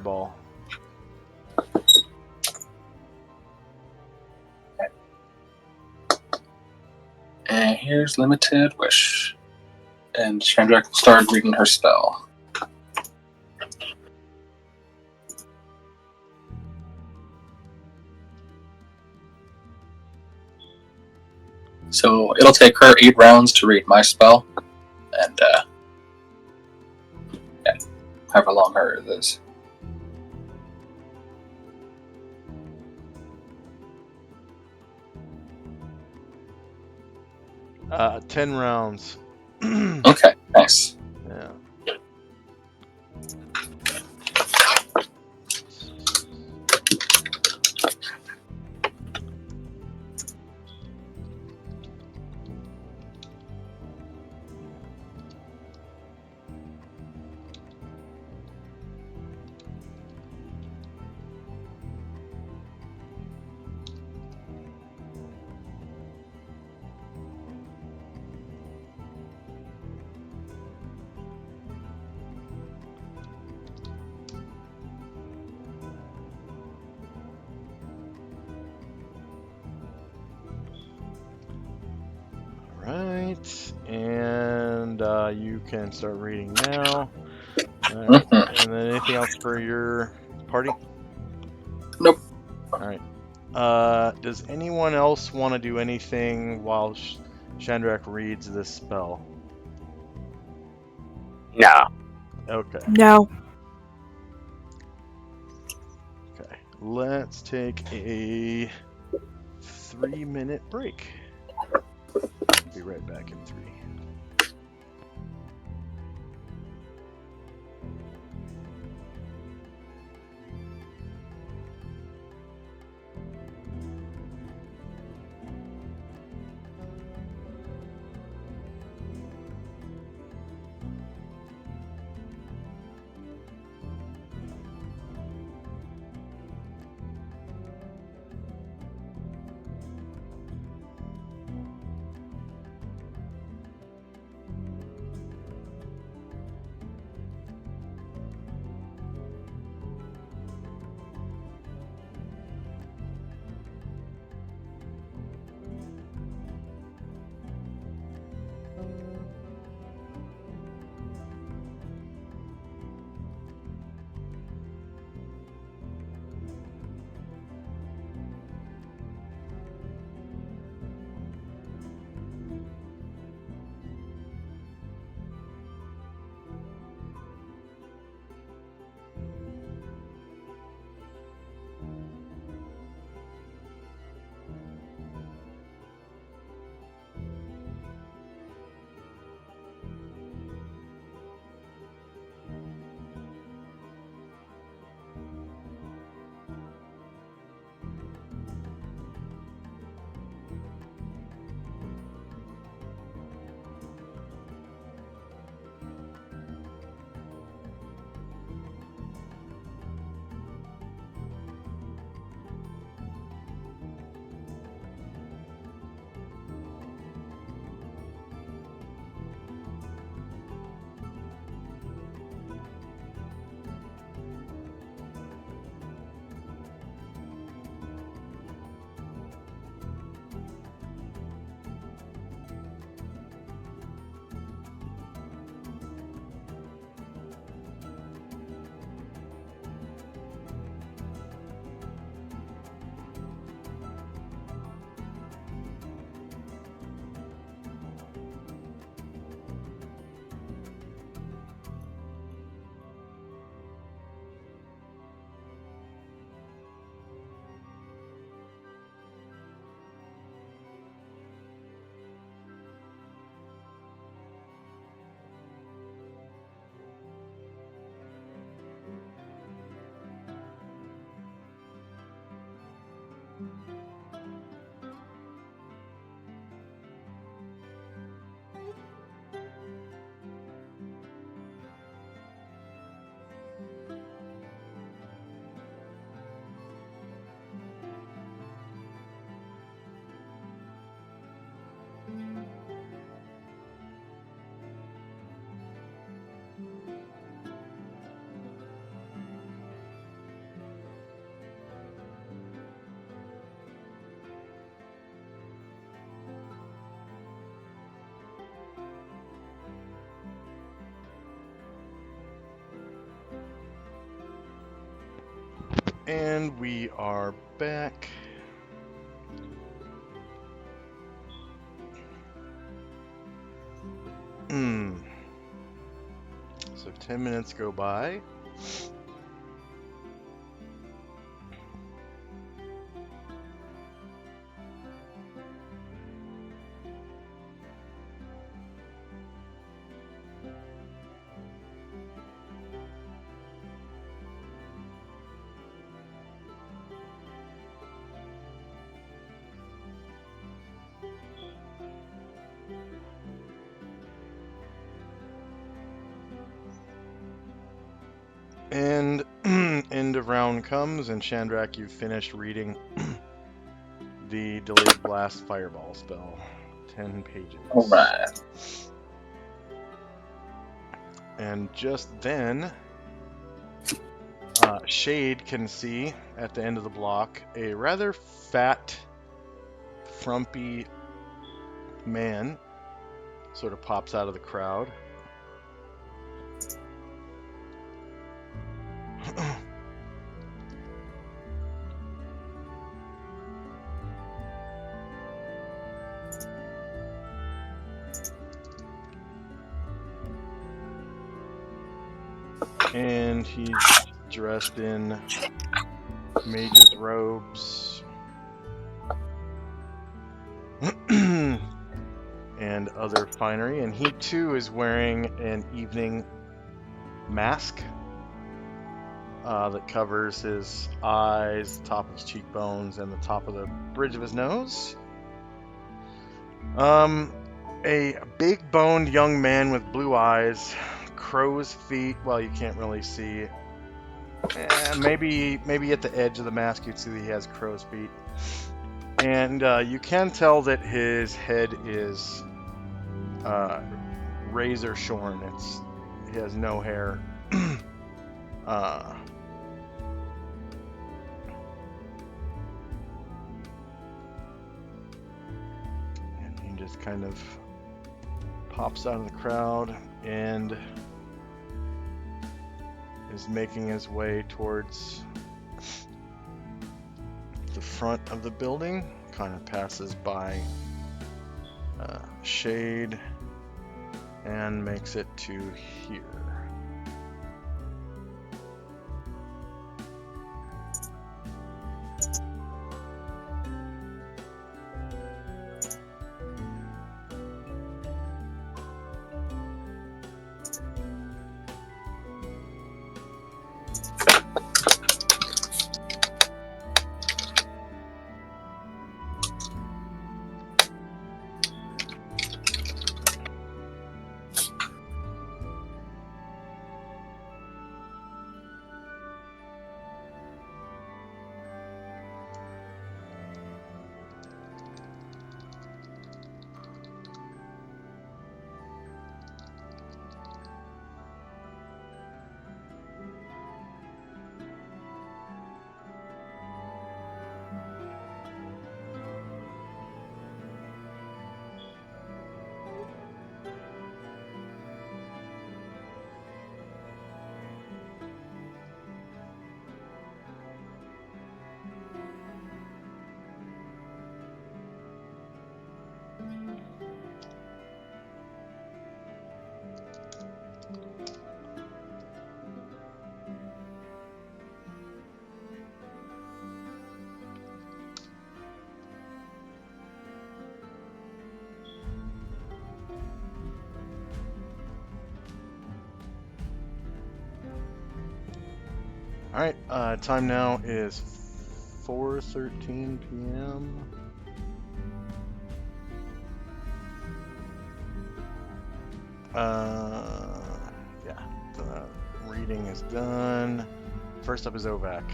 ball. And here's Limited Wish. And Chandra can start reading her spell. So it'll take her 8 rounds to read my spell. And, yeah, however long hers is. Uh, 10 rounds. Okay, nice. Yeah. Right, and you can start reading now. Right. And then anything else for your party? Nope. All right. Does anyone else want to do anything while Chandrak reads this spell? No. Okay. No. Okay. Let's take a 3-minute break. Be right back in 3. And we are back. So 10 minutes go by. And end of round comes, and Chandrak, you've finished reading the Delayed Blast Fireball spell. 10 pages. Alright. And just then, Shade can see at the end of the block a rather fat, frumpy man sort of pops out of the crowd. And he's dressed in mage's robes and other finery, and he too is wearing an evening mask that covers his eyes, the top of his cheekbones, and the top of the bridge of his nose. A big boned young man with blue eyes, crow's feet. Well, you can't really see. Maybe at the edge of the mask you'd see that he has crow's feet. And you can tell that his head is razor shorn. He has no hair. And he just kind of pops out of the crowd and is making his way towards the front of the building, kind of passes by Shade and makes it to here. Alright, time now is 4:13 p.m. Yeah, the reading is done. First up is Ovak.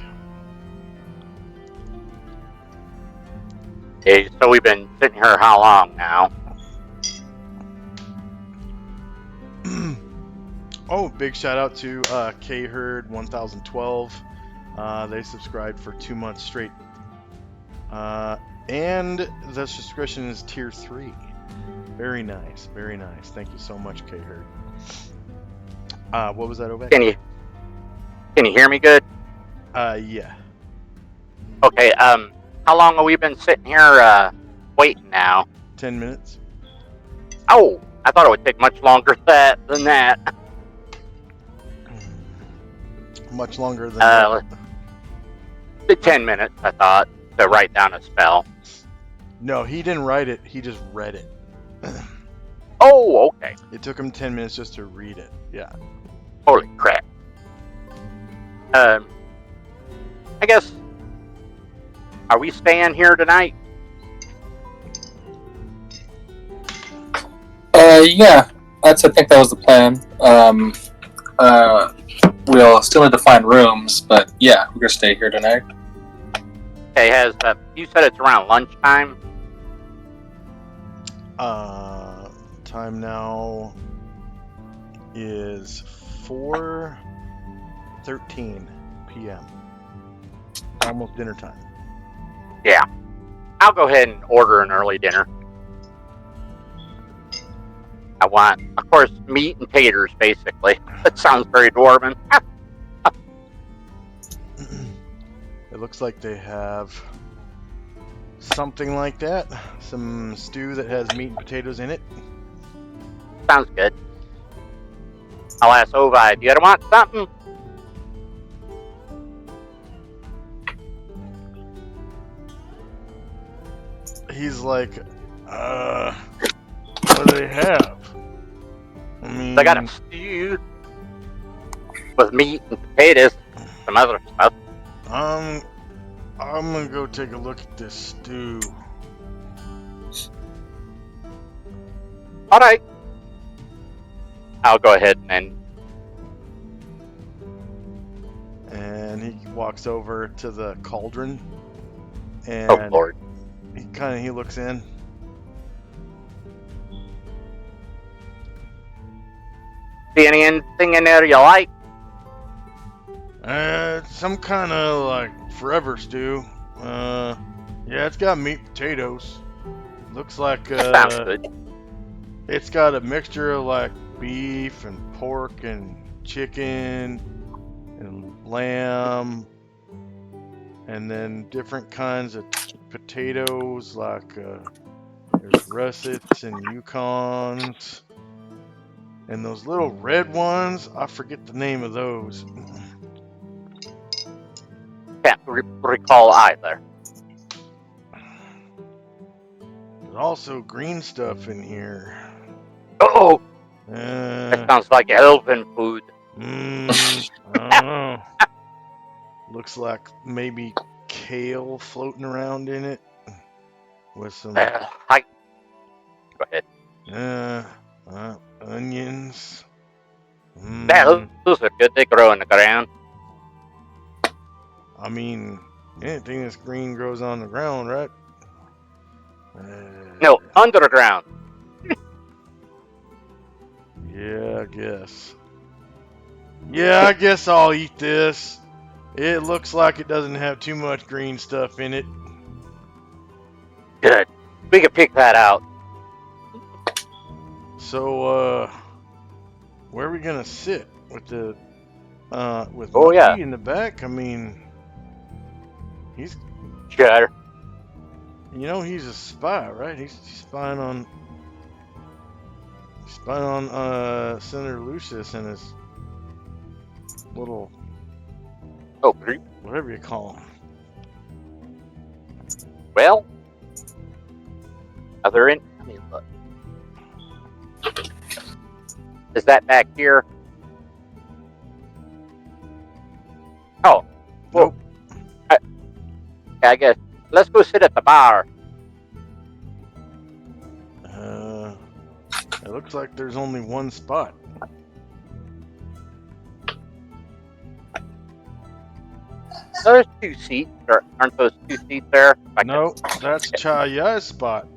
Okay, so we've been sitting here how long now? Oh, big shout out to Kherd 1012. They subscribed for 2 months straight. And the subscription is tier 3. Very nice, very nice. Thank you so much, Kherd. What was that, Ovak? Can you hear me good? Yeah. Okay, how long have we been sitting here, waiting now? 10 minutes. Oh, I thought it would take much longer than that. Much longer than The 10 minutes, I thought, to write down a spell. No, he didn't write it. He just read it. Oh, okay. It took him 10 minutes just to read it. Yeah. Holy crap. I guess, are we staying here tonight? Yeah, I think that was the plan. We'll still need to find rooms, but yeah, we're gonna stay here tonight. Okay, you said it's around lunchtime? Time now is 4:13 p.m. Almost dinner time. Yeah. I'll go ahead and order an early dinner. I want, of course, meat and taters, basically. That sounds very dwarven. It looks like they have something like that. Some stew that has meat and potatoes in it. Sounds good. I'll ask Ovi, do you want something? He's like, what do they have? I mean, They got a stew with meat and potatoes, some other stuff. I'm gonna go take a look at this stew. All right. I'll go ahead and he walks over to the cauldron, and oh Lord, he looks in. see anything in there you like? Some kind of like forever stew. Yeah, it's got meat and potatoes. Looks like Sounds good. it's got a mixture of like beef and pork and chicken and lamb, and then different kinds of potatoes like there's russets and Yukons, and those little red ones, I forget the name of those. Can't recall either. There's also green stuff in here. Oh, that Uh, sounds like elven food. I don't know. Looks like maybe kale floating around in it with some Go ahead. onions. Yeah, those are good. They grow in the ground. I mean, anything that's green grows on the ground, right? No, underground. Yeah, I guess. Yeah, I guess I'll eat this. It looks like it doesn't have too much green stuff in it. Good. We can pick that out. So, where are we gonna sit with the with Oh, Monkey yeah. in the back? I mean, he's Sure. he's a spy, right? He's spying on Senator Lucius and his little Oh, creep. whatever you call him. Well, are there any? Let me look. Is that back here? Oh, well, Nope. I guess let's go sit at the bar. It looks like there's only one spot. There's two seats. Aren't those two seats there? No, that's Chaya's spot.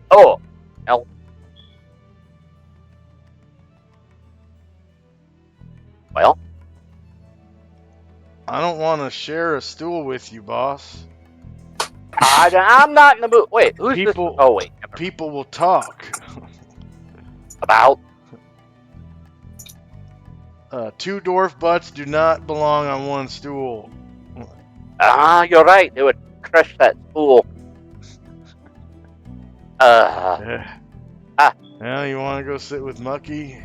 Oh, hell. Well, I don't want to share a stool with you, boss. I'm not in the mood. Wait, who's this? People- Oh, wait. Never. People will talk. About? Two dwarf butts do not belong on one stool. You're right. It would crush that spool. Well, you want to go sit with Mucky?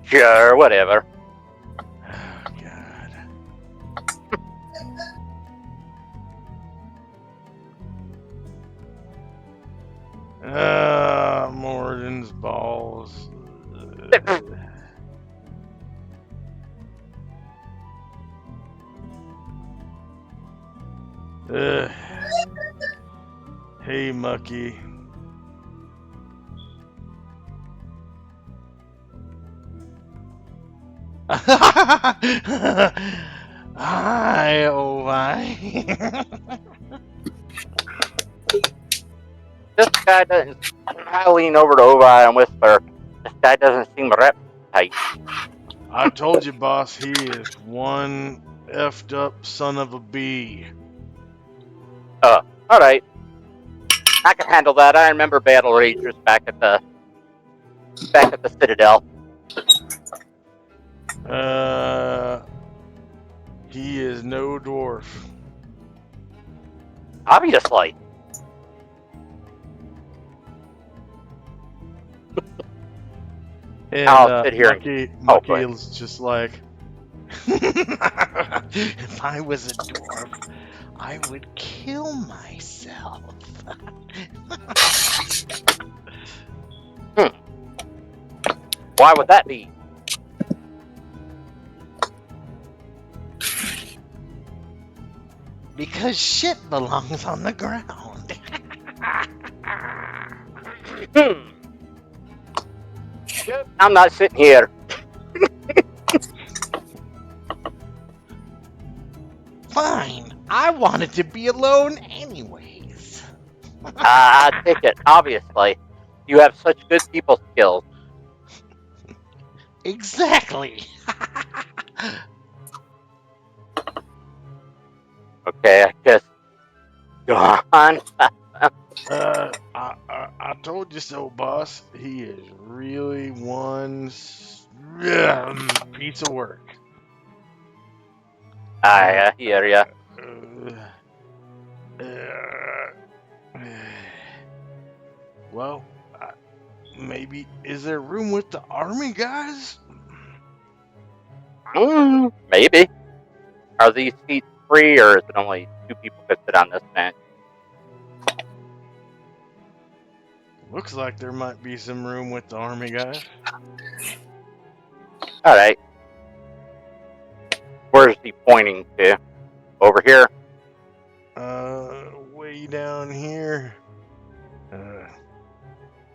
Sure, whatever. Oh, God. Morden's balls. Hey, Mucky. Hi, Ovi. This guy doesn't. I lean over to Ovi and whisper, "This guy doesn't seem rep tight." I told you, boss, he is one effed up son of a bee. All right. I can handle that. I remember battle ragers back at the Citadel. He is no dwarf. Obviously. And I'll sit here. Mucky is just like, if I was a dwarf, I would kill myself. Why would that be? Because shit belongs on the ground. I'm not sitting here. Fine. I wanted to be alone anyways. I take it. Obviously, you have such good people skills. Exactly. Okay, I guess. Go on. I told you so, boss. He is really one piece of work. I hear ya. Well, maybe is there room with the army guys? Maybe. Are these seats free, or is it only 2 people could sit on this bench? Looks like there might be some room with the army guys. All right. Where's he pointing to? Over here. Way down here.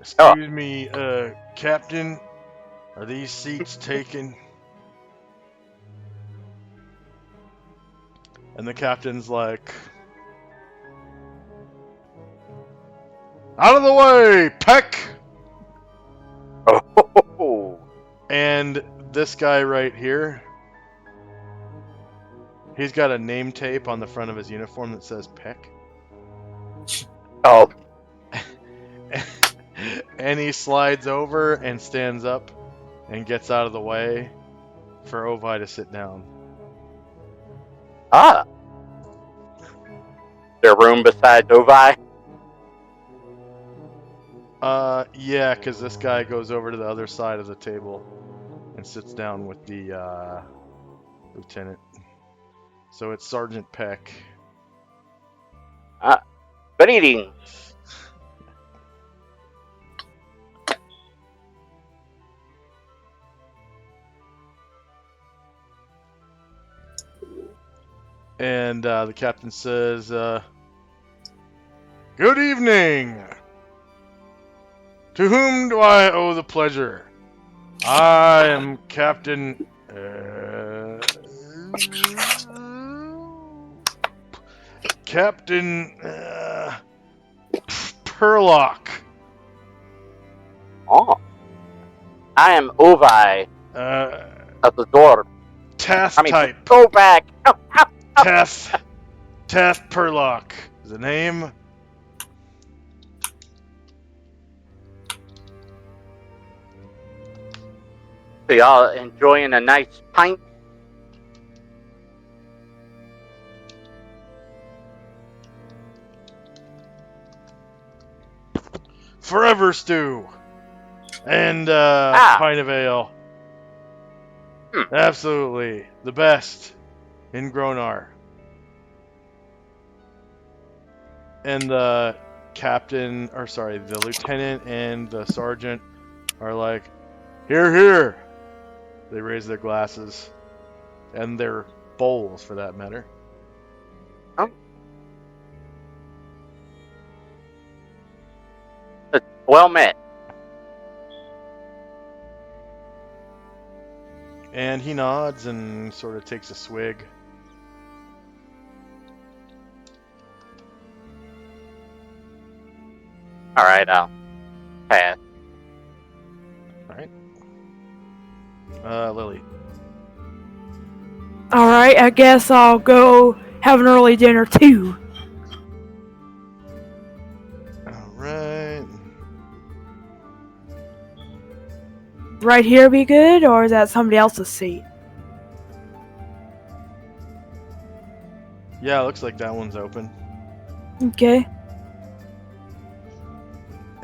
Excuse me, Captain. Are these seats taken? And the captain's like, out of the way, Peck! Oh. And this guy right here, he's got a name tape on the front of his uniform that says Peck. Oh. And he slides over and stands up and gets out of the way for Ovi to sit down. Ah. Their room besides Ovi? Yeah, because this guy goes over to the other side of the table and sits down with the lieutenant. So it's Sergeant Peck. Good eating. And the captain says, good evening! To whom do I owe the pleasure? I am Captain... Captain... Perlock. Oh. I am Ovi of the door. Type. Go back. Teth Perlock is the name. So y'all enjoying a nice pint? forever stew, and pint of ale. Absolutely the best in Gronar. And the captain, or sorry, the lieutenant and the sergeant are like, "Here, here." They raise their glasses, and their bowls, for that matter. Well met. And he nods and sort of takes a swig. All right, I'll pass. Alright. Lily. Alright, I guess I'll go have an early dinner too. Alright. Right here be good, or is that somebody else's seat? Yeah, looks like that one's open. Okay.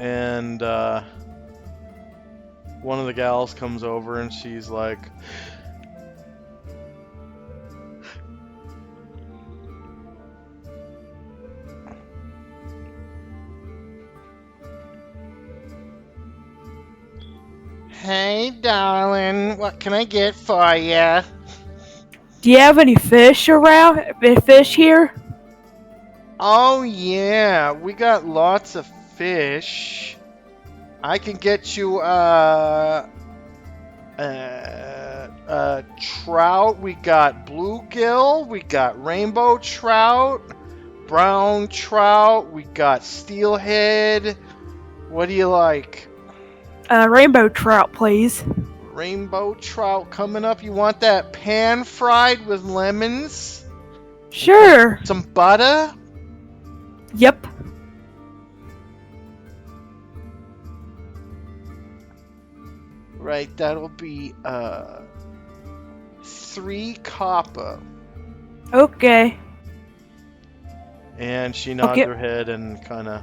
And one of the gals comes over and she's like, "Hey, darling, what can I get for you?" Do you have any fish around? Any fish here? "Oh, yeah, we got lots of fish. I can get you, trout. We got bluegill, we got rainbow trout, brown trout, we got steelhead. What do you like?" Rainbow trout, please. Rainbow trout coming up. You want that pan fried with lemons? Sure. Some butter? Yep. Right, that'll be 3 copper. Okay. And she nods Okay. her head and kind of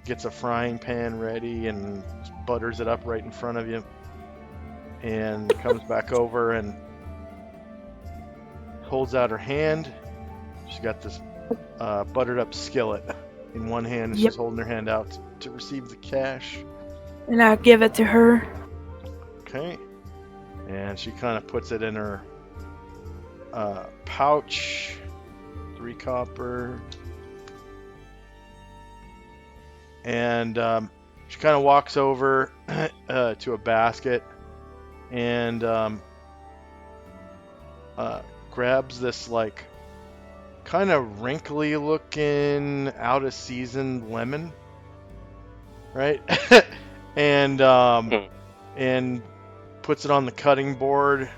gets a frying pan ready and butters it up right in front of you. And comes back over and holds out her hand. She's got this buttered up skillet in one hand, and Yep. she's holding her hand out to receive the cash. And I'll give it to her. Okay. And she kind of puts it in her pouch. 3 copper. And she kind of walks over to a basket and grabs this like kind of wrinkly looking out of season lemon, right? and puts it on the cutting board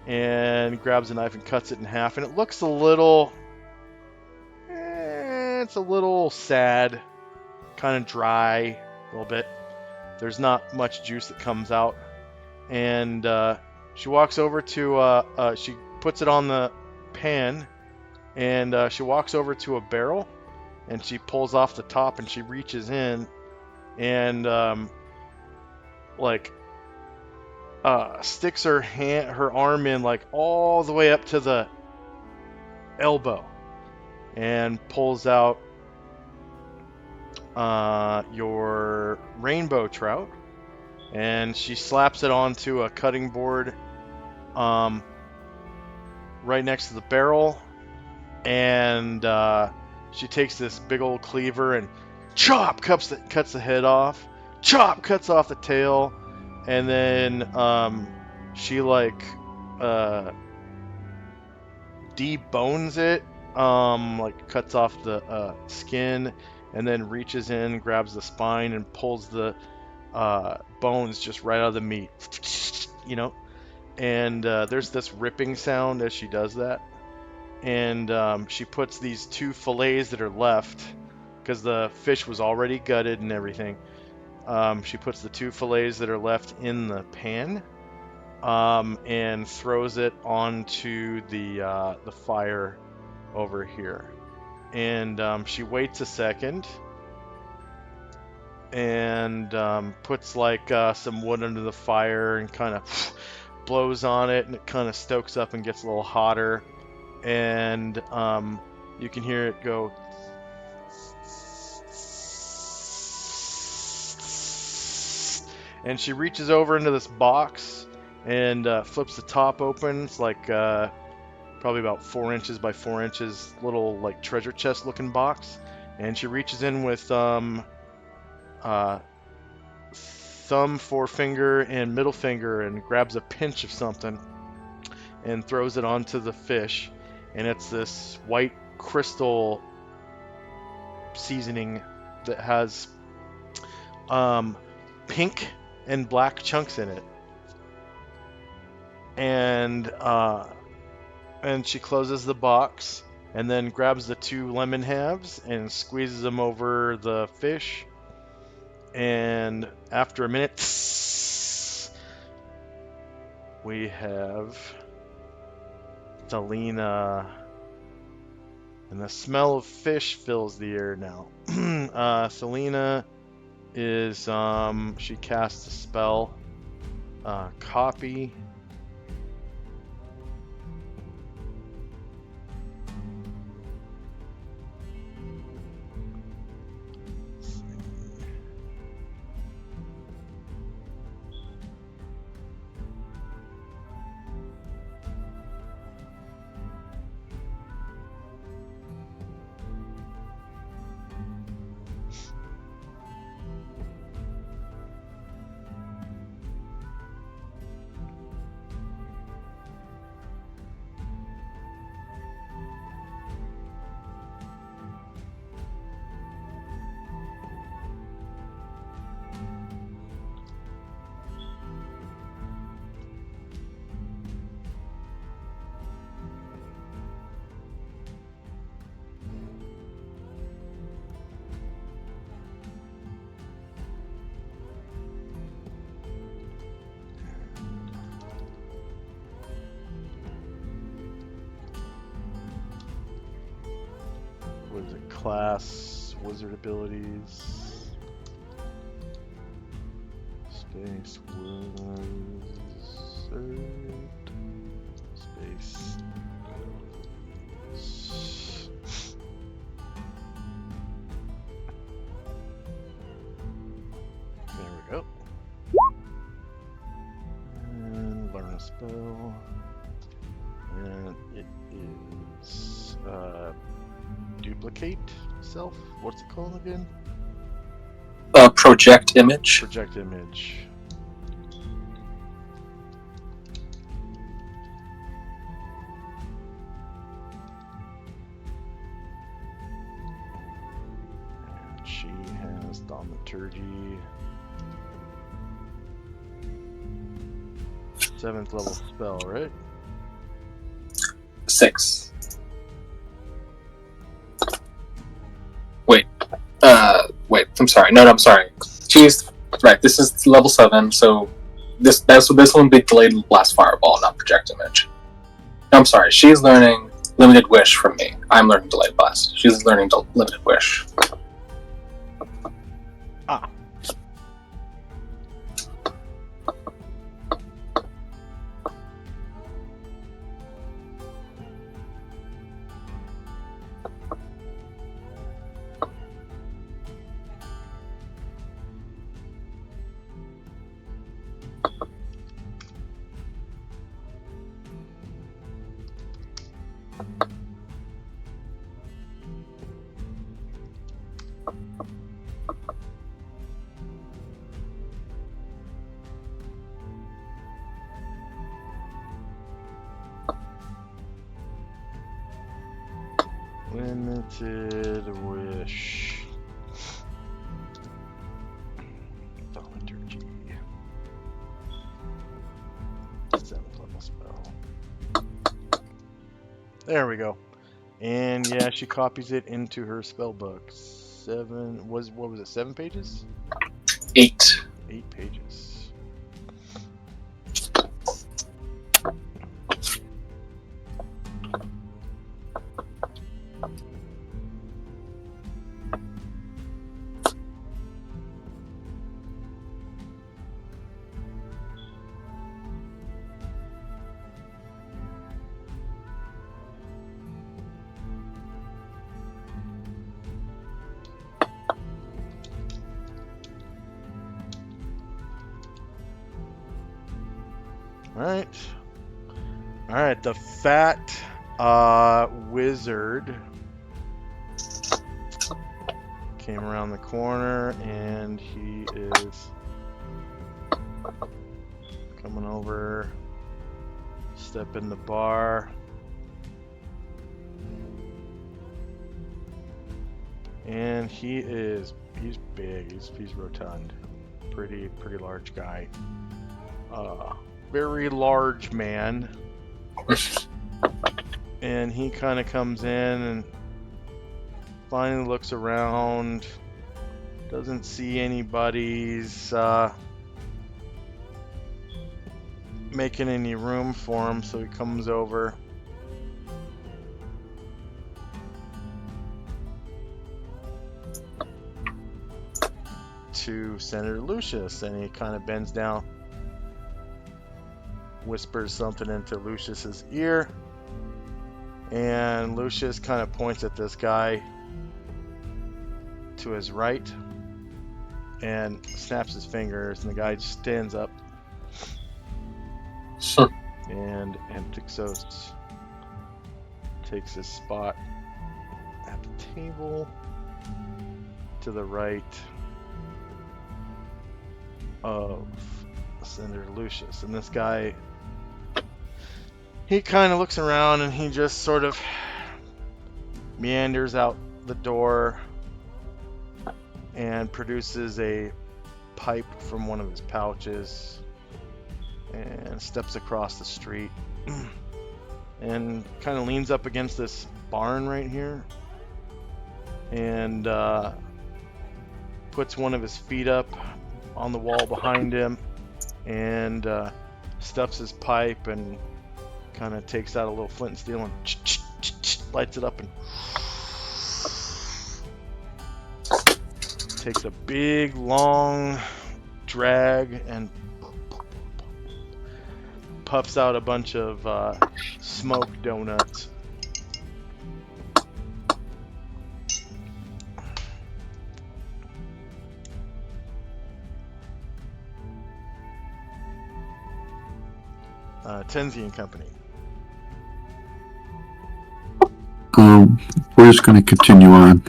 and grabs a knife and cuts it in half, and it looks a little it's a little sad, kind of dry a little bit. There's not much juice that comes out. And she walks over to she puts it on the pan, and she walks over to a barrel, and she pulls off the top, and she reaches in and sticks her arm in like all the way up to the elbow and pulls out your rainbow trout, and she slaps it onto a cutting board right next to the barrel, and she takes this big old cleaver and chop cuts the head off, chop cuts off the tail, and then she like debones it, like cuts off the skin, and then reaches in, grabs the spine, and pulls the bones just right out of the meat, you know. And there's this ripping sound as she does that. And she puts these 2 fillets that are left, because the fish was already gutted and everything. She puts the 2 fillets that are left in the pan, and throws it onto the fire over here. And she waits a second, and puts like some wood under the fire and kind of blows on it, and it kind of stokes up and gets a little hotter, and you can hear it go. And she reaches over into this box and flips the top open. It's like probably about 4 inches by 4 inches, little like treasure chest looking box. And she reaches in with thumb, forefinger, and middle finger and grabs a pinch of something and throws it onto the fish. And it's this white crystal seasoning that has pink and black chunks in it. And she closes the box and then grabs the 2 lemon halves and squeezes them over the fish. And after a minute, we have Selena, and the smell of fish fills the air now. Selena is she casts a spell, copy. What is it? Class, wizard abilities, space, wizard, space. There we go. And learn a spell. And it is duplicate self. What's it called again? Project image. Project image. And she has thaumaturgy. 7th level spell, right? 6. Wait. I'm sorry. No, I'm sorry. She's right. This is level 7, so this one be delayed blast fireball, not project image. No, I'm sorry. She's learning limited wish from me. I'm learning delayed blast. She's learning limited wish. Ah. Limited wish. Thaumaturgy. 7th level spell. There we go. And yeah, she copies it into her spell book. What was it? 7 pages? 8. 8 pages. Alright. Alright, the fat wizard came around the corner and he is coming over, step in the bar. And he's big, he's rotund. Pretty large guy. Very large man. And he kind of comes in and finally looks around. Doesn't see anybody's making any room for him, so he comes over. To Senator Lucius, and he kind of bends down, whispers something into Lucius's ear, and Lucius kind of points at this guy to his right and snaps his fingers, and the guy stands up. And Antixos takes his spot at the table to the right of Senator Lucius. And this guy, he kind of looks around and he just sort of meanders out the door and produces a pipe from one of his pouches and steps across the street and kind of leans up against this barn right here and puts one of his feet up on the wall behind him and stuffs his pipe and kind of takes out a little flint and steel and lights it up and takes a big long drag and puffs out a bunch of smoked donuts. Tenzi and Company. We're just going to continue on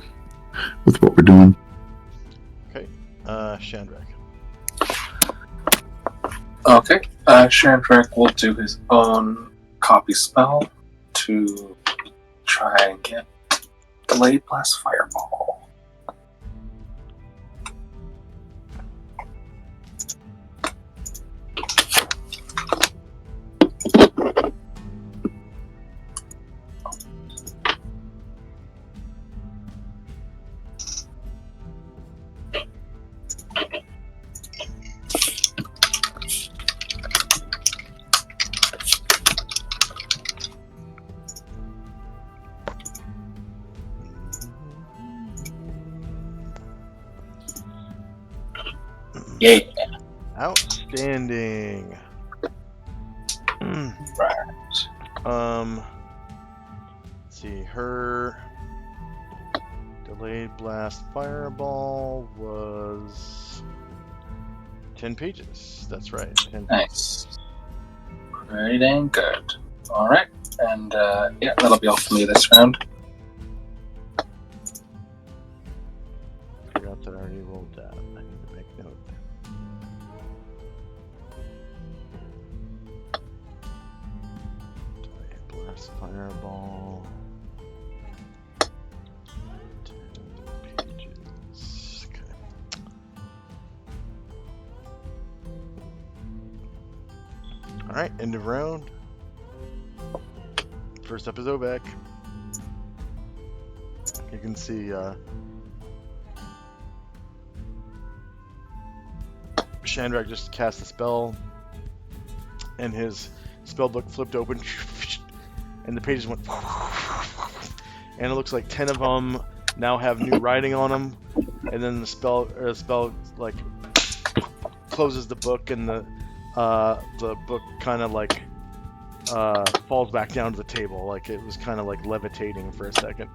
with what we're doing. Okay. Shandrak. Okay. Shandrak will do his own copy spell to try and get Delayed Blast Fireball. Yeah. Outstanding. Right. Let's see, her Delayed Blast Fireball was 10 pages. That's right. 10 Nice. Pretty dang good. Alright. And yeah, that'll be all for me this round. Forgot that I already rolled that. I need to make note. Delayed Blast Fireball. 10 pages. Okay. Alright, end of round. First up is Ovek. You can see Shandrak just cast a spell and his spell book flipped open and the pages went and it looks like 10 of them now have new writing on them, and then the spell like closes the book and the book kind of like falls back down to the table, like it was kind of like levitating for a second.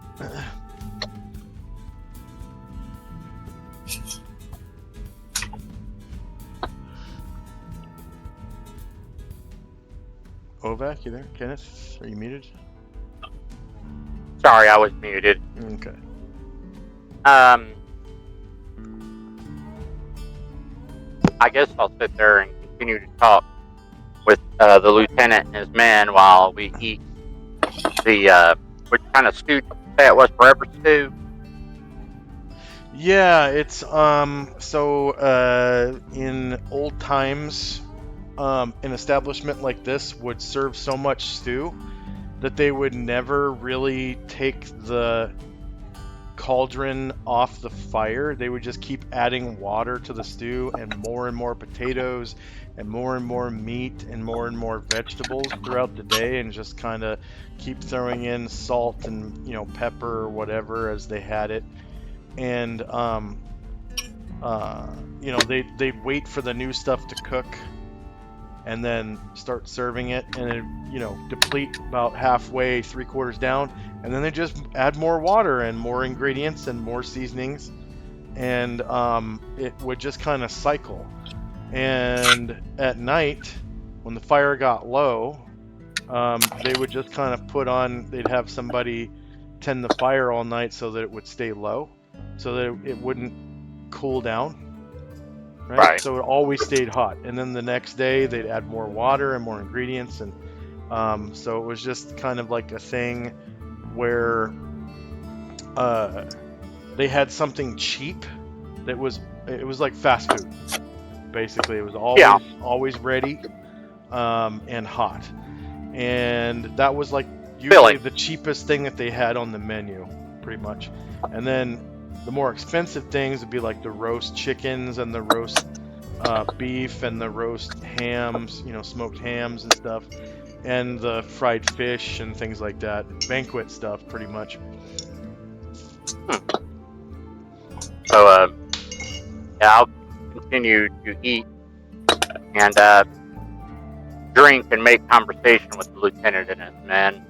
Ovac, you there? Kenneth, are you muted? Sorry, I was muted. Okay. I guess I'll sit there and continue to talk with the lieutenant and his men while we eat the which kind of stew that was, forever stew. Yeah, it's in old times, an establishment like this would serve so much stew that they would never really take the cauldron off the fire. They would just keep adding water to the stew and more potatoes and more meat and more vegetables throughout the day, and just kind of keep throwing in salt and pepper or whatever as they had it. And they'd wait for the new stuff to cook and then start serving it, and then deplete about halfway, 3/4 down, and then they just add more water and more ingredients and more seasonings, and it would just kind of cycle. And at night, when the fire got low, they would just kind of they'd have somebody tend the fire all night so that it would stay low, so that it wouldn't cool down. Right? So it always stayed hot. And then the next day they'd add more water and more ingredients, and so it was just kind of like a thing where they had something cheap that was like fast food. Basically, it was always ready and hot. And that was like usually the cheapest thing that they had on the menu, pretty much. And then the more expensive things would be like the roast chickens and the roast beef and the roast hams, smoked hams and stuff, and the fried fish and things like that. Banquet stuff, pretty much. So, I'll continue to eat and drink and make conversation with the lieutenant and his men.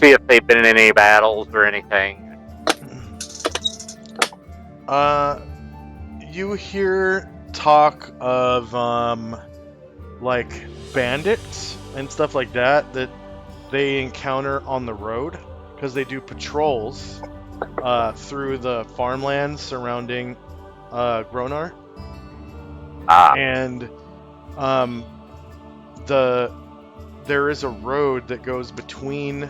See if they've been in any battles or anything. You hear talk of like bandits and stuff like that they encounter on the road, because they do patrols through the farmlands surrounding Gronar. And there is a road that goes between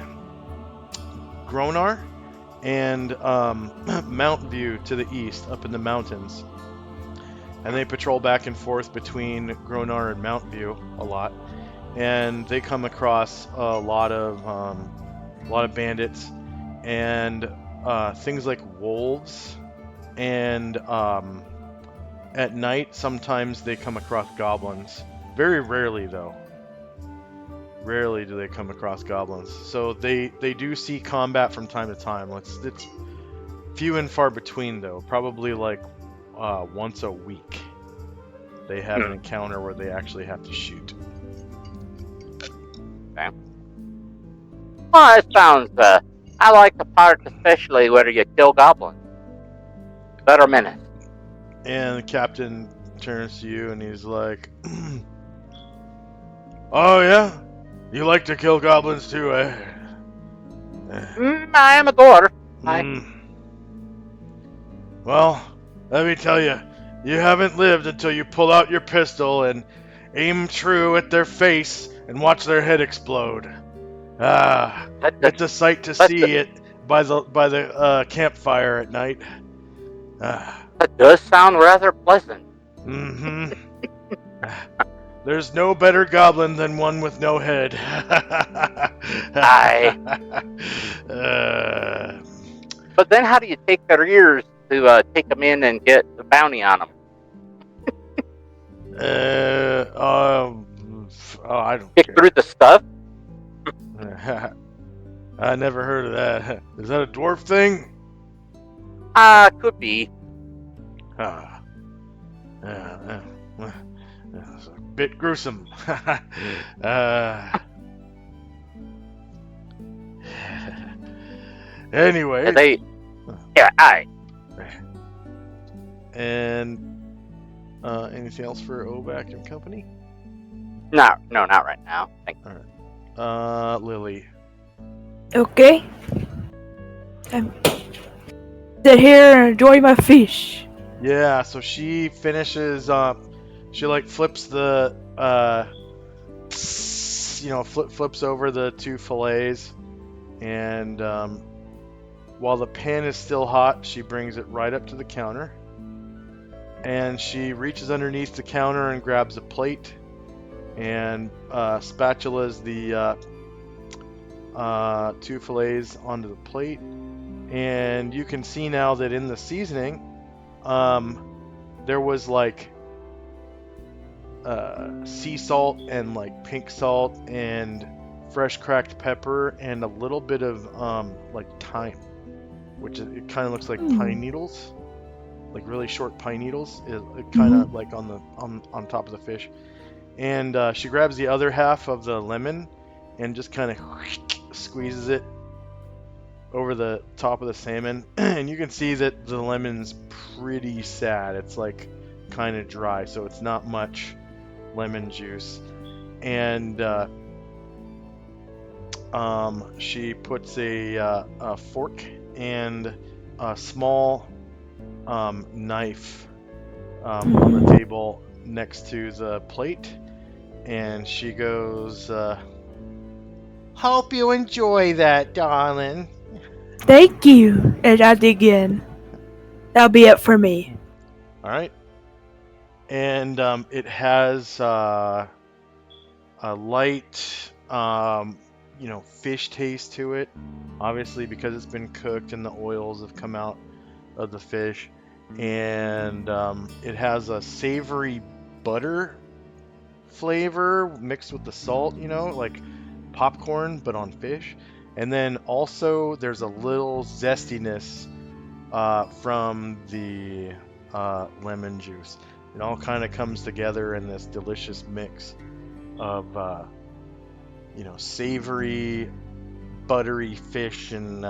Gronar and Mount View to the east, up in the mountains. And they patrol back and forth between Gronar and Mount View a lot. And they come across a lot of bandits and things like wolves. And at night, sometimes they come across goblins. Very rarely, though. Rarely do they come across goblins. So they do see combat from time to time. It's few and far between, though. Probably like once a week they have an encounter where they actually have to shoot. Okay. Well, it sounds, I like the part especially where you kill goblins. Better menace. And the captain turns to you and he's like, "Oh yeah? You like to kill goblins too, eh?" I am a dwarf. Well, let me tell you, you haven't lived until you pull out your pistol and aim true at their face and watch their head explode. It's a sight to see it by the campfire at night. That does sound rather pleasant. Mm-hmm. There's no better goblin than one with no head. Aye. But then how do you take their ears to take them in and get the bounty on them? I don't Kick care. through the stuff? I never heard of that. Is that a dwarf thing? Could be. It's a bit gruesome. Anyway. Aye. And anything else for Ovac and company? No, not right now. Thank you. Lily. Okay. Sit here and enjoy my fish. Yeah, so she finishes she like flips the flips over the 2 fillets, and while the pan is still hot, she brings it right up to the counter, and she reaches underneath the counter and grabs a plate and spatulas the 2 fillets onto the plate. And you can see now that in the seasoning, there was like sea salt and like pink salt and fresh cracked pepper and a little bit of like thyme, which it kind of looks like pine needles, like really short pine needles. It kind of like on top of the fish. And she grabs the other half of the lemon and just kind of squeezes it over the top of the salmon. And you can see that the lemon's pretty sad. It's like kind of dry, so it's not much lemon juice. And she puts a fork and a small knife on the table next to the plate, and she goes, "Hope you enjoy that, darling." Thank you. And I dig in. That'll be it for me. All right. And it has a light, fish taste to it. Obviously, because it's been cooked and the oils have come out of the fish. And it has a savory butter flavor mixed with the salt, like popcorn, but on fish. And then also there's a little zestiness from the lemon juice. It all kind of comes together in this delicious mix of, savory, buttery fish and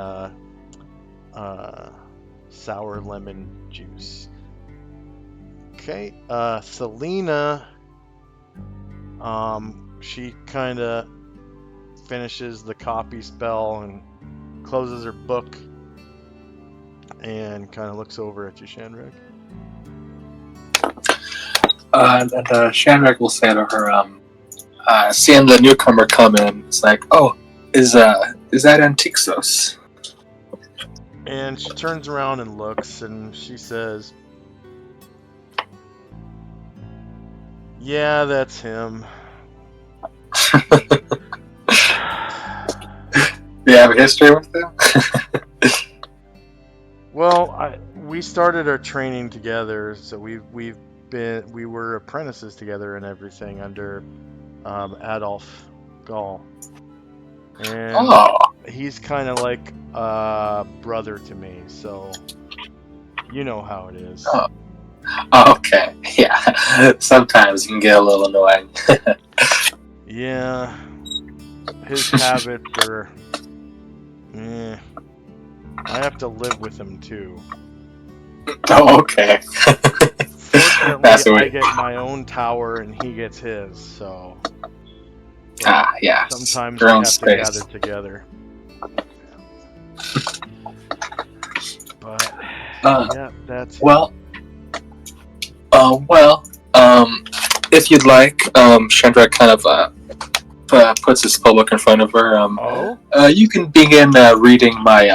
sour lemon juice. Okay, Selena, she kind of finishes the copy spell and closes her book and kind of looks over at you, Shandrak. And Shandrak will say to her, seeing the newcomer come in, it's like, "Oh, is that Antixos?" And she turns around and looks, and she says, "Yeah, that's him." Do you have a history with him? Well, we started our training together, so we were apprentices together and everything under Adolf Gall, and he's kind of like a brother to me, so you know how it is. Okay, yeah. Sometimes it can get a little annoying. Yeah, his habits are. I have to live with him too. Oh, okay. Fortunately, I get my own tower and he gets his, so. Yeah. Sometimes your we own have space. to gather together. But yeah, that's if you'd like, Shandrak kind of puts his spellbook in front of her. You can begin reading my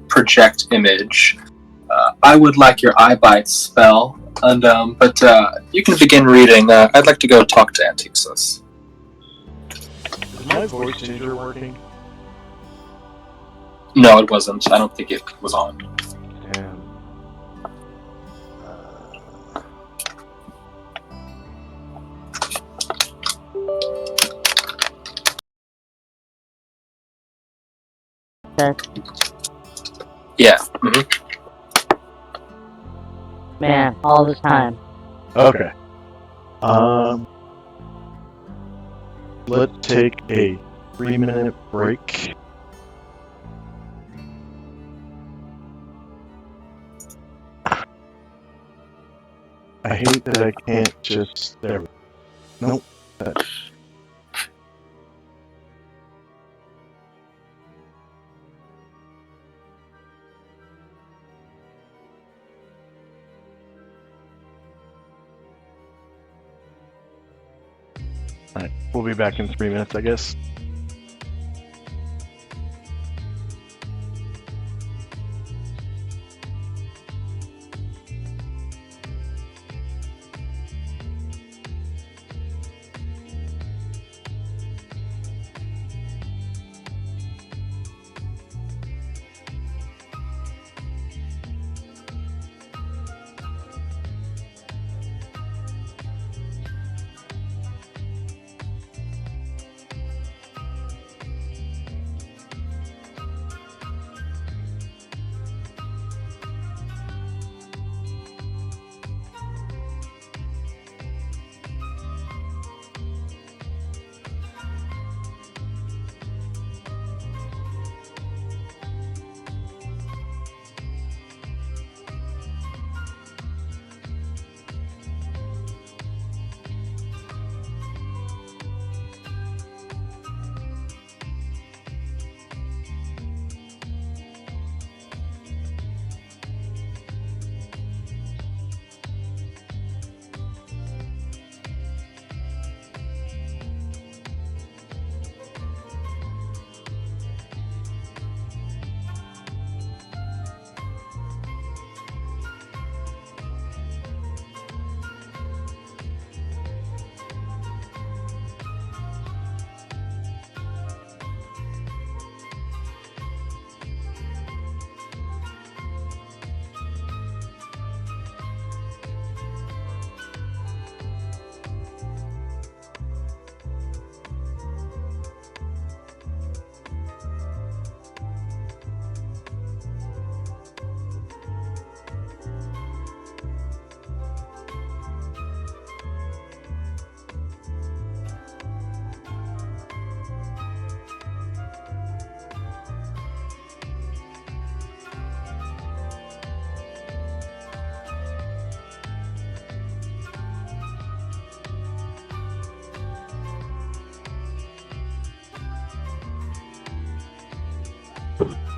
project image. I would like your eye bite spell, but you can begin reading. I'd like to go talk to Antixos. Is my voice changer working? No, it wasn't. I don't think it was on. Damn. Yeah. Man, all this time. Okay. Let's take a 3-minute break. I hate that I can't just... There we go. Nope. Alright, we'll be back in 3 minutes, I guess.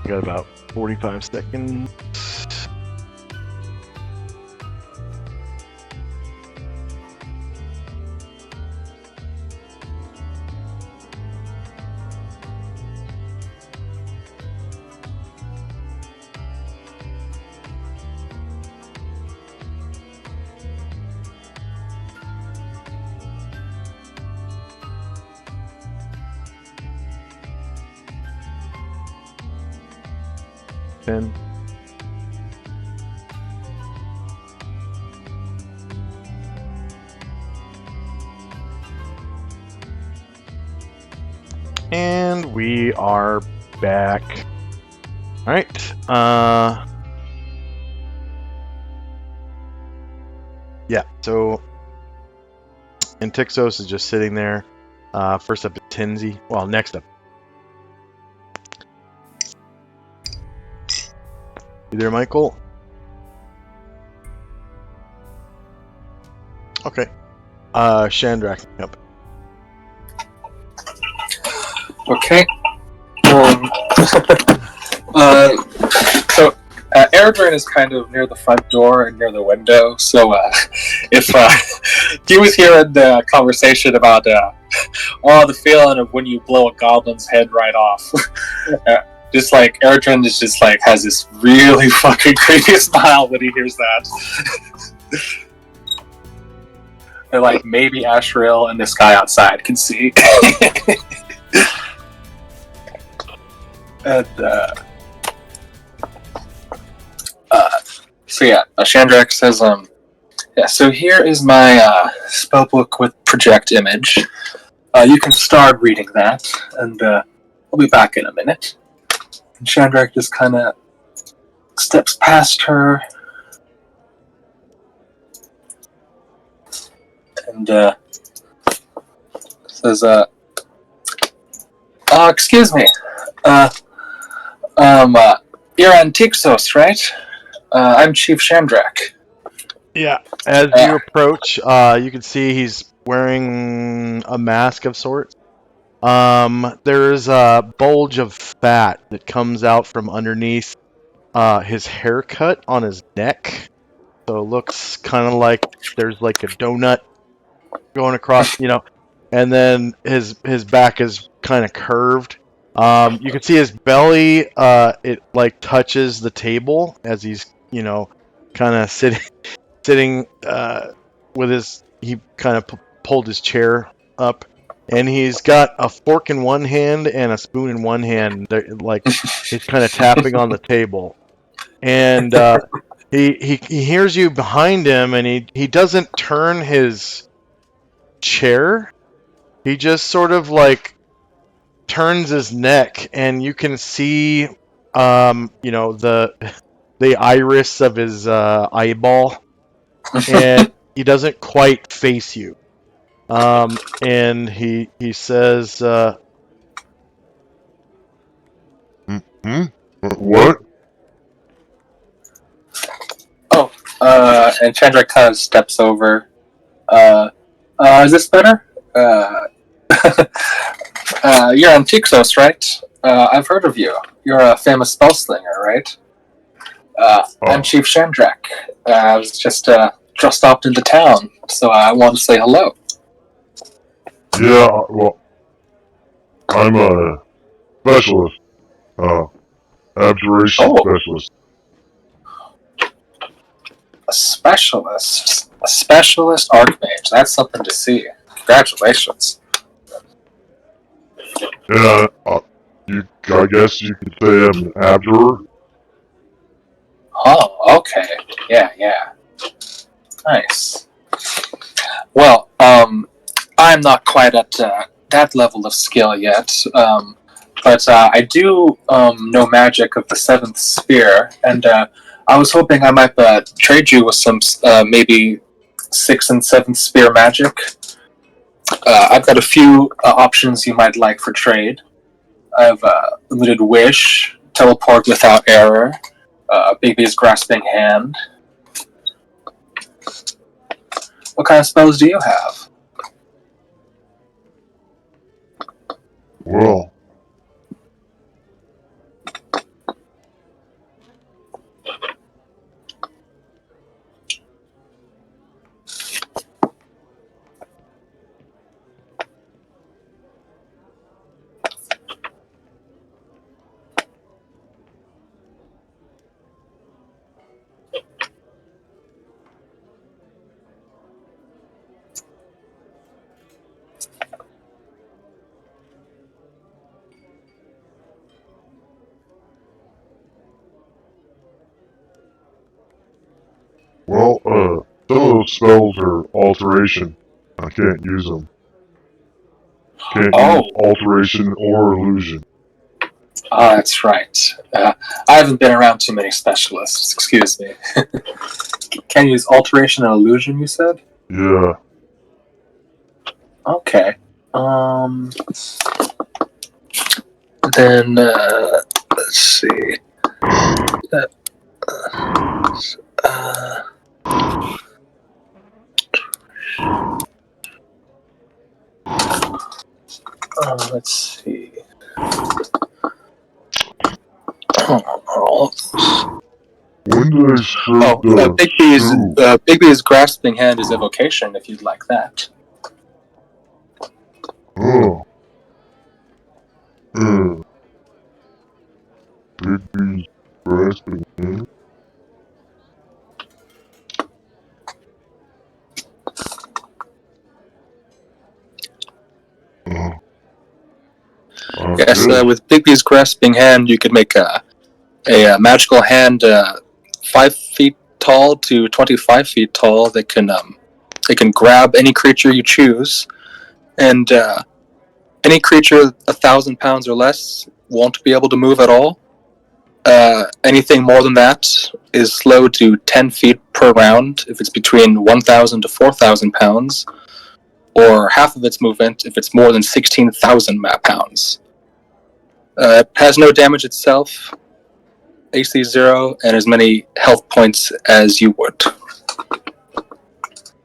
Got about 45 seconds. Ten. And we are back. All right. Yeah. So, and Tixos is just sitting there. First up is Tinsy. Well, next up. You there, Michael? Okay. Shandrak up. Okay. So Eredrin is kind of near the front door and near the window. So if he was hearing the conversation about the feeling of when you blow a goblin's head right off, just like Eredrin is just like has this really fucking creepy smile when he hears that. And like maybe Asriel and this guy outside can see. And so yeah, Shandrak says, yeah, so here is my spellbook with project image. You can start reading that, and I'll be back in a minute. And Shandrak just kind of steps past her, and says, excuse me, you're Antixos, right? I'm Chief Shandrak. Yeah. As you approach, you can see he's wearing a mask of sorts. There's a bulge of fat that comes out from underneath his haircut on his neck. So it looks kind of like there's like a donut going across, and then his back is kind of curved. You can see his belly. It like touches the table as he's kind of sitting with his. He kind of pulled his chair up, and he's got a fork in one hand and a spoon in one hand. Like he's kind of tapping on the table, and he hears you behind him, and he doesn't turn his chair. He just sort of like turns his neck, and you can see the iris of his eyeball, and he doesn't quite face you. And he says, What? And Chandra kind of steps over. Is this better? You're Antiquos, right? I've heard of you. You're a famous spellslinger, right? I'm Chief Shandrak. I was just stopped into town, so I want to say hello. Yeah, well, I'm a specialist. Abjuration specialist. A specialist archmage. That's something to see. Congratulations. Yeah, I guess you could say I'm an abjurer. Oh, okay. Yeah. Nice. Well, I'm not quite at that level of skill yet, but I do know magic of the seventh sphere, and I was hoping I might trade you with some maybe 6th and 7th sphere magic. I've got a few options you might like for trade. I have Limited Wish, Teleport Without Error, Baby's Grasping Hand. What kind of spells do you have? Well, some of those spells are alteration. I can't use them. Can't use alteration or illusion. That's right. I haven't been around too many specialists. Excuse me. Can you use alteration and illusion, you said? Yeah. Okay. Then, let's see. Let's see. When do they serve Bigby's Grasping Hand is evocation, if you'd like that. Oh. Bigby's Grasping Hand? Yes, with Bigby's Grasping Hand, you could make a magical hand 5 feet tall to 25 feet tall that can grab any creature you choose, and any creature 1,000 pounds or less won't be able to move at all. Anything more than that is slowed to 10 feet per round if it's between 1,000 to 4,000 pounds, or half of its movement if it's more than 16,000 pounds. It has no damage itself, AC 0, and as many health points as you would.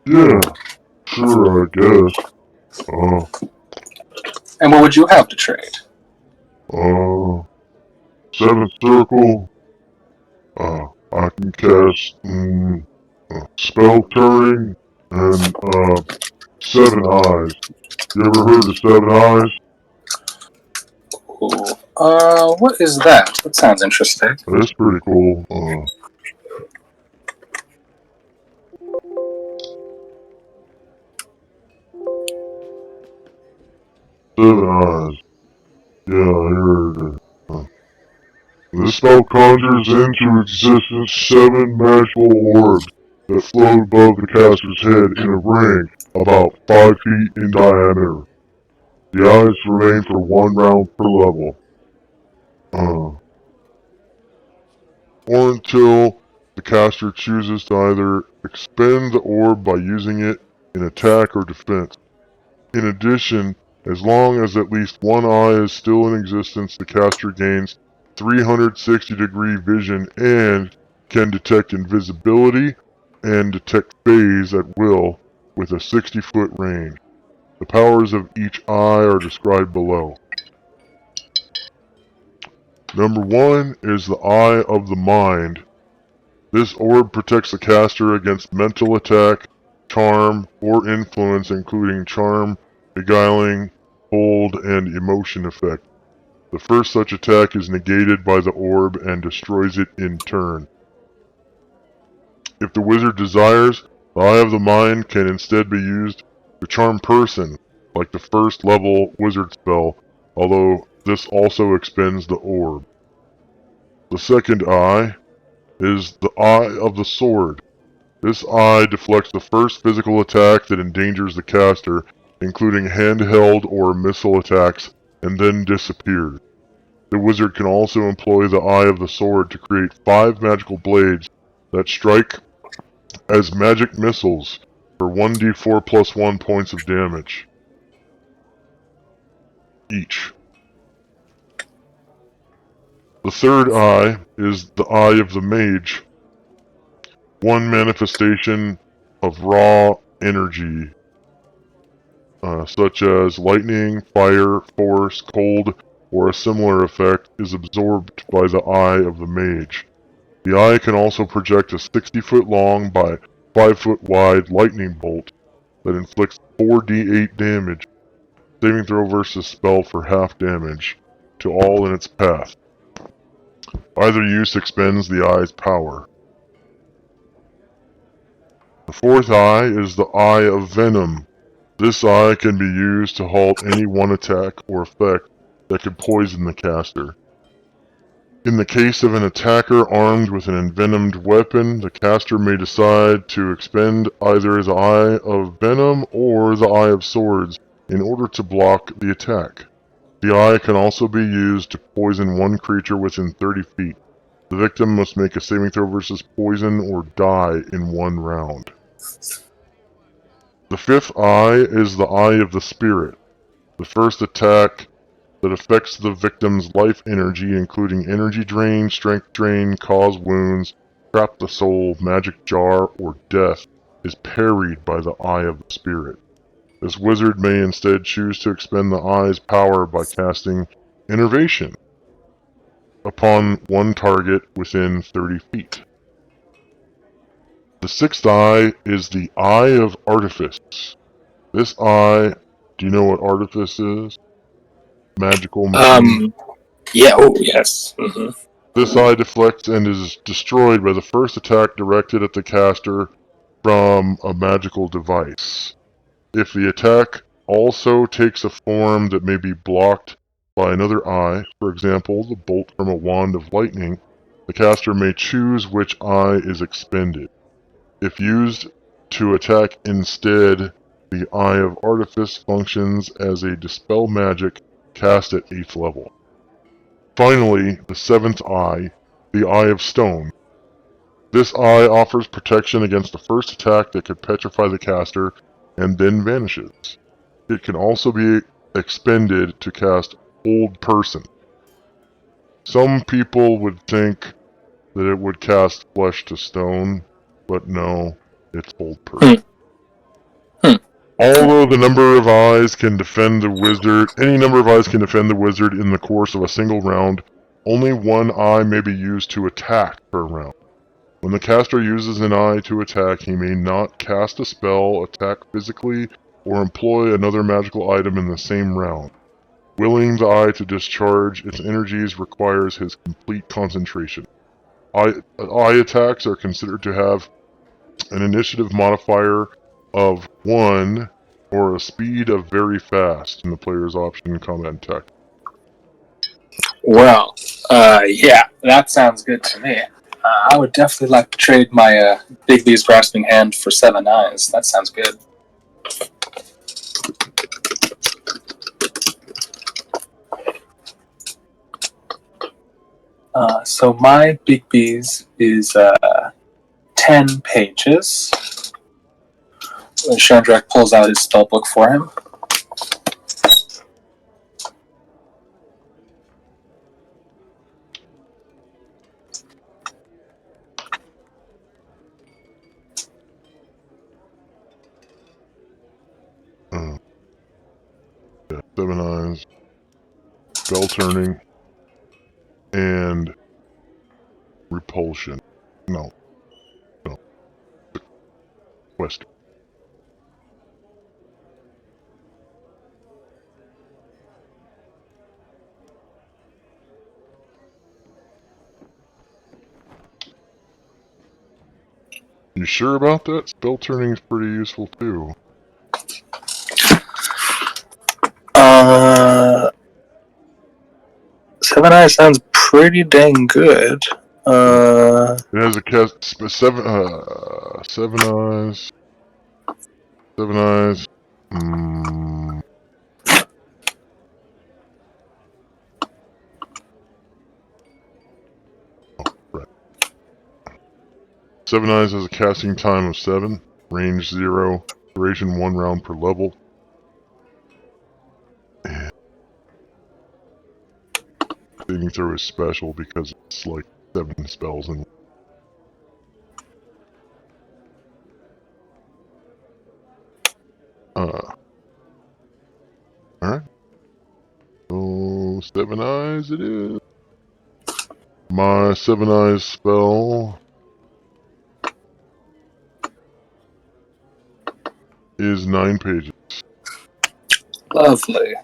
Yeah, sure, I guess. And what would you have to trade? 7th circle. I can cast spell turning and 7 eyes. You ever heard of 7 eyes? Ooh. What is that? That sounds interesting. That's pretty cool. 7 eyes. Yeah, I heard it. This spell conjures into existence 7 magical orbs that float above the caster's head in a ring about 5 feet in diameter. The eyes remain for 1 round per level. Or until the caster chooses to either expend the orb by using it in attack or defense. In addition, as long as at least 1 eye is still in existence, the caster gains 360-degree vision and can detect invisibility and detect phase at will with a 60-foot range. The powers of each eye are described below. Number 1 is the Eye of the Mind. This orb protects the caster against mental attack, charm, or influence, including charm, beguiling, hold, and emotion effect. The first such attack is negated by the orb and destroys it in turn. If the wizard desires, the Eye of the Mind can instead be used to charm person, like the first level wizard spell, although this also expends the orb. The second eye is the Eye of the Sword. This eye deflects the first physical attack that endangers the caster, including handheld or missile attacks, and then disappears. The wizard can also employ the Eye of the Sword to create 5 magical blades that strike as magic missiles for 1d4 plus 1 points of damage each. The third eye is the Eye of the Mage. 1 manifestation of raw energy, such as lightning, fire, force, cold, or a similar effect, is absorbed by the Eye of the Mage. The eye can also project a 60-foot long by 5-foot wide lightning bolt that inflicts 4d8 damage, saving throw versus spell for half damage, to all in its path. Either use expends the eye's power. The fourth eye is the Eye of Venom. This eye can be used to halt any one attack or effect that could poison the caster. In the case of an attacker armed with an envenomed weapon, the caster may decide to expend either the Eye of Venom or the Eye of Swords in order to block the attack. The eye can also be used to poison one creature within 30 feet. The victim must make a saving throw versus poison or die in 1 round. The fifth eye is the Eye of the Spirit. The first attack that affects the victim's life energy, including energy drain, strength drain, cause wounds, trap the soul, magic jar, or death, is parried by the Eye of the Spirit. This wizard may instead choose to expend the eye's power by casting Innervation upon one target within 30 feet. The sixth eye is the Eye of Artifice. This eye, do you know what Artifice is? Magical machine. Yeah, oh, yes. Mm-hmm. This eye deflects and is destroyed by the first attack directed at the caster from a magical device. If the attack also takes a form that may be blocked by another eye, for example, the bolt from a wand of lightning, the caster may choose which eye is expended. If used to attack instead, the Eye of Artifice functions as a dispel magic cast at 8th level. Finally, the seventh eye, the Eye of Stone. This eye offers protection against the first attack that could petrify the caster and then vanishes. It can also be expended to cast Hold Person. Some people would think that it would cast Flesh to Stone, but no, it's Hold Person. Although the number of eyes can defend the wizard, any number of eyes can defend the wizard in the course of a single round, only one eye may be used to attack per round. When the caster uses an eye to attack, he may not cast a spell, attack physically, or employ another magical item in the same round. Willing the eye to discharge its energies requires his complete concentration. Eye attacks are considered to have an initiative modifier of 1 or a speed of very fast in the player's option combat attack. Well, yeah, that sounds good to me. I would definitely like to trade my Bigby's grasping hand for 7 eyes. That sounds good. So my Bigby's is 10 pages. Chandrak pulls out his spellbook for him. Yeah, 7 eyes, spell turning, and repulsion. No. Quest. You sure about that? Spell turning is pretty useful too. 7 eyes sounds pretty dang good. It has a cast 7 eyes. 7 eyes. Oh, right. 7 eyes has a casting time of 7, range 0, duration 1 round per level. And saving throw is special because it's like 7 spells in. Alright. So 7 eyes it is. My 7 eyes spell is 9 pages. Lovely.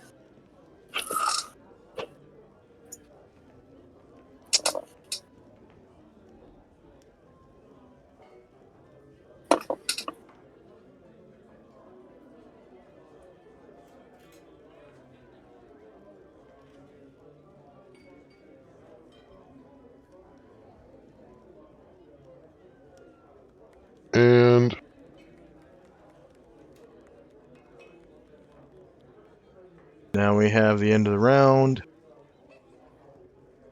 And Now we have the end of the round.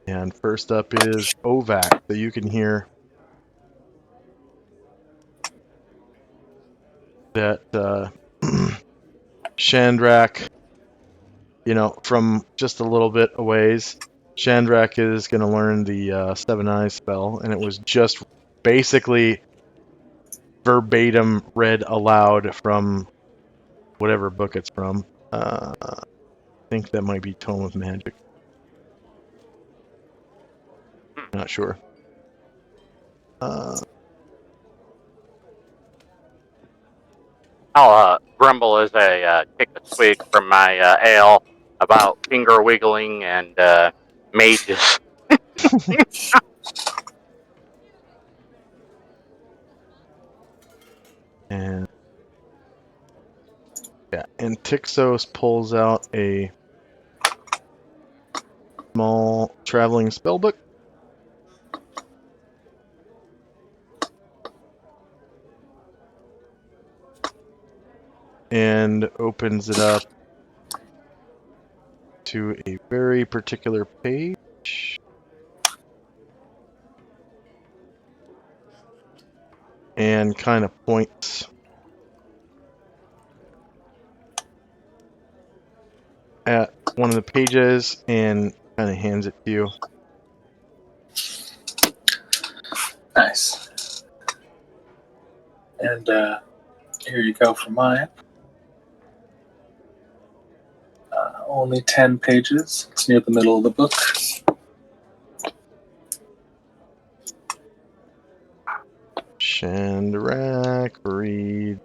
And first up is Ovac. So you can hear that Chandrak, from just a little bit a ways, Chandrak is going to learn the 7 Eyes spell. And it was just basically verbatim read aloud from whatever book it's from. I think that might be Tome of Magic. Not sure. I'll grumble as I take a swig from my ale about finger wiggling and mages. And Tixos pulls out a small traveling spellbook. And opens it up to a very particular page. And kind of points at one of the pages and kind of hands it to you. Nice. And here you go for mine. Only 10 pages. It's near the middle of the book. Chandrak, read.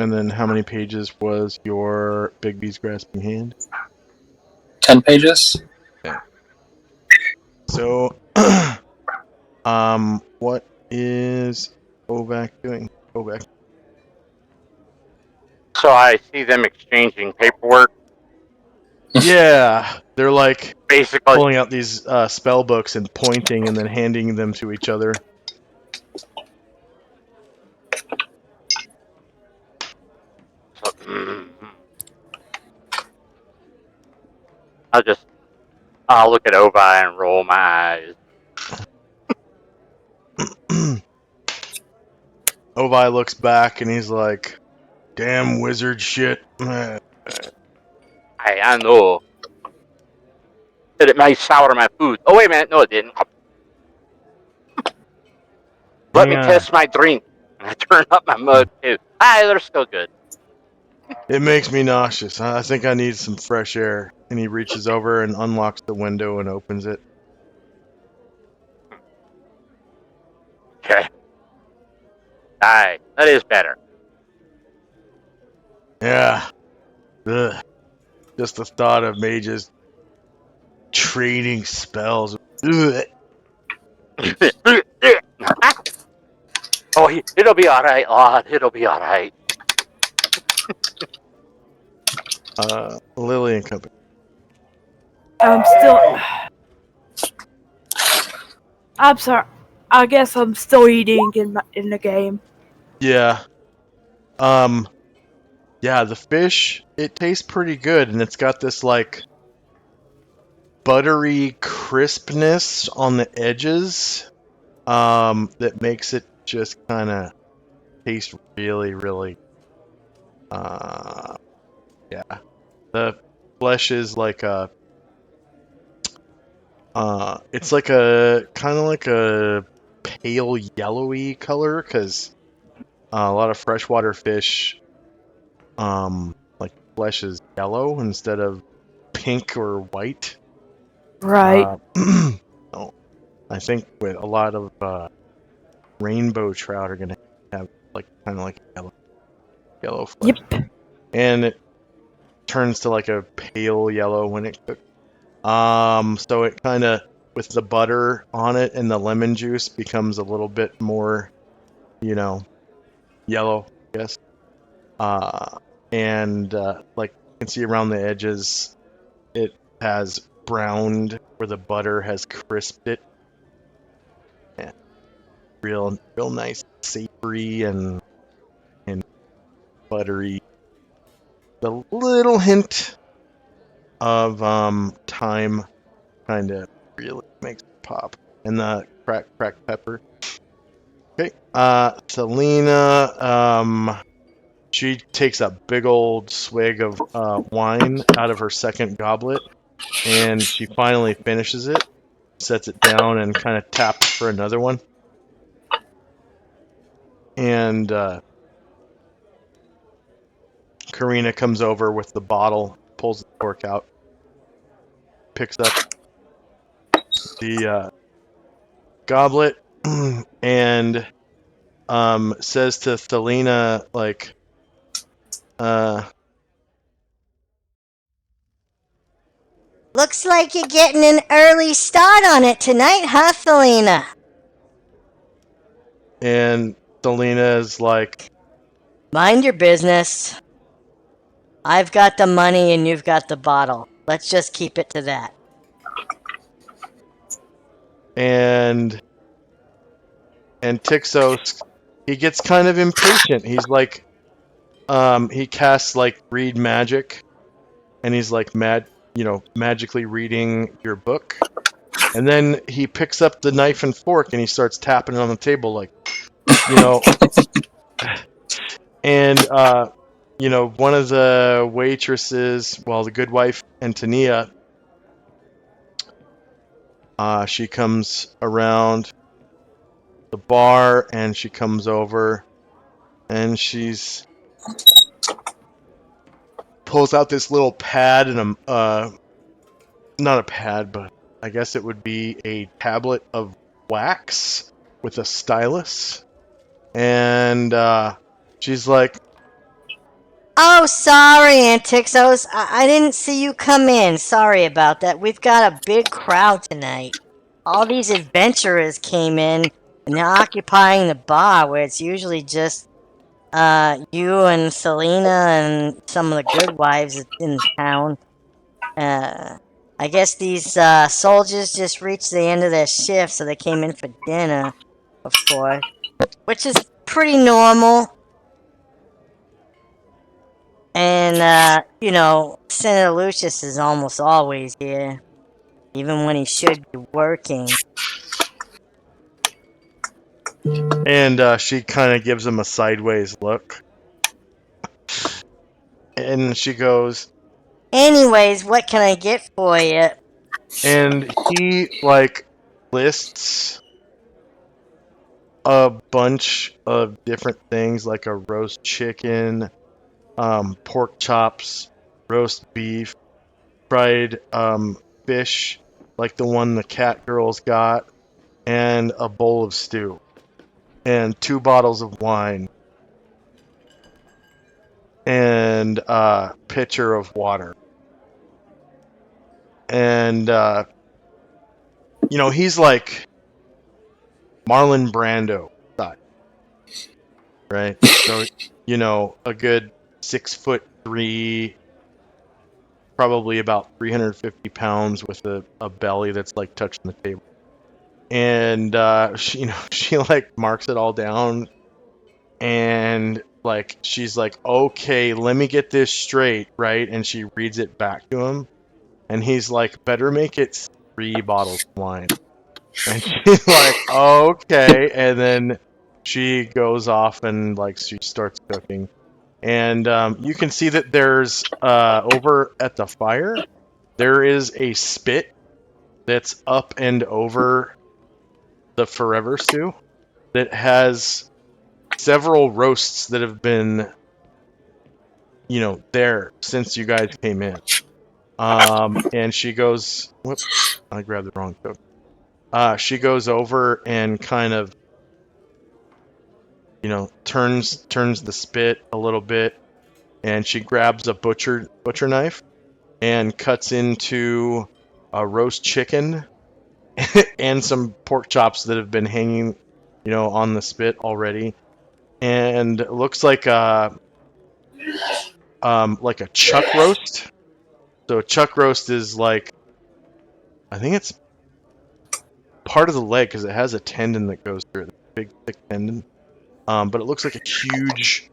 And then how many pages was your Bigby's Grasping Hand? 10 pages. So, what is Kovac doing? Kovac. So I see them exchanging paperwork. Yeah, they're like Basically, pulling out these spell books and pointing and then handing them to each other. so, I'll look at Ovi and roll my eyes. Ovi looks back and he's like, "Damn wizard shit." I know that it may sour my food. Oh wait a minute, no it didn't. Let me Yeah. test my drink. And I turn up my mug too. They're still good. It makes me nauseous. I think I need some fresh air. And he reaches over and unlocks the window and opens it. Okay. Aye, that is better. Yeah. Ugh. Just the thought of mages trading spells. Ugh. Oh, it'll be all right, lad. It'll be all right. Lily and company. I'm sorry. I guess I'm still eating in the game. Yeah. Yeah, the fish, it tastes pretty good, and it's got this, like, buttery crispness on the edges, that makes it just kind of taste really, really, yeah. The flesh is like it's like kind of like a pale yellowy color, because a lot of freshwater fish, like flesh is yellow instead of pink or white. Right. So I think with a lot of rainbow trout are gonna have like kind of like yellow flesh. Yep. And it turns to like a pale yellow when it cooks. So it kind of, with the butter on it and the lemon juice, becomes a little bit more, yellow, I guess. And like you can see around the edges, it has browned where the butter has crisped it. Yeah, real nice, savory and buttery. The little hint of thyme kind of really makes it pop, and the cracked pepper. Okay, Selena, she takes a big old swig of wine out of her second goblet, and she finally finishes it, sets it down, and kind of taps for another one. And Karina comes over with the bottle, pulls the cork out, picks up the goblet, and says to Thelina, like, Looks like you're getting an early start on it tonight, huh, Felina? and Thelina is like, Mind your business. I've got the money and you've got the bottle. Let's just keep it to that. and Tixos, he gets kind of impatient. He's like, he casts like read magic, and he's like magically reading your book. And then he picks up the knife and fork and he starts tapping it on the table, like, and one of the waitresses, well, the good wife, Antonia, she comes around the bar and she comes over and she's pulls out this little pad and not a pad, but I guess it would be a tablet of wax with a stylus, and she's like, Oh, sorry, Antixos. I didn't see you come in. Sorry about that. We've got a big crowd tonight. All these adventurers came in, and they're occupying the bar where it's usually just you and Selena and some of the good wives in town. I guess these soldiers just reached the end of their shift, so they came in for dinner, of course, which is pretty normal. And, Senator Lucius is almost always here, even when he should be working. And she kind of gives him a sideways look. And she goes, Anyways, what can I get for you? and he, like, lists a bunch of different things, like a roast chicken, pork chops, roast beef, fried fish, like the one the cat girls got, and a bowl of stew, and 2 bottles of wine, and a pitcher of water. And, he's like Marlon Brando style, right? So, a good 6'3", probably about 350 pounds, with a belly that's like touching the table. And she like marks it all down, and like she's like, okay, let me get this straight, right? And she reads it back to him, and he's like, better make it 3 bottles of wine. And she's like, okay. And then she goes off and like she starts cooking. And you can see that there's over at the fire, there is a spit that's up and over the Forever Stew that has several roasts that have been, there since you guys came in. And she goes, whoops, I grabbed the wrong coat. She goes over and kind of, turns the spit a little bit, and she grabs a butcher knife and cuts into a roast chicken and some pork chops that have been hanging, on the spit already, and it looks like a chuck roast. So a chuck roast is like, I think it's part of the leg because it has a tendon that goes through it, big thick tendon. But it looks like a huge,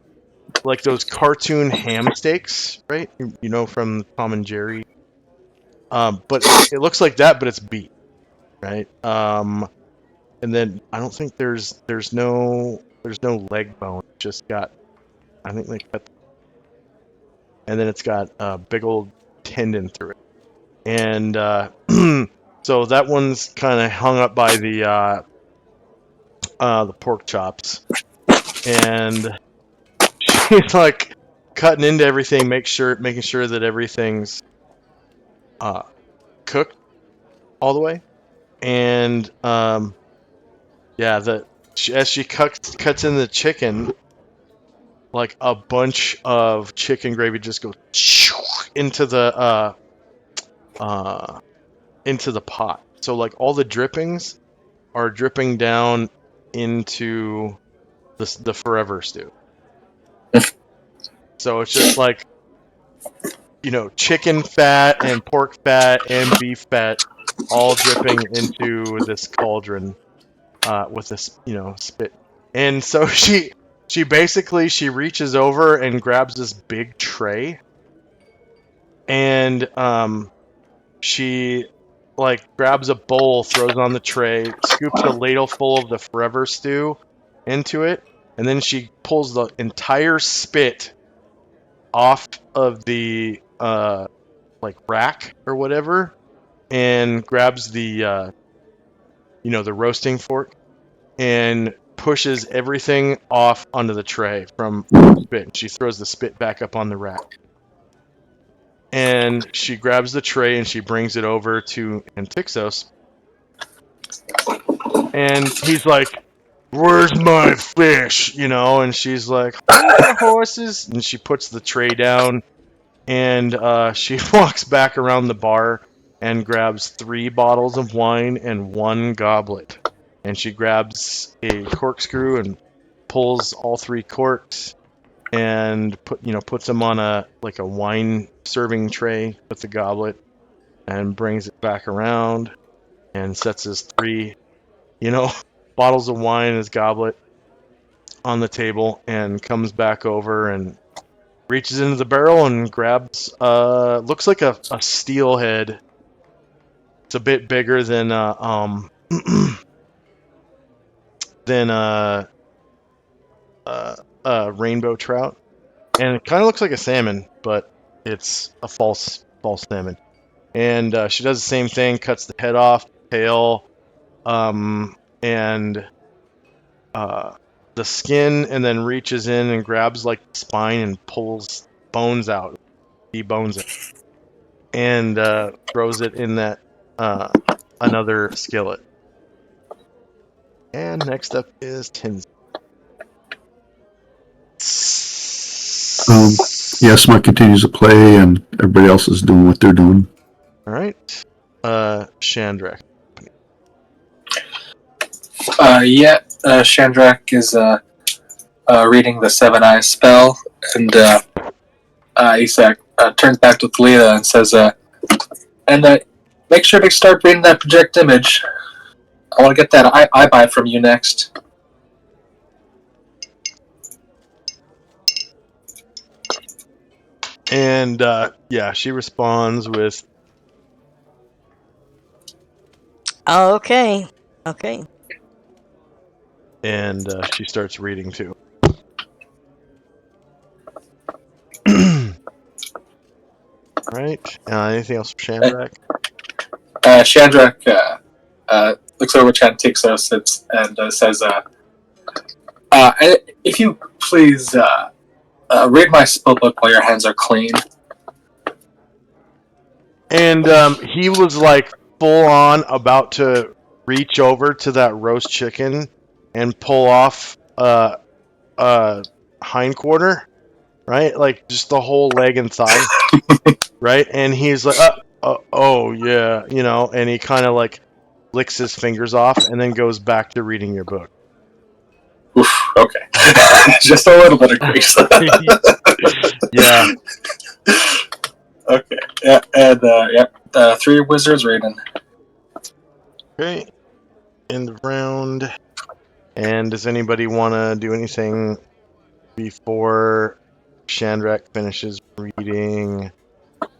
like those cartoon ham steaks, right? From Tom and Jerry. But it looks like that, but it's beef, right? And then I don't think there's no leg bone. It's just got, I think they cut, and then it's got a big old tendon through it. And so that one's kind of hung up by the pork chops, and she's like cutting into everything, making sure that everything's cooked all the way. And as she cuts in the chicken, like a bunch of chicken gravy just goes into the pot. So like all the drippings are dripping down into the Forever Stew. So it's just like, chicken fat and pork fat and beef fat all dripping into this cauldron with this, spit. And so she basically reaches over and grabs this big tray, and she like grabs a bowl, throws it on the tray, scoops a ladle full of the Forever Stew into it, and then she pulls the entire spit off of the rack or whatever, and grabs the the roasting fork and pushes everything off onto the tray from the spit. She throws the spit back up on the rack. And she grabs the tray and she brings it over to Antixos. And he's like, where's my fish? You know, and she's like, hold your horses. And she puts the tray down, and she walks back around the bar and grabs 3 bottles of wine and 1 goblet. And she grabs a corkscrew and pulls all 3 corks and puts them on a wine serving tray with the goblet and brings it back around and sets his 3 bottles of wine and his goblet on the table and comes back over and reaches into the barrel and grabs looks like a steelhead. It's a bit bigger than than rainbow trout, and it kind of looks like a salmon, but it's a false salmon. And she does the same thing, cuts the head off, tail, and the skin, and then reaches in and grabs like the spine and pulls bones out, debones it, and throws it in that another skillet. And next up is Tinsy. Yes, Smut continues to play, and everybody else is doing what they're doing. All right, Chandrak. Chandrak is reading the 7 Eyes spell, and he turns back to Thalita and says, make sure to start reading that project image. I want to get that eye buy from you next. And she responds with, Oh, okay. and she starts reading too. Right. Anything else for Chandrak? Chandrak looks over Chantixos and says, if you please read my spellbook while your hands are clean. And he was like full on about to reach over to that roast chicken and pull off a hind quarter, right? Like just the whole leg and thigh, right? And he's like, oh yeah, and he kind of like licks his fingers off and then goes back to reading your book. Oof, okay. Just a little bit of grease. Yeah. Okay. Yeah, and 3 wizards reading. Okay. End of round. And does anybody want to do anything before Chandrak finishes reading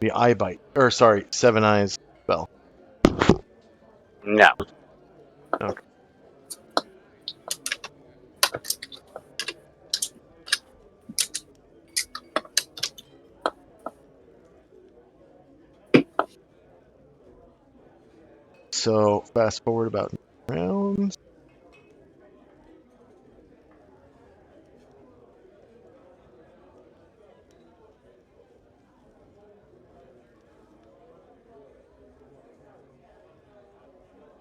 the eye bite? Or sorry, 7 Eyes spell. No. Okay. So fast forward about rounds.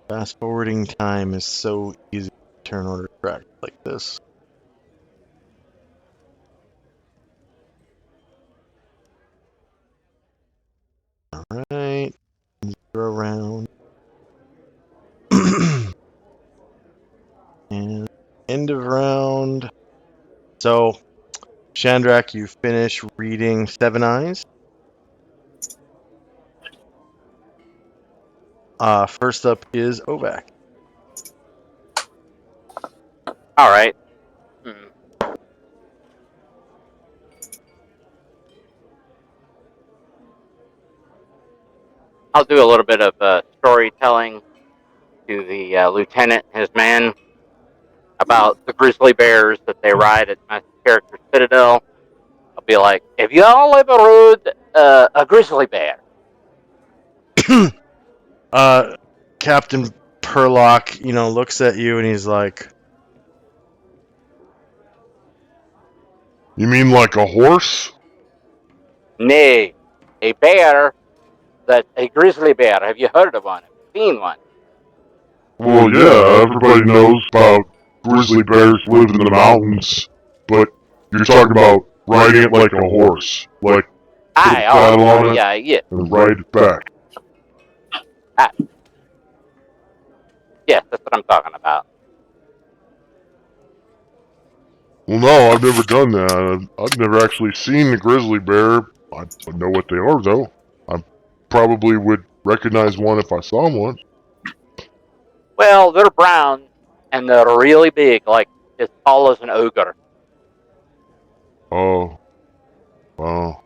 Fast forwarding time is so easy to turn order track like this. Alright. 0 round. And end of round. So, Chandrak, you finish reading 7 Eyes. First up is Ovak. All right. I'll do a little bit of storytelling to the lieutenant and his men about the grizzly bears that they ride at my character's citadel. I'll be like, "Have you all ever rode a grizzly bear?" Captain Perlock, looks at you and he's like, You mean like a horse? Nay, a bear. That's a grizzly bear. Have you heard of one? Have you seen one? Well, yeah, everybody knows about grizzly bears live in the mountains, but you're talking about riding it like a horse. Like, put a saddle on it yeah. and ride it back. Yes, that's what I'm talking about. Well, no, I've never done that. I've never actually seen a grizzly bear. I know what they are, though. I probably would recognize one if I saw one. Well, they're brown, and they're really big, like as tall as an ogre. Oh. Wow.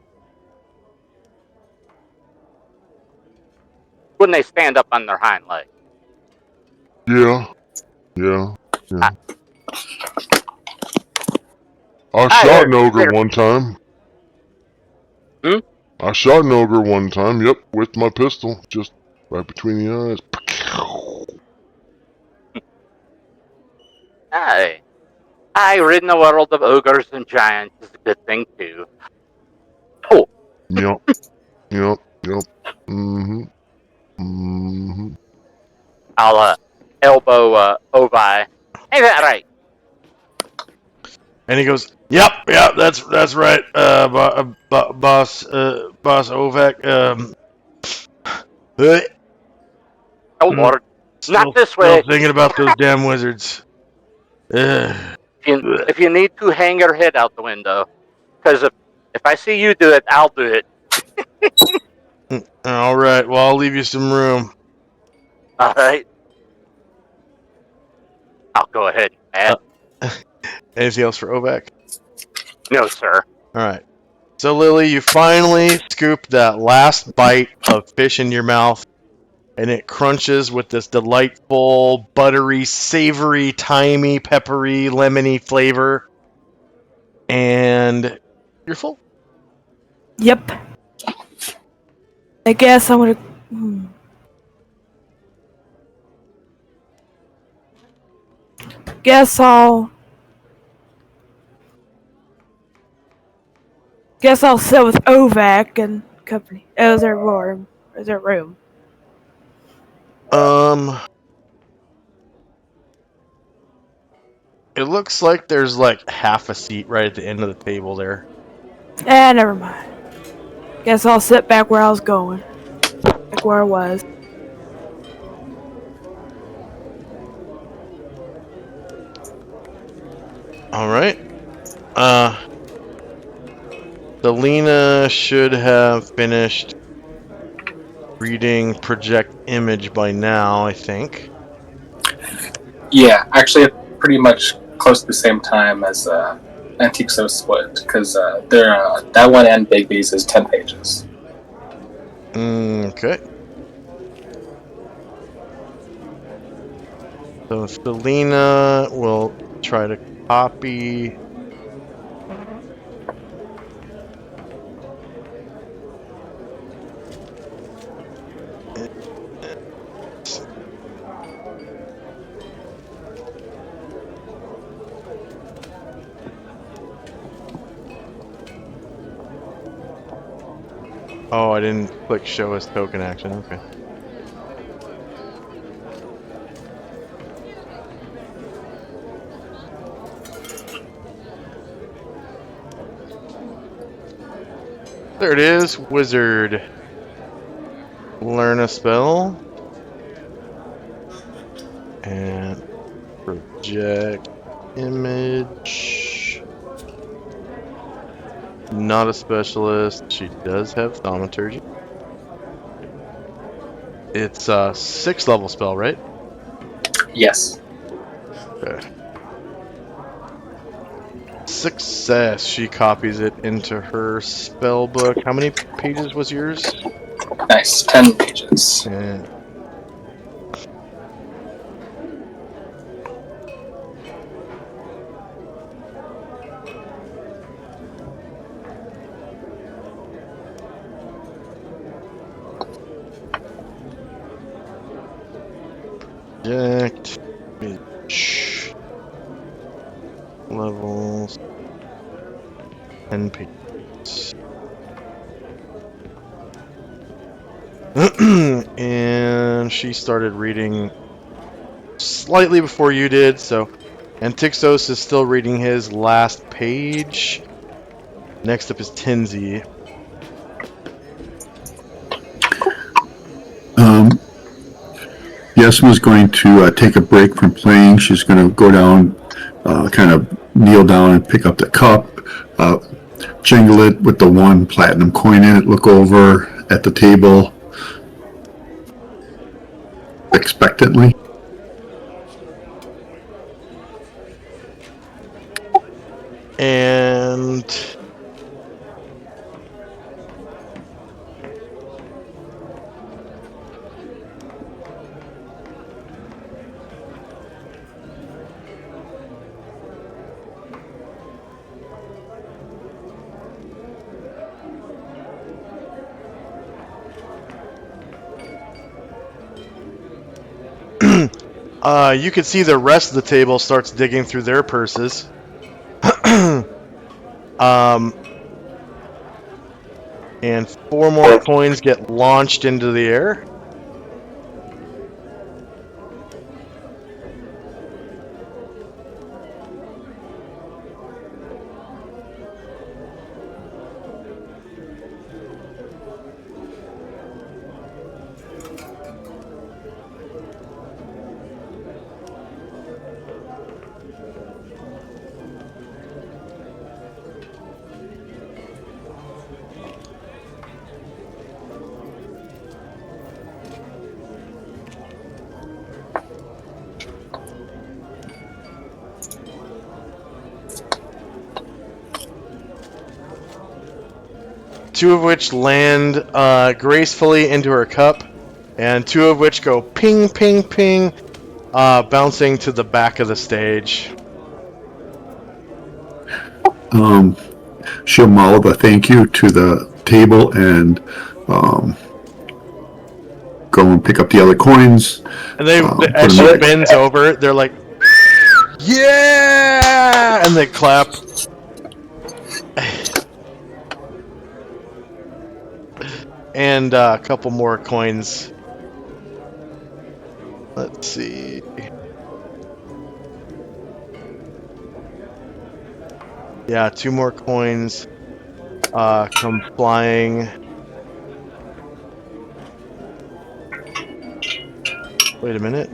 When they stand up on their hind legs. Yeah. I shot an ogre one time. Hmm? I shot an ogre one time, yep, with my pistol. Just right between the eyes. I rid in the world of ogres and giants is a good thing, too. Oh. Yep. Mm-hmm. I'll, elbow, Ovi. Hey, that right? And he goes, "Yep, that's right, boss Ovek. Oh, Lord. Still, Not this way. Still thinking about those damn wizards. If you need to, hang your head out the window. Because if I see you do it, I'll do it. All right, well, I'll leave you some room. All right. I'll go ahead and add. Anything else for Ovek? No, sir. All right. So, Lily, you finally scoop that last bite of fish in your mouth, and it crunches with this delightful, buttery, savory, thymy, peppery, lemony flavor, and you're full. Yep. I guess I'm gonna. Guess I'll sit with Ovak and company. Oh, their room. Their room. It looks like there's like half a seat right at the end of the table there. Never mind. Guess I'll sit back where I was going. Back where I was. Alright. Selena should have finished reading Project Image by now, I think. Yeah, actually, pretty much close to the same time as Antique So Split, because that one and Bigby's is 10 pages. Okay. So Selena will try to copy. Oh, I didn't click show as token action. Okay. There it is, wizard. Learn a spell. And project image. Not a specialist. She does have thaumaturgy. It's a 6th level spell, right? Yes. Okay. Success. She copies it into her spell book. How many pages was yours? Nice. 10 pages. And project image levels 10 pages. And she started reading slightly before you did, so And Tixos is still reading his last page. Next up is Tinsy. Yasma's going to take a break from playing. She's going to go down, kind of kneel down and pick up the cup, jingle it with the 1 platinum coin in it, look over at the table expectantly. And you can see the rest of the table starts digging through their purses. And 4 more coins get launched into the air. Two of which land gracefully into her cup, and 2 of which go ping, ping, ping, bouncing to the back of the stage. She'll mouth a thank you to the table and go and pick up the other coins. And they, as she bends over, they're like, yeah! And they clap. And a couple more coins. Let's see. Yeah, 2 more coins come flying. Wait a minute.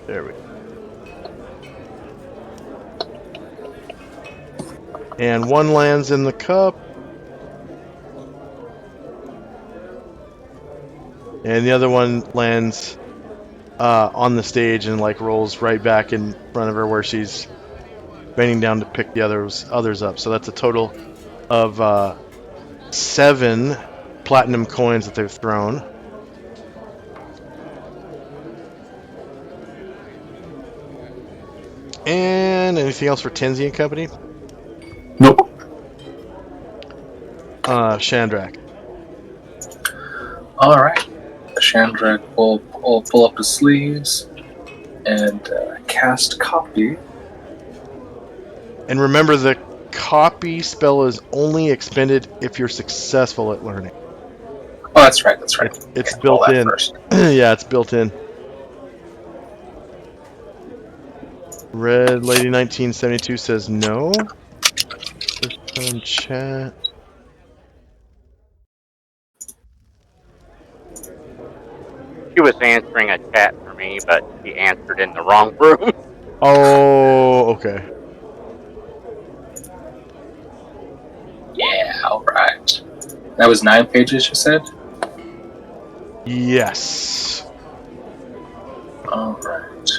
There we go. And 1 lands in the cup. And the other one lands on the stage and like rolls right back in front of her where she's bending down to pick the others up. So that's a total of 7 platinum coins that they've thrown. And anything else for Tinsy and company? Nope. Shandrak. All right. Chandrak will pull up his sleeves and cast copy. And remember, the copy spell is only expended if you're successful at learning. Oh, that's right. That's right. It's built in. Yeah, it's built in. Red Lady 1972 says no. First time chat. She was answering a chat for me, but she answered in the wrong room. Oh, okay. Yeah, alright. That was 9 pages, you said? Yes. Alright.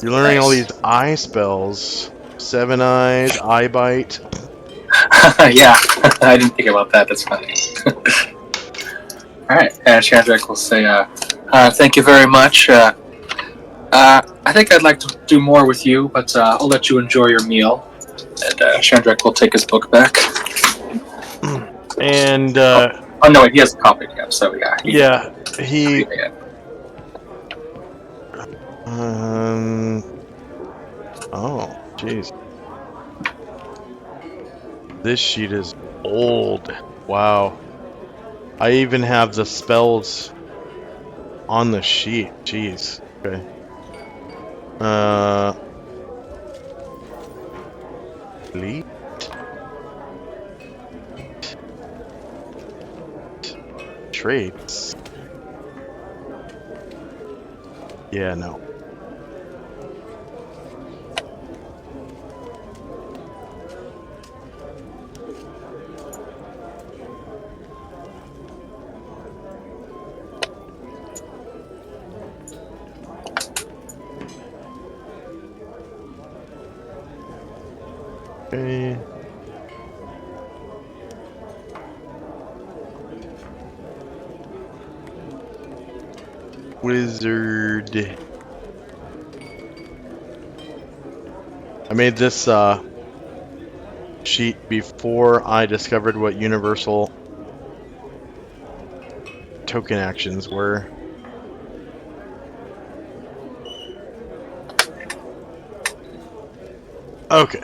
You're learning Nice. all these eye spells. 7 eyes, eye bite. Yeah, I didn't think about that. That's funny. Alright, and Chandrak will say, thank you very much. I think I'd like to do more with you, but I'll let you enjoy your meal. And Chandrak will take his book back. And, Oh, no, wait, he has a copy, yeah, so yeah. he... Oh, jeez. This sheet is old. Wow. I even have the spells on the sheet. Jeez. Okay. Elite. Traits. Yeah, no. Okay. Wizard. I made this sheet before I discovered what universal token actions were. Okay.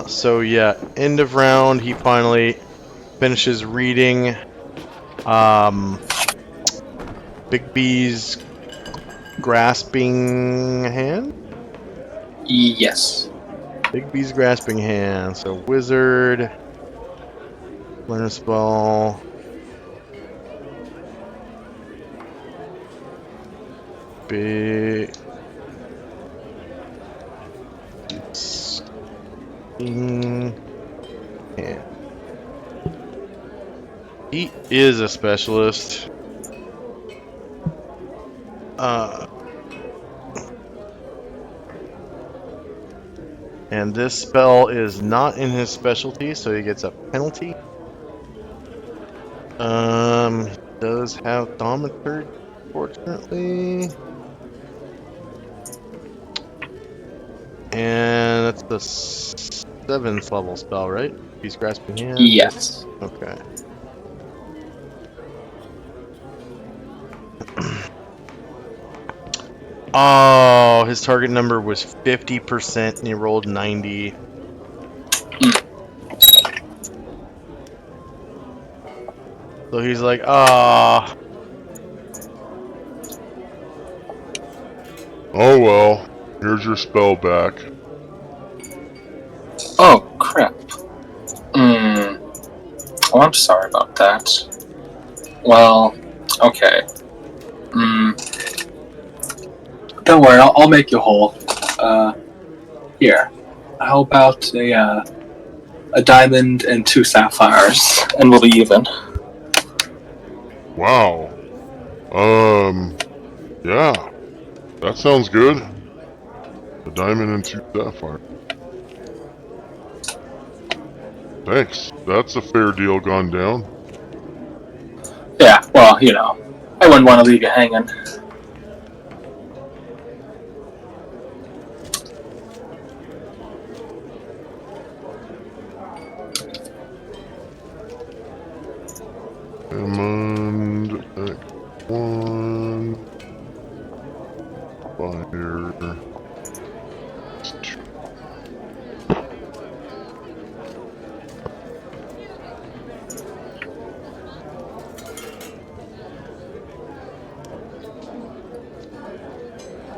So yeah, end of round, he finally finishes reading Big B's grasping hand? Yes. Big B's grasping hand. So wizard, learn a spell. Big hand. He is a specialist. And this spell is not in his specialty, so he gets a penalty. Does have Thaumaturgy, fortunately. And that's the 7th level spell, right? He's grasping hand. Yes. Okay. Oh, his target number was 50% and he rolled 90. So he's like, ah. Oh well, here's your spell back. Oh, crap. Oh, I'm sorry about that. Well, okay. Don't worry, I'll make you whole. Here. How about a diamond and 2 sapphires, and we'll be even. Wow. Yeah. That sounds good. A diamond and 2 sapphire. Thanks. That's a fair deal gone down. Yeah, well, you know, I wouldn't want to leave you hanging. Diamond, X1, fire, 2.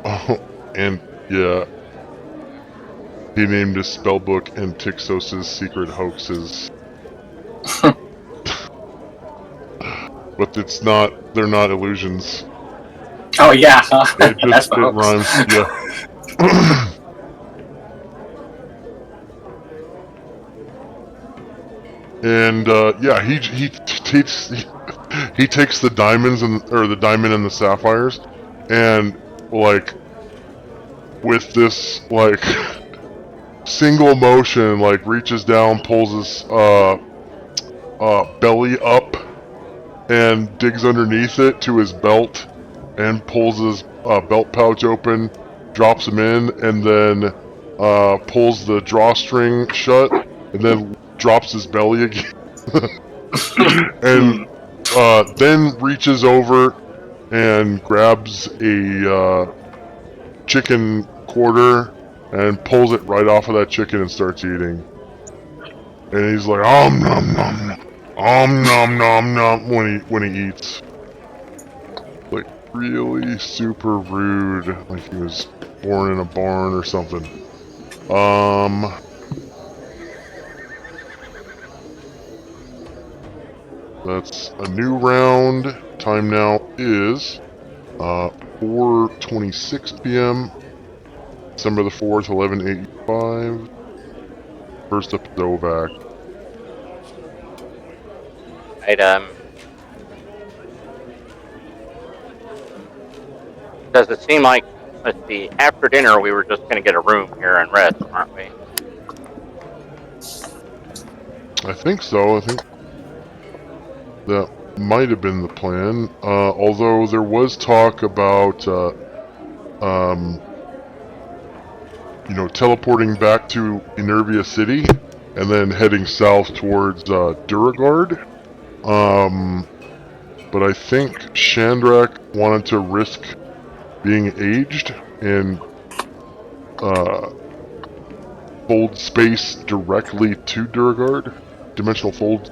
Oh, and yeah, he named his spellbook Antixos' Secret Hoaxes. But it's not, they're not illusions. Oh, yeah. It just, That's the it hoax. rhymes, yeah. And, yeah, he takes the diamonds or the diamond and the sapphires, and, like, with this, like, single motion, like, reaches down, pulls his, belly up, and digs underneath it to his belt, and pulls his belt pouch open, drops him in, and then pulls the drawstring shut, and then drops his belly again. And then reaches over and grabs a chicken quarter and pulls it right off of that chicken and starts eating. And he's like, nom nom nom. nom nom nom when he eats. Like really super rude, like he was born in a barn or something. That's a new round. Time now is 4:26 p.m. December the 4th, 11:85. First up is Ovac. Right, does it seem like, let's see, after dinner we were just going to get a room here and rest, aren't we? I think so. I think that might have been the plan. Although there was talk about, teleporting back to Enervia City and then heading south towards Duragard. But I think Shandrak wanted to risk being aged and fold space directly to Duragard. Dimensional fold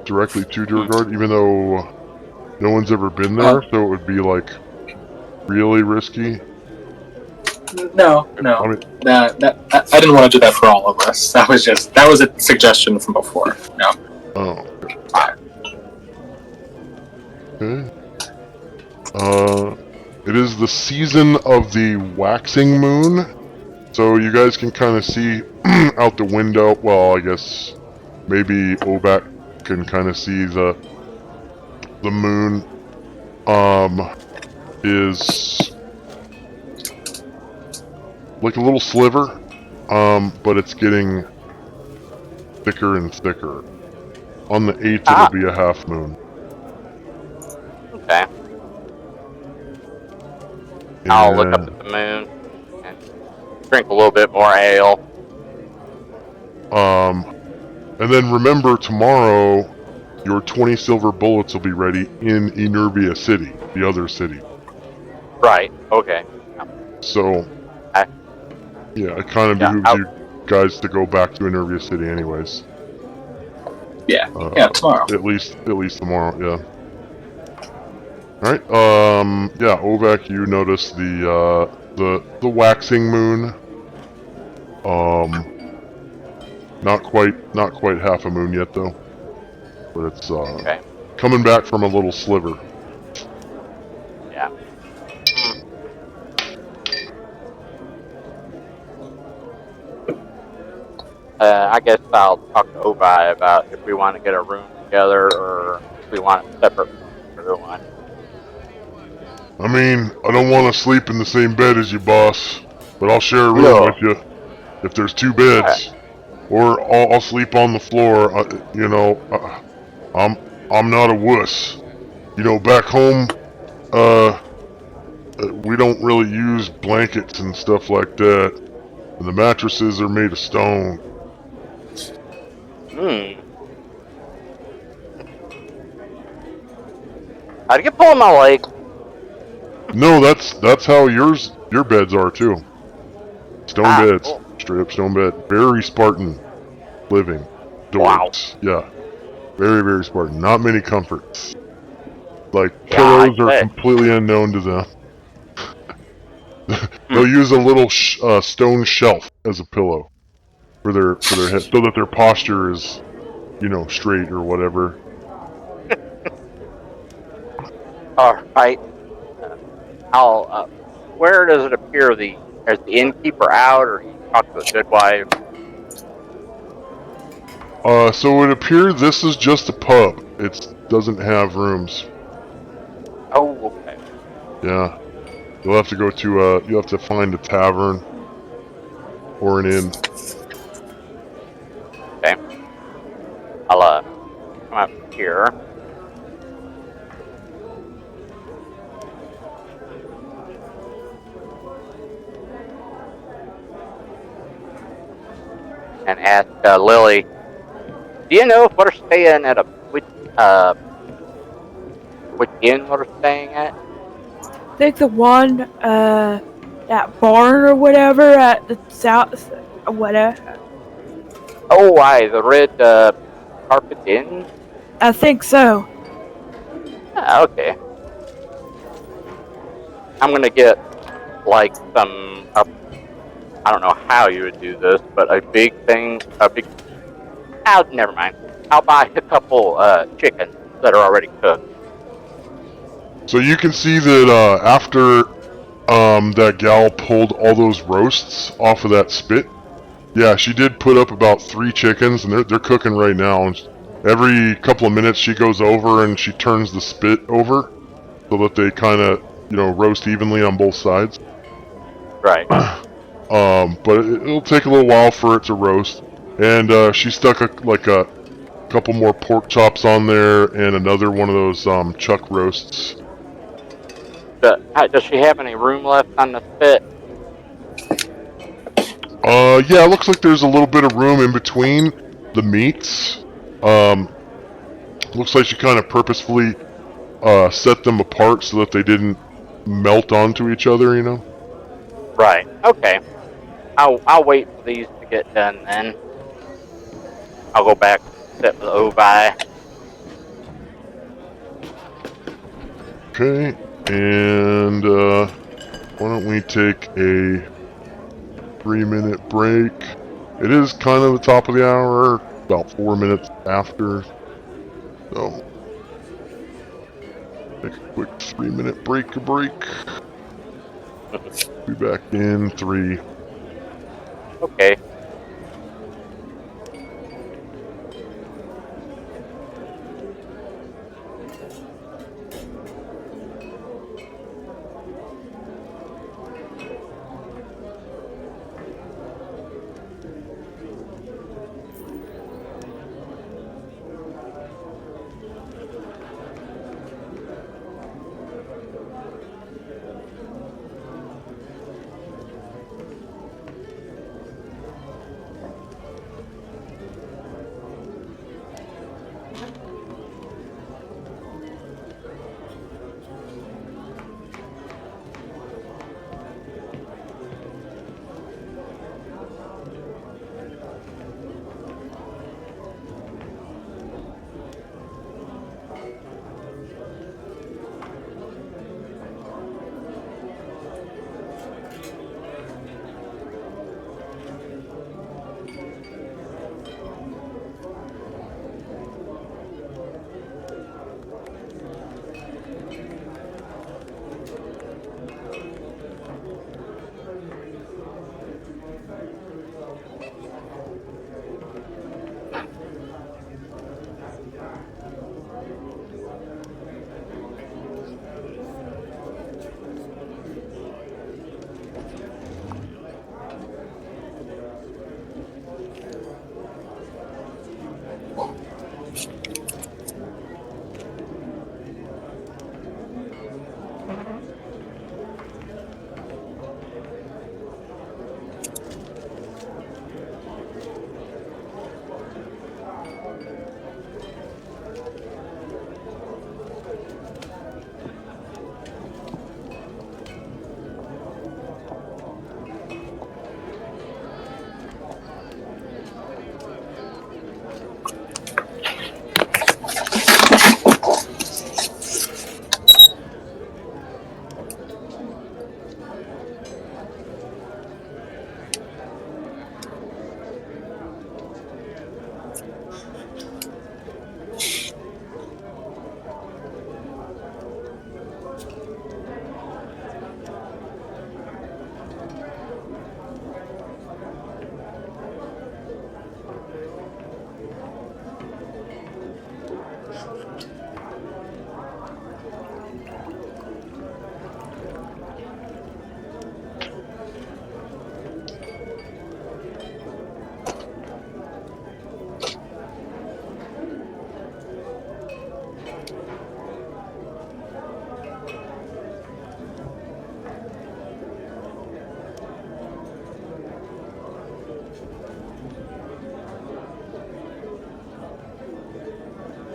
directly to Duragard, even though no one's ever been there, so it would be like really risky. No. I mean, I didn't want to do that for all of us. That was a suggestion from before. No. oh, okay. It is the season of the waxing moon, so you guys can kind of see out the window. Well, I guess maybe Ovac can kind of see the moon. Is like a little sliver, but it's getting thicker and thicker. On the 8th, it'll be a half moon. Okay. I'll look up at the moon and drink a little bit more ale. And then remember, tomorrow, your 20 silver bullets will be ready in Enervia City, the other city. Right, okay. So, yeah, it kind of behooves you guys to go back to Enervia City anyways. Yeah, tomorrow. At least tomorrow, yeah. Alright, yeah, Ovac, you notice the waxing moon. Not quite half a moon yet, though. But it's, coming back from a little sliver. Yeah. I guess I'll talk to Ovi about if we want to get a room together or if we want a separate one. I mean, I don't want to sleep in the same bed as you, boss, but I'll share a room with you if there's 2 beds, or I'll sleep on the floor. I'm not a wuss. Back home, we don't really use blankets and stuff like that, and the mattresses are made of stone. How'd you pull my leg? No, that's how your beds are too. Stone beds, cool. Straight up stone bed. Very Spartan living. Dorks. Wow. Yeah, very very Spartan. Not many comforts. Like pillows are completely unknown to them. They'll use a little stone shelf as a pillow for their head, so that their posture is, straight or whatever. All right. Where does it appear is the innkeeper out, or you talk to the goodwife? So it appears this is just a pub. It doesn't have rooms. Oh, okay. Yeah. You'll have to go to, you have to find a tavern or an inn. Okay. I'll, come up here. And ask Lily, do you know if we're staying at which inn we're staying at? I think the one, that barn or whatever at the south, whatever. Oh, the red carpet inn? I think so. Okay. I'm gonna get like some. I don't know how you would do this, but a big thing, a big. Never mind. I'll buy a couple chickens that are already cooked. So you can see that after that gal pulled all those roasts off of that spit, yeah, she did put up about 3 chickens, and they're cooking right now. And every couple of minutes, she goes over and she turns the spit over so that they kind of, roast evenly on both sides. Right. But it'll take a little while for it to roast. And she stuck a couple more pork chops on there and another one of those chuck roasts. Does she have any room left on the spit? Yeah, it looks like there's a little bit of room in between the meats. Looks like she kind of purposefully set them apart so that they didn't melt onto each other. Right. Okay. I'll wait for these to get done then. I'll go back and sit with Ovi. Okay, and why don't we take a 3-minute break? It is kind of the top of the hour, about 4 minutes after. So, take a quick 3-minute break. Be back in 3. Okay.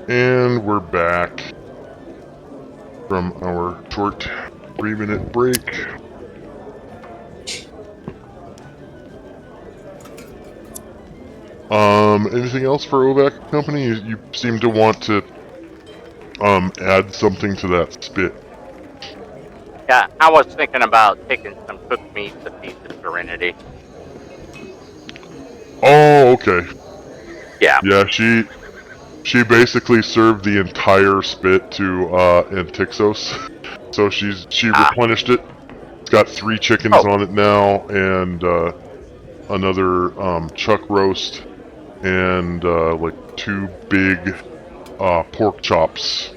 And we're back from our short 3-minute break. Anything else for OVAC Company? You seem to want to add something to that spit. Yeah, I was thinking about taking some cooked meat to feed the Serenity. Oh, okay. Yeah. Yeah, she basically served the entire spit to Antixos. So she replenished it. It's got 3 chickens on it now, and another chuck roast, and like 2 big pork chops.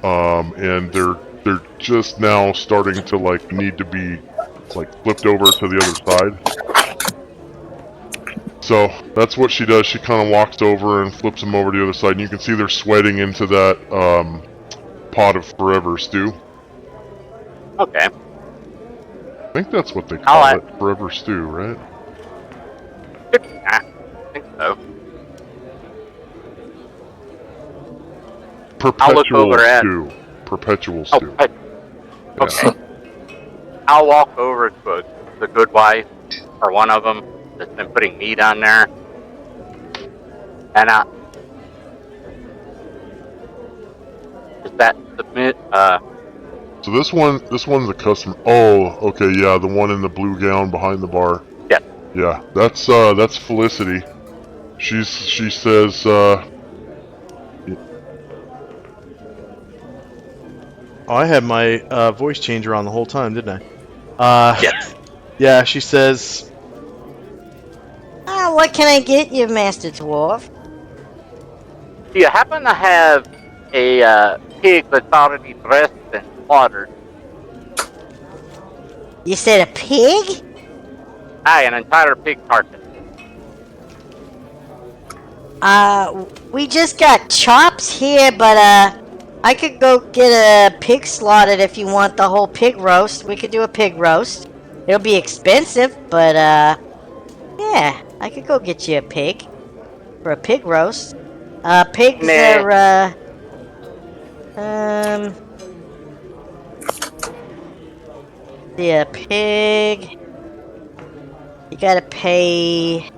And they're just now starting to like need to be like flipped over to the other side. So that's what she does. She kind of walks over and flips them over to the other side, and you can see they're sweating into that pot of forever stew. Okay. I think that's what they call it, forever stew, right? I think so. Perpetual stew. Perpetual stew. Okay. Yeah. I'll walk over to the good wife, or one of them, that's been putting meat on there. And is that submit? So this one's a customer. Oh, okay, yeah, the one in the blue gown behind the bar. Yeah. Yeah, that's Felicity. She says, Oh, I had my voice changer on the whole time, didn't I? Yes. Yeah, she says, what can I get you, Master Dwarf? Do you happen to have a pig that's already dressed and slaughtered? You said a pig? Aye, an entire pig carcass. We just got chops here, but I could go get a pig slaughtered if you want the whole pig roast. We could do a pig roast. It'll be expensive, but yeah, I could go get you a pig for a pig roast. Pigs are yeah, pig. You gotta pay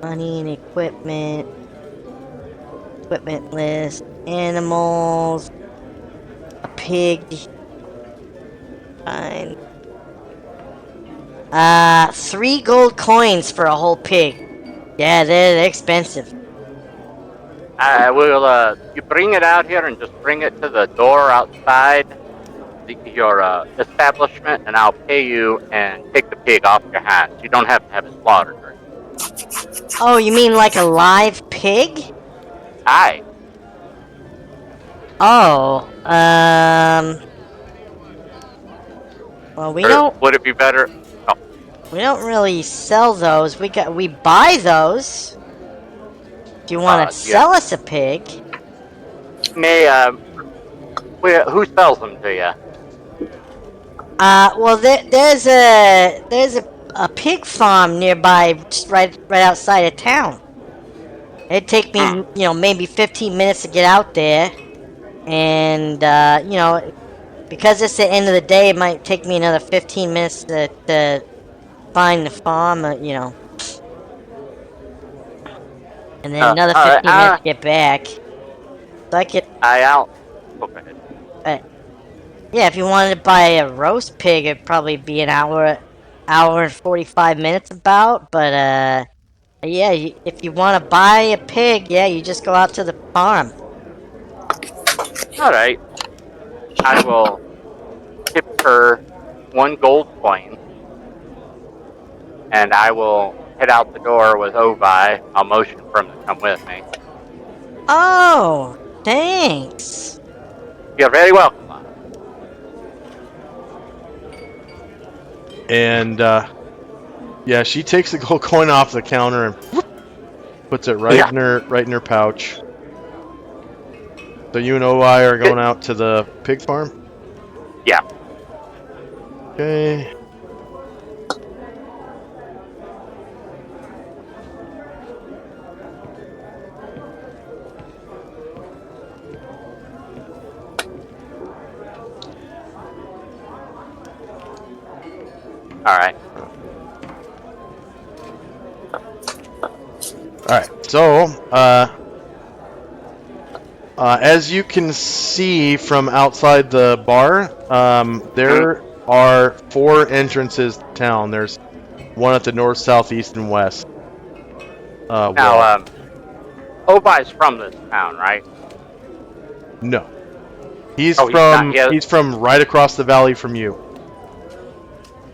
money and equipment list, animals, a pig, fine. 3 gold coins for a whole pig. Yeah, they're expensive. I will, you bring it out here and just bring it to the door outside your establishment, and I'll pay you and take the pig off your hands. You don't have to have it slaughtered. Oh, you mean like a live pig? Aye. Oh, well, we don't. Would it be better? Oh. We don't really sell those. We buy those. Do you want to sell us a pig? Nay, who sells them to you? Well, there's a pig farm nearby, just right outside of town. It'd take me, maybe 15 minutes to get out there, and because it's the end of the day, it might take me another 15 minutes to find the farm, and then another 15 minutes to get back. So I could. Yeah, if you wanted to buy a roast pig, it'd probably be an hour and 45 minutes about. But yeah, if you want to buy a pig, yeah, you just go out to the farm. All right. I will tip her 1 gold coin, and I will head out the door with Ovi. I'll motion for him to come with me. Oh, thanks. You're very welcome. and yeah, she takes the gold coin off the counter and whoop, puts it right in her pouch. So you and OI are going out to the pig farm? Yeah. Okay. Alright. Alright, so, As you can see from outside the bar, there are 4 entrances to town. There's one at the north, south, east, and west. Wall. Now, Obi's from this town, right? No. He's Oh, he's from not yet. he's from right across the valley from you.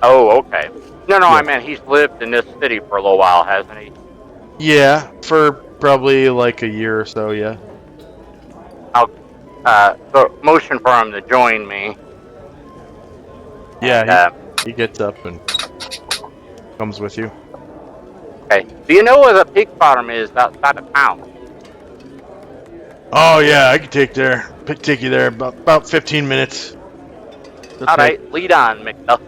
Oh, okay. No, Yeah. I meant he's lived in this city for a little while, hasn't he? Yeah, for probably like a year or so, yeah. I'll motion for him to join me. Yeah, And, he gets up and comes with you. okay. Do you know where the pig farm is outside of town? Oh yeah, I can take you there about 15 minutes. All right, lead on, McDuff.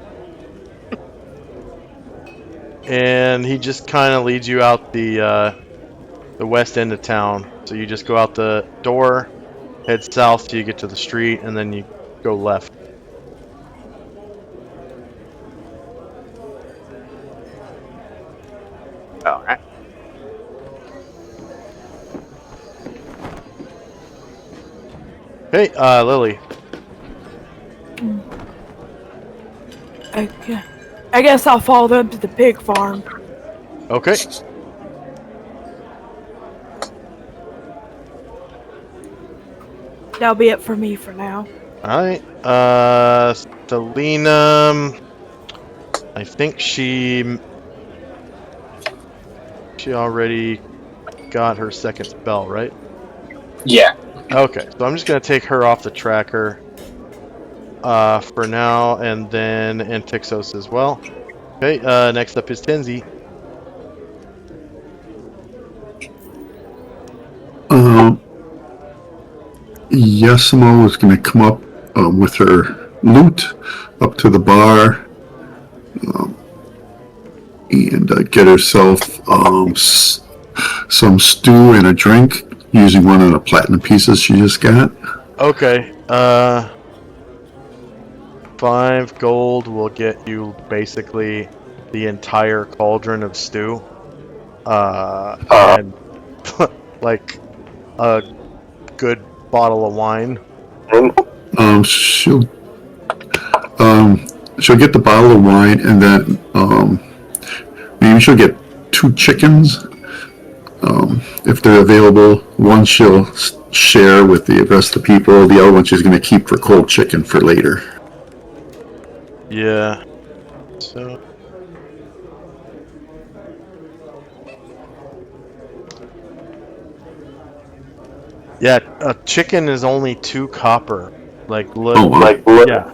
And he just kind of leads you out the west end of town. So you just go out the door, head south till you get to the street, and then you go left. All right. Hey, Lily. I guess I'll follow them to the pig farm. Okay. That'll be it for me for now. Alright. Selena, I think she already got her second spell, right? Yeah. Okay, so I'm just gonna take her off the tracker for now, and then Antixos as well. Okay, next up is Tenzi. Yasimo is going to come up with her loot up to the bar and get herself some stew and a drink using one of the platinum pieces she just got. Okay, 5 gold will get you basically the entire cauldron of stew. And like a good bottle of wine. She'll get the bottle of wine, and then maybe she'll get 2 chickens if they're available. One she'll share with the rest of the people. The other one she's going to keep for cold chicken for later. Yeah. So. Yeah, a chicken is only 2 copper. Like, yeah.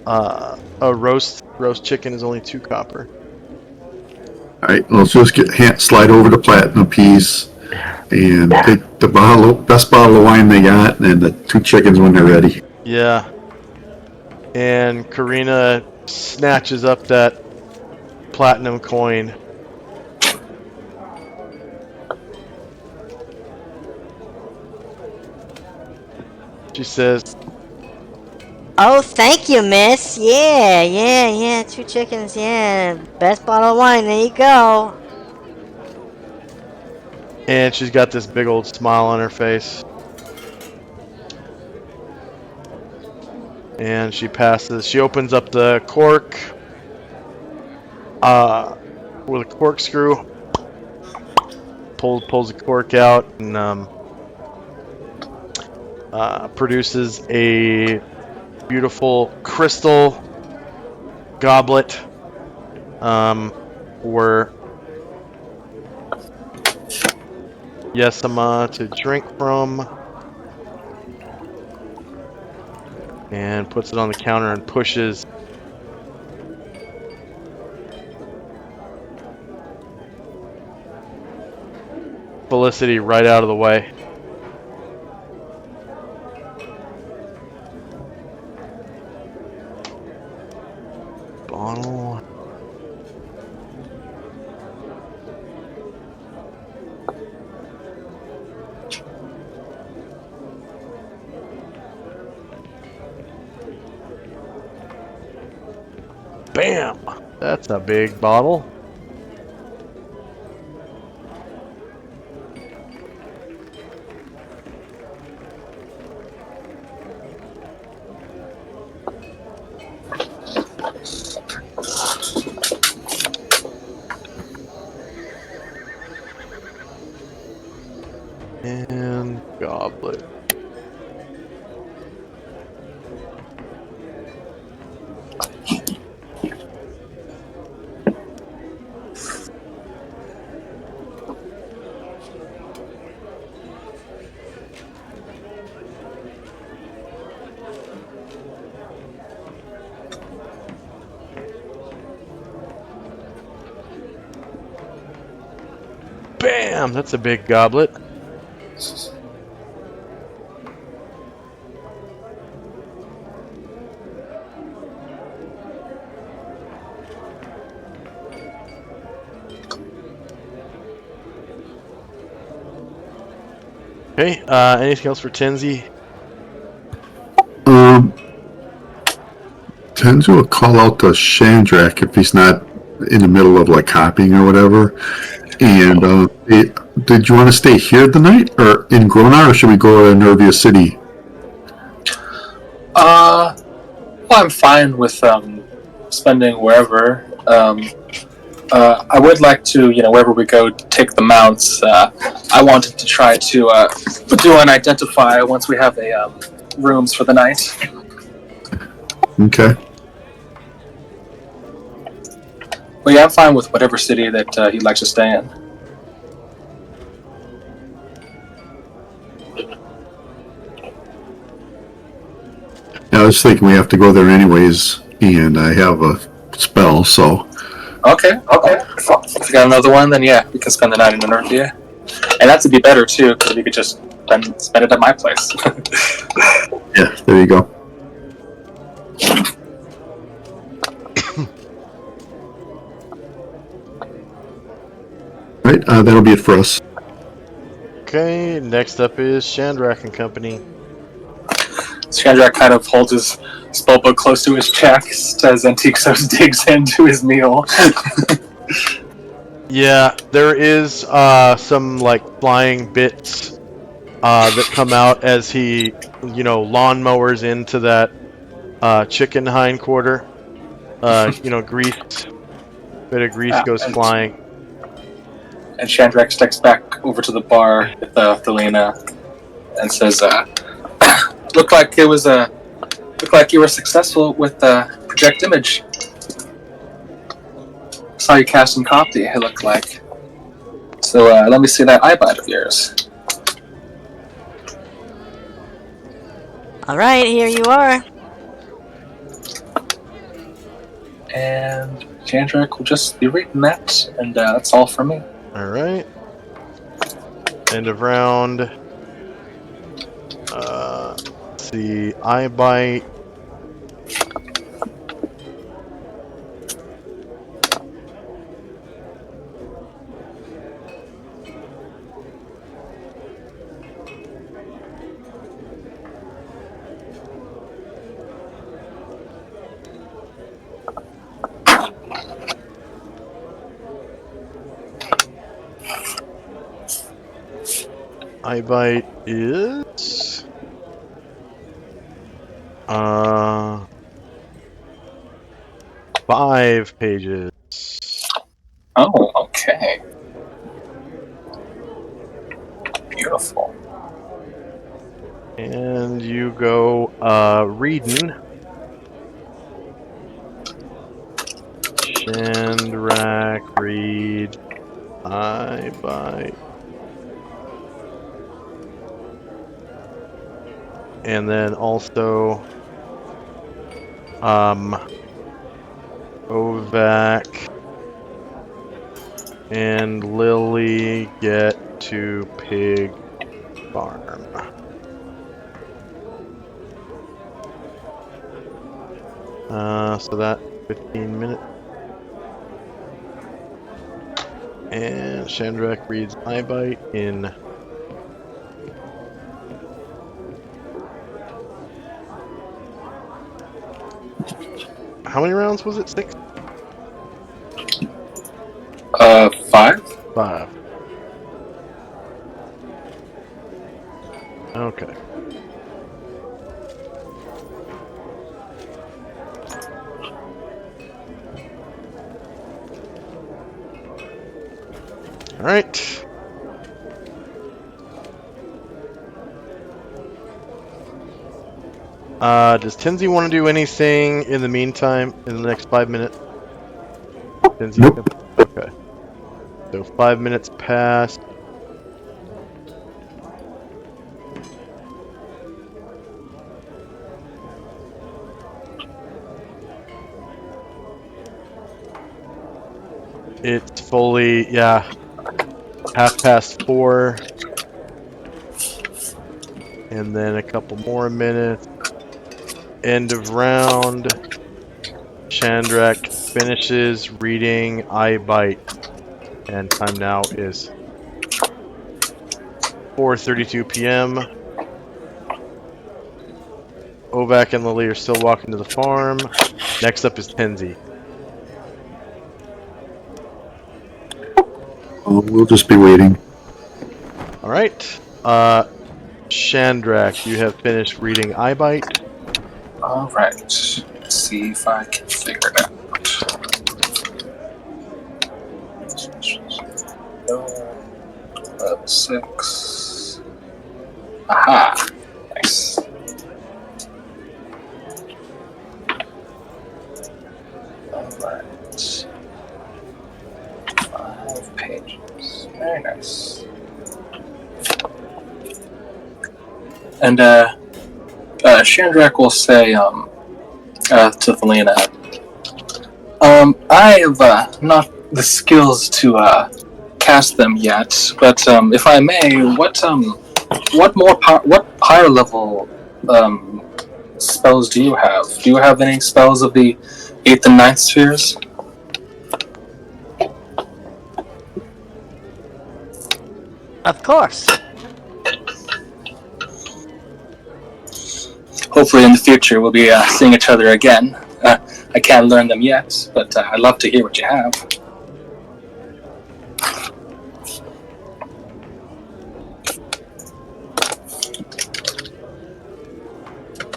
A roast chicken is only 2 copper. Alright, let's just slide over the platinum piece and take the best bottle of wine they got, and the 2 chickens when they're ready. Yeah. And Karina snatches up that platinum coin. She says, Oh, thank you, miss. Yeah. 2 chickens, yeah. Best bottle of wine, there you go. and she's got this big old smile on her face. And she opens up the cork with a corkscrew, pulls the cork out, and produces a beautiful crystal goblet for Yesima to drink from, and puts it on the counter and pushes Felicity right out of the way. Bottle. Bam! That's a big bottle. And goblet. Bam! That's a big goblet. Okay, anything else for Tenzi? Tenzu will call out to Shandrak if he's not in the middle of like copying or whatever. And did you want to stay here the night, or in Gronar, or should we go to Nervia City? Well, I'm fine with spending wherever. I would like to, wherever we go, take the mounts. I wanted to try to do an identify once we have a rooms for the night. Okay. Well, yeah, I'm fine with whatever city that he'd like to stay in. I was thinking we have to go there anyways, and I have a spell, so. Okay. If you got another one, then yeah, we can spend the night in Nervia. And that would be better too, because we could just spend it at my place. Yeah, there you go. Right, that'll be it for us. Okay, next up is Shandrak and Company. Shandrak kind of holds his spellbook close to his chest as Antixos digs into his meal. Yeah, there is some like flying bits that come out as he, lawnmowers into that chicken hindquarter. Grease. Bit of grease goes flying. And Shandrak steps back over to the bar with Thelina and says, "Looked like you were successful with project image. Saw you cast and copy. It looked like. So let me see that eyebite of yours." All right, here you are. And Shandrak will just be reading that, and that's all for me. Alright. End of round. Let's see. Eye bite. Eye bite is 5 pages. Oh, okay. Beautiful. And you go reading. Shandrak read eye bite. And then also Ovak and Lily get to Pig Farm. So that 15 minutes. And Shandrak reads eye bite in how many rounds was it? 6? 5? 5. Okay. Alright. Does Tinsy want to do anything in the meantime in the next 5 minutes? Tinsy? Nope. Okay. So 5 minutes pass. It's fully, yeah, 4:30. And then a couple more minutes. End of round. Chandrak finishes reading I Bite. And time now is 4:32 p.m. Ovak and Lily are still walking to the farm. Next up is Tinsy. We'll just be waiting. All right. Chandrak, you have finished reading I Bite. Alright. Let's see if I can figure it out. Level 6. Aha! Nice. Alright. 5 pages. Very nice. And, Chandrak will say, to Felina, I have, not the skills to, cast them yet, but, if I may, what higher level, spells do you have? Do you have any spells of the 8th and 9th spheres? Of course. Hopefully in the future we'll be seeing each other again. I can't learn them yet, but I'd love to hear what you have.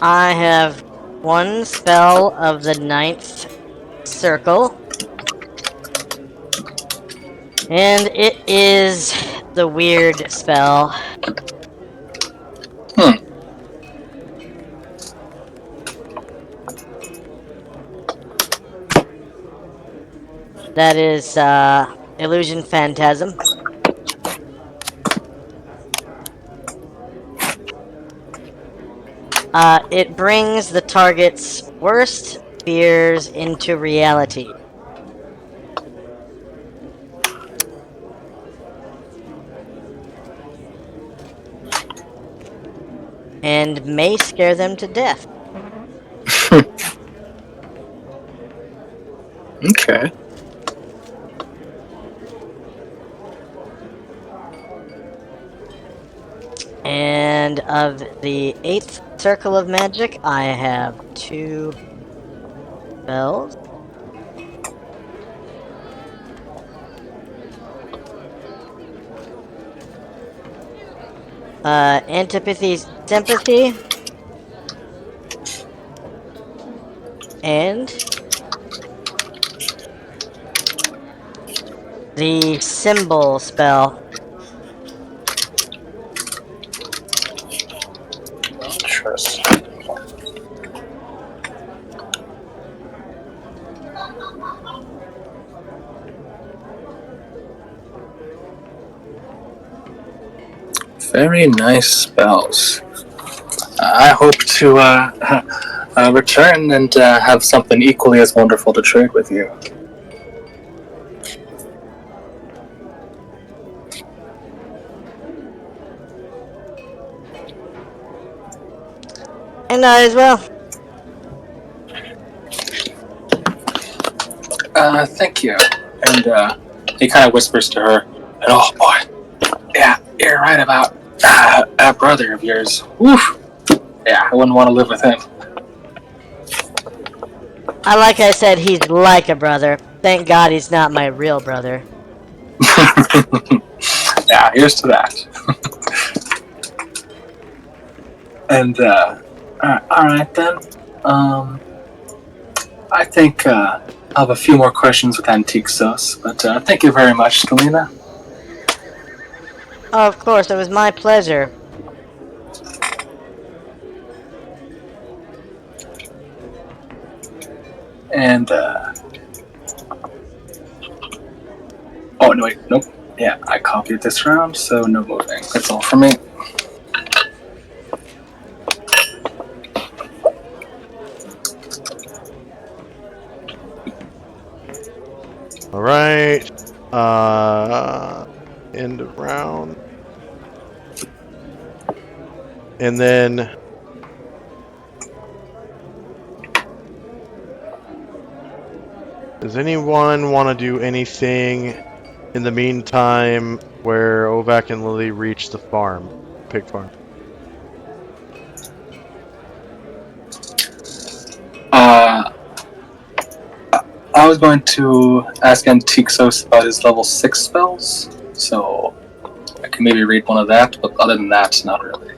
I have one spell of the 9th circle. And it is the weird spell. That is, Illusion Phantasm. It brings the target's worst fears into reality. And may scare them to death. Okay. And of the 8th circle of magic, I have 2 spells. Antipathy, Sympathy, and the Symbol spell. Interesting. Very nice spells. I hope to return and have something equally as wonderful to trade with you. And I as well. Thank you. And he kind of whispers to her, and oh boy, yeah, you're right about that brother of yours. Woof. Yeah, I wouldn't want to live with him. Like I said, he's like a brother. Thank God he's not my real brother. Yeah, here's to that. And, alright then. I think, I have a few more questions with Antique Sauce, but, thank you very much, Selena. Oh, of course, it was my pleasure. And oh no, wait, nope. Yeah, I copied this round, so no moving. That's all for me. All right. End of round. And then does anyone want to do anything in the meantime where Ovak and Lily reach the farm, pig farm? I was going to ask Antixos about his level 6 spells, so I can maybe read one of that, but other than that, not really.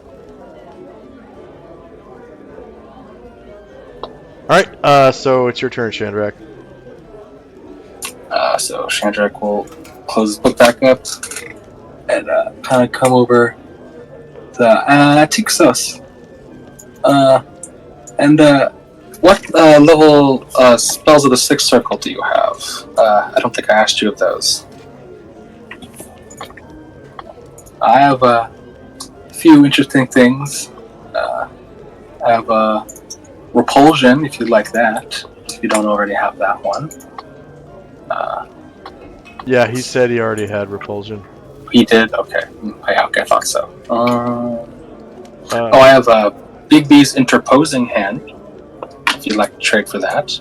Alright, so it's your turn, Shandrak. So Shandrak will close his book back up and kind of come over to Antixos. What level spells of the 6th circle do you have? I don't think I asked you of those. I have a few interesting things. I have repulsion, if you'd like that, if you don't already have that one. Yeah, he said he already had repulsion. He did? Okay. I thought so. I have Big B's interposing hand, if you'd like to trade for that.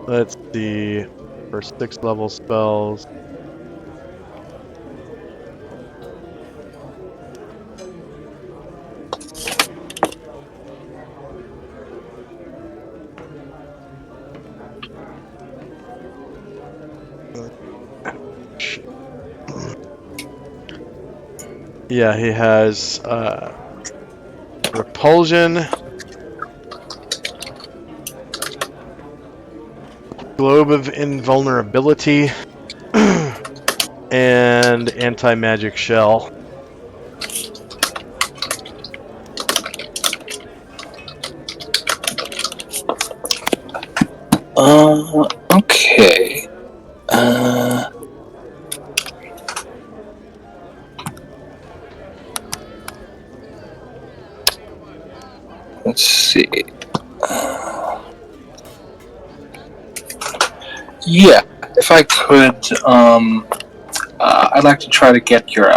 Let's see. For 6th level spells. Yeah, he has repulsion, globe of invulnerability, and anti-magic shell. Okay. Let's see. Yeah, if I could, I'd like to try to get your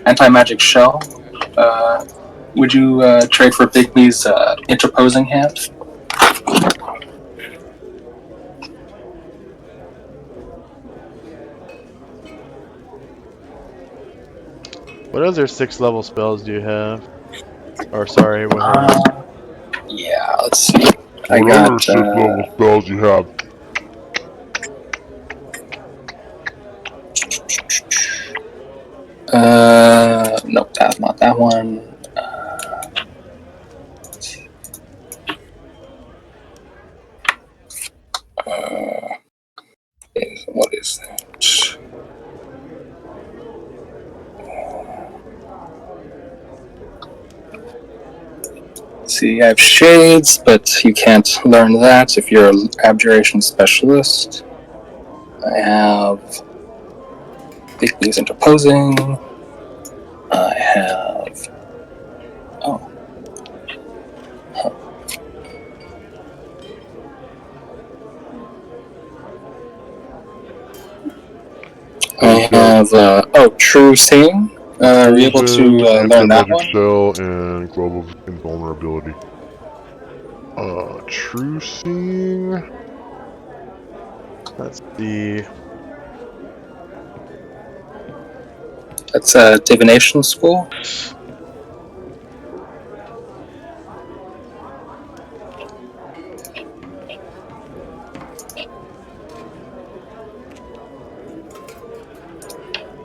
anti-magic shell. Would you trade for Bigby's interposing hand? What other 6th level spells do you have? Or sorry, what Yeah, let's see. I What got other 6th level spells you have? Nope, that's not that one. What is that? See, I have shades, but you can't learn that if you're an abjuration specialist. I have Bigby's interposing. I have. Oh. Huh. I have. True Seeing. Are you able to learn that one? Shell and Globe of Invulnerability. True Seeing. Let's see. That's divination school.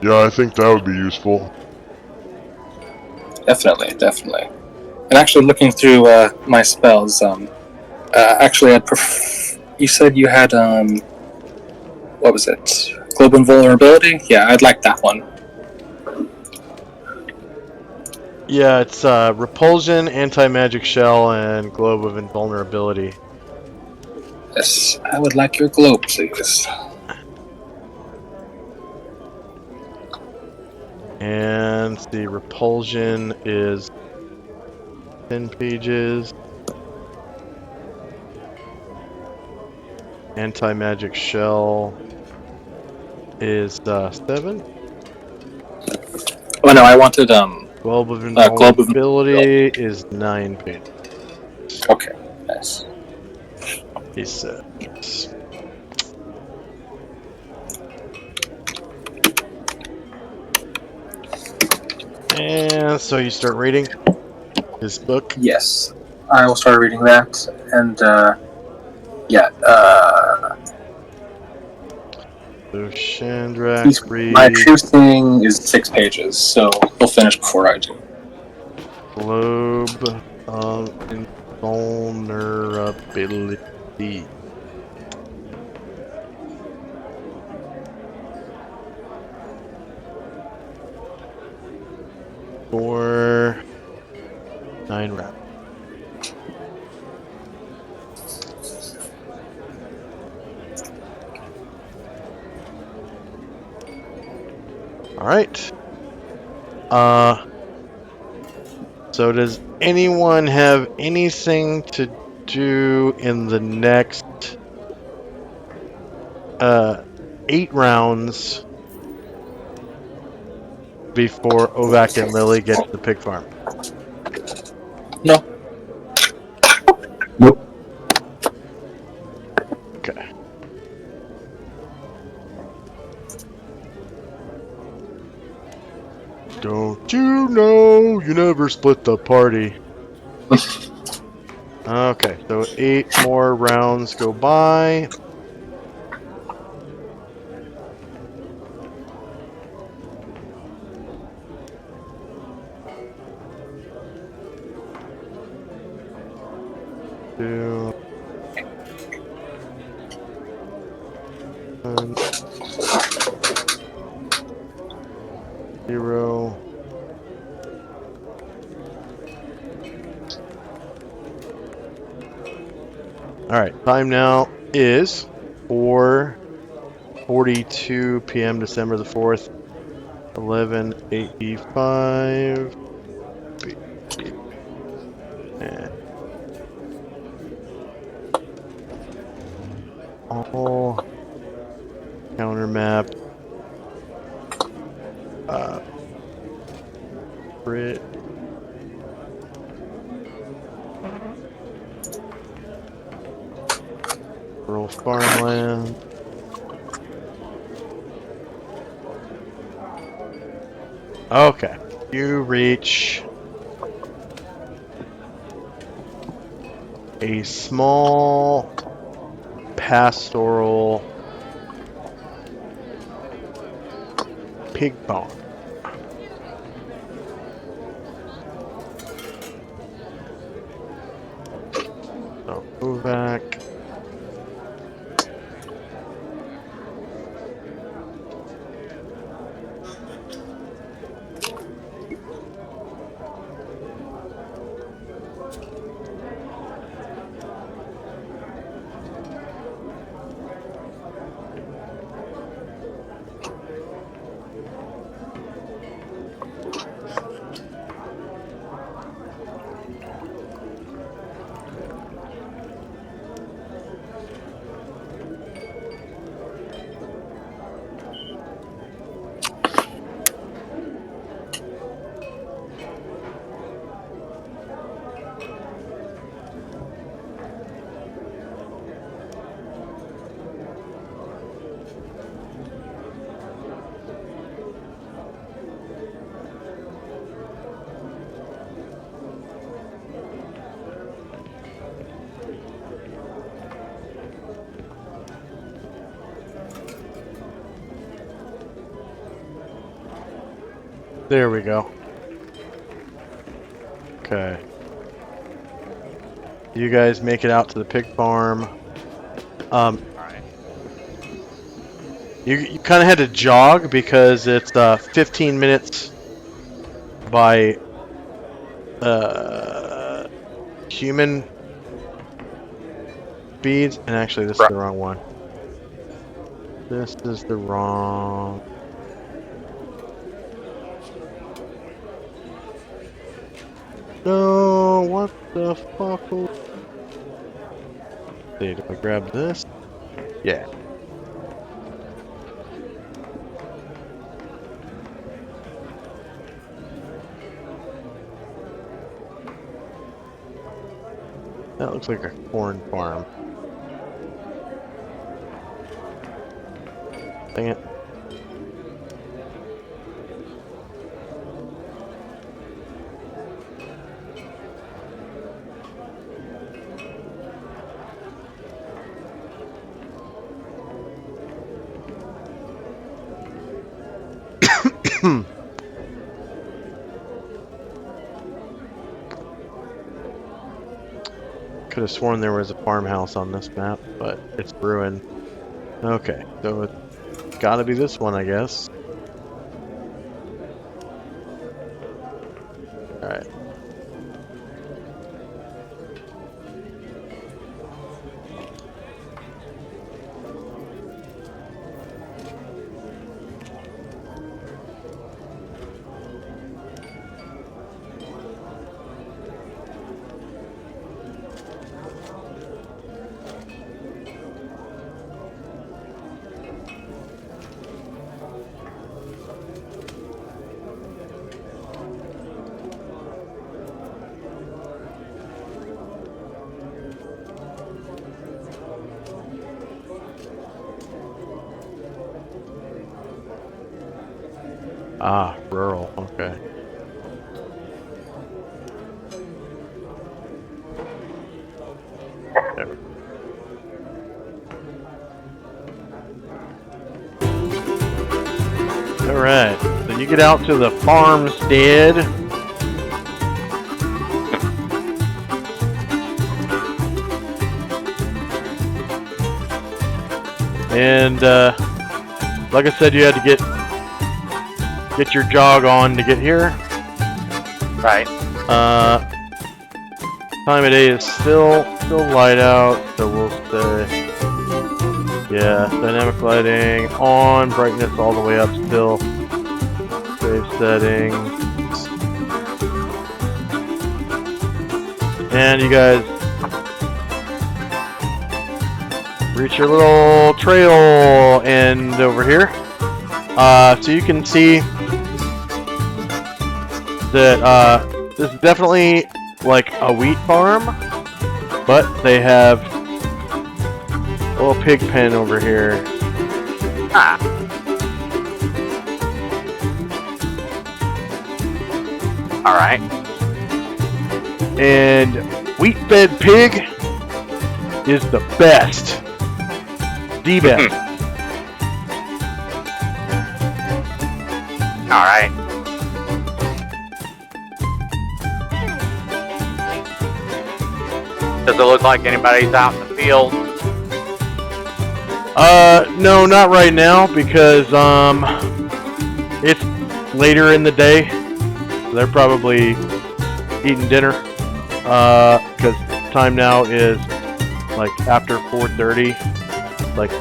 Yeah, I think that would be useful. Definitely. And actually, looking through my spells, actually, you said you had what was it? Global Invulnerability? Yeah, I'd like that one. Yeah, it's repulsion, anti-magic shell, and globe of invulnerability. Yes, I would like your globe, please. And the repulsion is 10 pages. Anti-magic shell is 7. Oh no, I wanted Globe of globe of invulnerability is 9 pages. Okay, nice. He said. And so you start reading his book. Yes, I will start reading that, and yeah. So Shandrak My reads true thing is 6 pages, so he'll finish before I do. Globe of Invulnerability. For 9 rounds. Alright. So does anyone have anything to do in the next 8 rounds before Ovak and Lily get to the pig farm? No. Nope. Okay. Don't you know you never split the party? Okay, so 8 more rounds go by. Two. 1, 0. Alright, time now is 4:42 p.m. December the 4th, 11:85. And all counter map. Brit. Rural farmland. Okay, you reach a small pastoral pig barn. So go back. There we go. Okay. You guys make it out to the pig farm. You kind of had to jog because it's 15 minutes by human beads, and actually this is the wrong one. This is the wrong. No, what the fuck? See, do I grab this? Yeah. That looks like a corn farm. Dang it. Could have sworn there was a farmhouse on this map, but it's ruined. Okay, so it's gotta be this one, I guess. Alright. Ah, rural, okay. There we go. Alright, so you get out to the farmstead. And, like I said, you had to get your jog on to get here. Right. Time of day is still light out, so we'll say, yeah, dynamic lighting on, brightness all the way up still. Save settings. And you guys reach your little trail end over here. So you can see that this is definitely like a wheat farm, but they have a little pig pen over here. Ah. Alright. And wheat-fed pig is the best. The best. Alright. Does it look like anybody's out in the field? No, not right now, because it's later in the day. They're probably eating dinner. Because time now is like after 4:30, like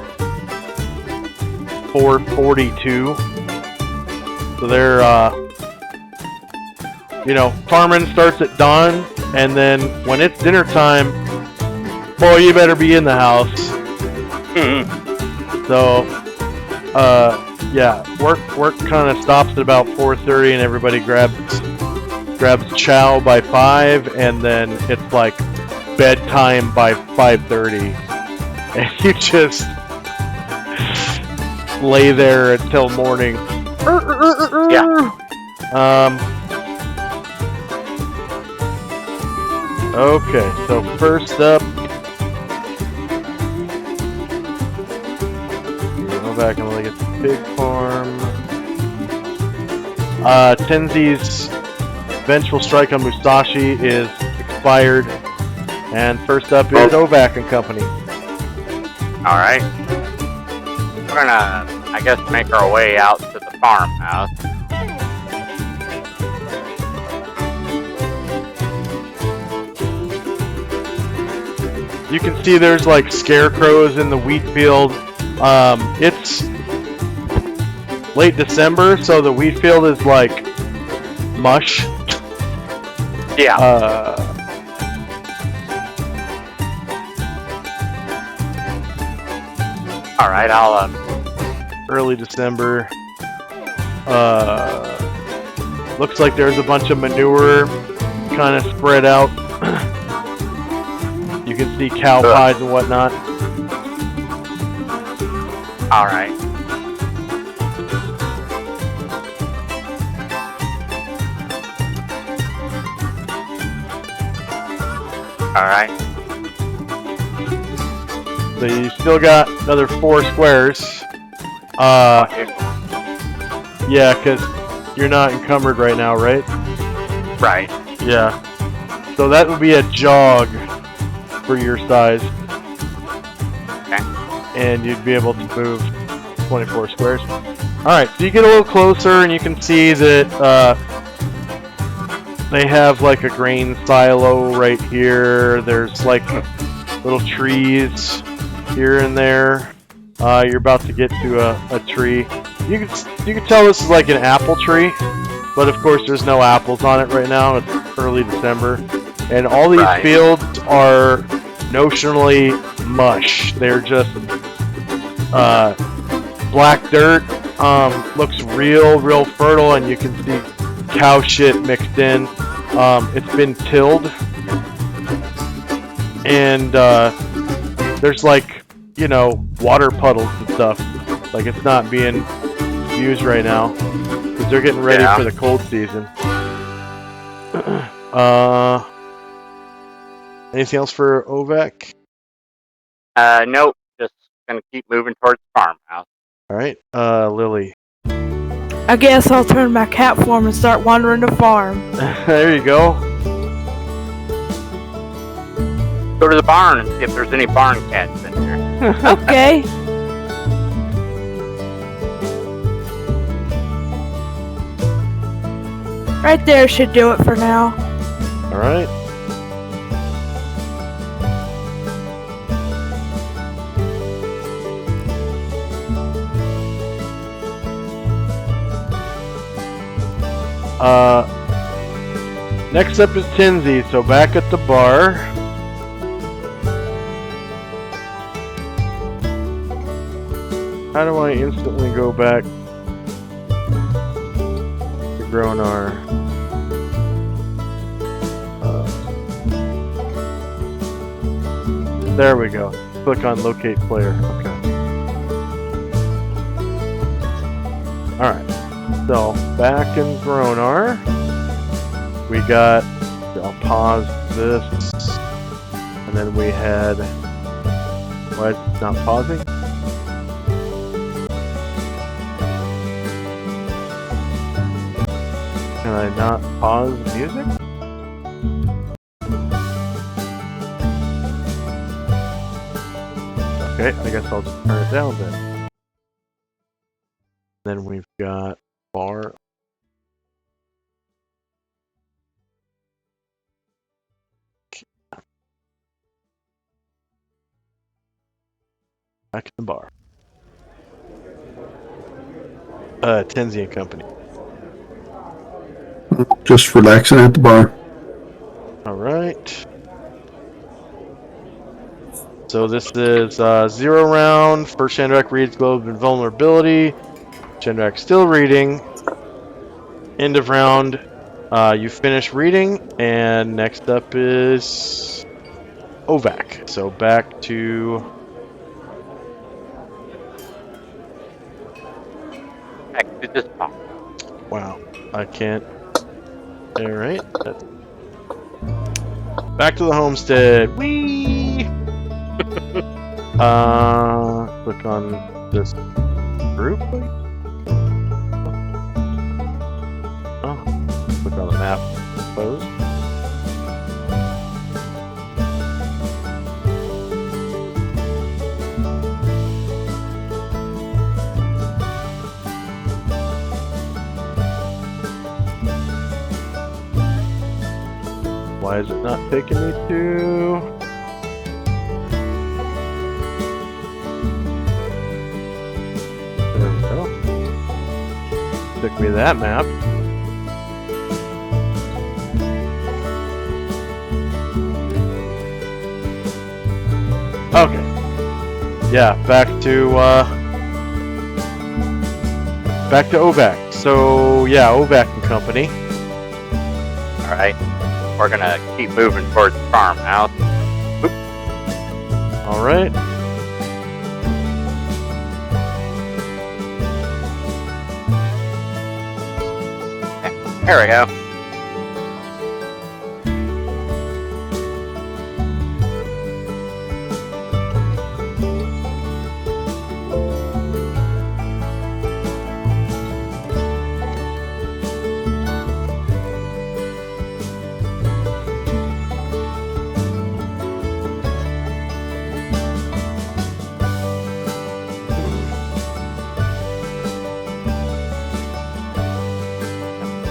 4:42. So they're you know, farming starts at dawn, and then when it's dinner time, boy, you better be in the house. So, yeah, work kind of stops at about 4:30, and everybody grabs chow by 5, and then it's like bedtime by 5:30, and you just lay there until morning. Yeah. Okay, so first up, go back and look at the pig farm. Tenzi's Vengeful Strike on Musashi is expired, and first up is Ovak and Company. Alright. We're gonna, I guess, make our way out to the farmhouse. You can see there's like scarecrows in the wheat field. It's late December, so the wheat field is like mush. Yeah. All right, I'll Early December. Looks like there's a bunch of manure kind of spread out. You can see cow pies and whatnot. all right. All right. So you still got another 4 squares. Yeah, because you're not encumbered right now, right? Right. Yeah. So that would be a jog for your size. Okay. And you'd be able to move 24 squares. Alright, so you get a little closer and you can see that they have like a grain silo right here. There's like little trees here and there. You're about to get to a tree. You can tell this is like an apple tree, but of course there's no apples on it right now. It's early December. And all these fields are notionally mush. They're just black dirt. Looks real fertile, and you can see cow shit mixed in. It's been tilled, and there's like, you know, water puddles and stuff. Like it's not being used right now because they're getting ready for the cold season. Anything else for Ovek? Nope. Just gonna keep moving towards the farmhouse. All right, Lily. I guess I'll turn my cat form and start wandering the farm. There you go. Go to the barn and see if there's any barn cats in there. Okay. Right there should do it for now. All right. Next up is Tinsy, so back at the bar. How do I instantly go back to Gronar? There we go. Click on locate player. Okay. Alright. So, back in Gronar, we got, I'll pause this, and then we had, why is it not pausing? Can I not pause the music? Okay, I guess I'll just turn it down then. Then we've got bar. Back in the bar. Tinsy and Company. Just relaxing at the bar. Alright. So this is 0 round. First Chandrak reads Globe and Vulnerability. Chandrak still reading. End of round. You finish reading, and next up is Ovak. So back to this pop. wow. I can't. Alright. Back to the homestead. Whee! Click on this group. Oh, click on the map. Suppose. Why is it not taking me to? Took me to that map. Okay. Yeah, back to Ovac. So yeah, Ovac and Company. Alright. We're gonna keep moving towards the farmhouse. Alright. There we go.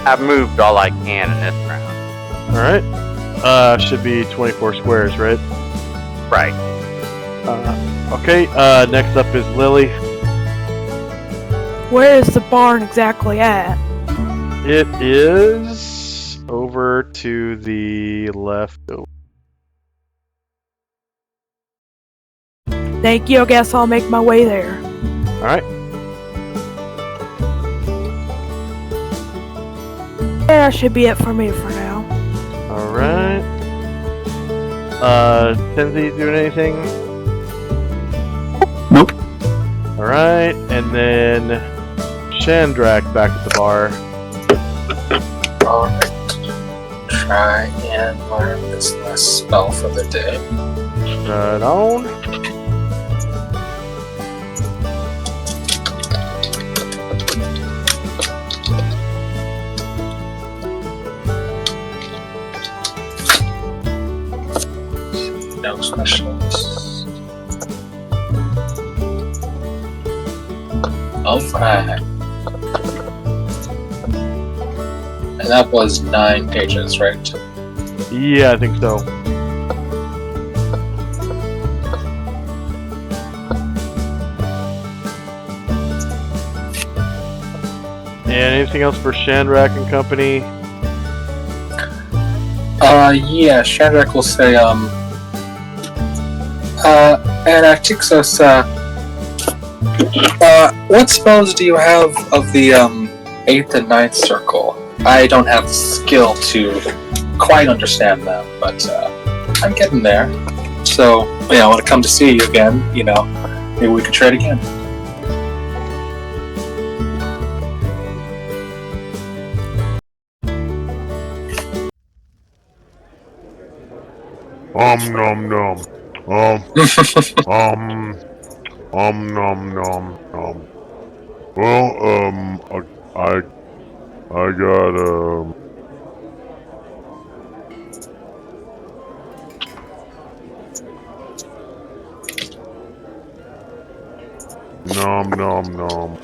I've moved all I can in this round. Alright. Should be 24 squares, right? Right. Okay, next up is Lily. Where is the barn exactly at? It is over to the left. Thank you, I guess I'll make my way there. Alright. That should be it for me for now. Alright. Tenzi doing anything? Nope. Alright, and then Shandrak back at the bar. Alright. Try and learn this last spell for the day. Right on. No specials. Alright. And that was 9 pages, right? Yeah, I think so. And anything else for Shandrak and Company? Yeah, Shadrach will say, and Artixos, what spells do you have of the, 8th and 9th circle? I don't have the skill to quite understand them, but, I'm getting there. So, yeah, when I come to see you again, you know, maybe we could trade again. Nom nom. Nom nom. Well, I got nom nom nom.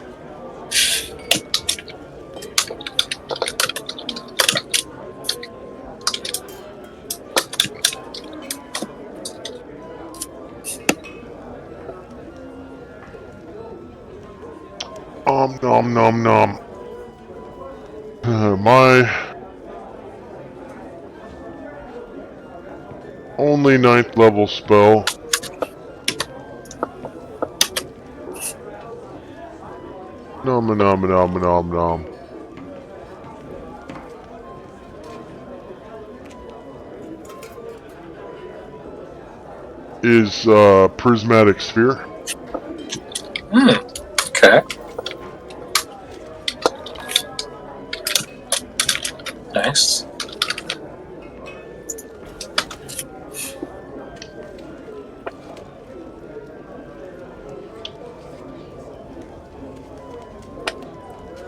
Nom nom nom. My only 9th level spell nom nom nom nom nom is prismatic sphere. Okay. Nice.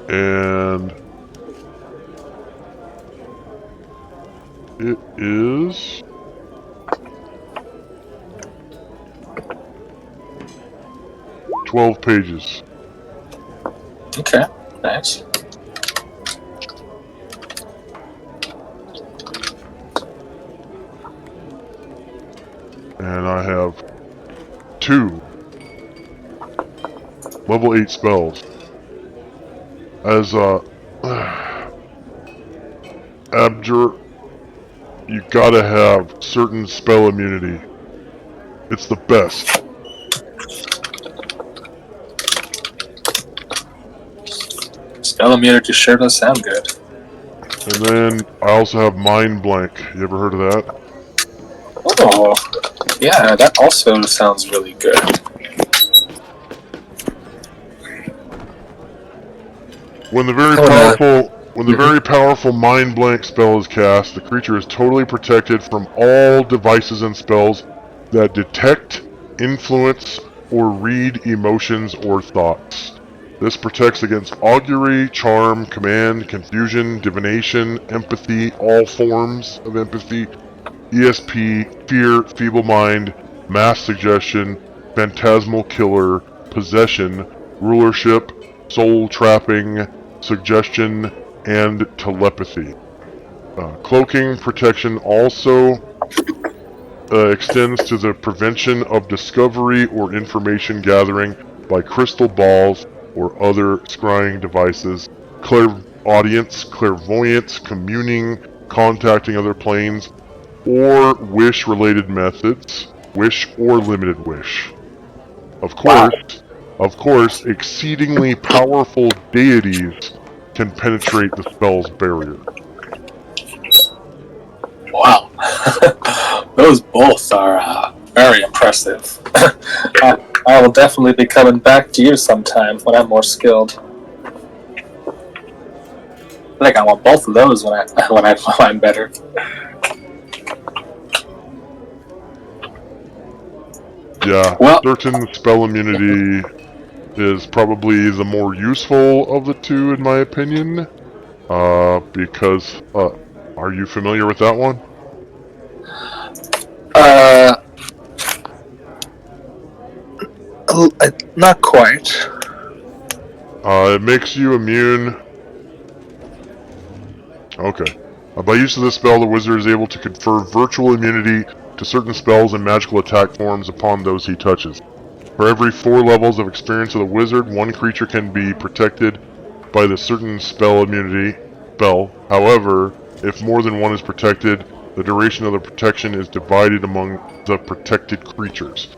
And it is 12 pages. Okay. Nice. And I have 2 level 8 spells. as Abjur, you gotta have certain spell immunity. It's the best. Spell immunity sure does sound good. And then I also have Mind Blank. You ever heard of that? Oh, yeah, that also sounds really good. When the very powerful Mind Blank spell is cast, the creature is totally protected from all devices and spells that detect, influence, or read emotions or thoughts. This protects against augury, charm, command, confusion, divination, empathy, all forms of empathy, ESP, fear, feeble mind, mass suggestion, phantasmal killer, possession, rulership, soul trapping, suggestion, and telepathy. Cloaking protection also extends to the prevention of discovery or information gathering by crystal balls or other scrying devices, clairaudience, clairvoyance, communing, contacting other planes, or wish-related methods, wish or limited wish. Of course, exceedingly powerful deities can penetrate the spell's barrier. Wow. Those both are very impressive. I will definitely be coming back to you sometime when I'm more skilled. I think I want both of those when I'm better. Yeah, Well, certain spell immunity is probably the more useful of the two, in my opinion. Because, are you familiar with that one? Not quite. It makes you immune. Okay. By use of this spell, the wizard is able to confer virtual immunity to certain spells and magical attack forms upon those he touches. For every 4 levels of experience of the wizard, one creature can be protected by the certain spell immunity spell. However, if more than one is protected, the duration of the protection is divided among the protected creatures.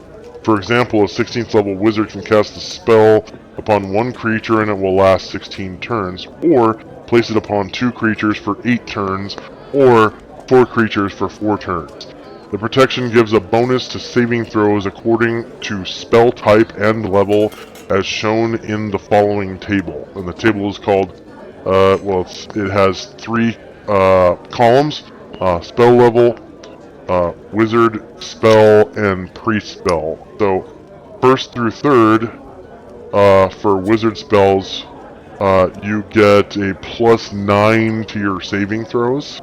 For example, a 16th level wizard can cast the spell upon one creature and it will last 16 turns, or place it upon 2 creatures for 8 turns, or 4 creatures for 4 turns. The protection gives a bonus to saving throws according to spell type and level as shown in the following table. And the table is called, it has 3 columns, spell level, wizard, spell, and priest spell. So, 1st through 3rd, for wizard spells, you get a +9 to your saving throws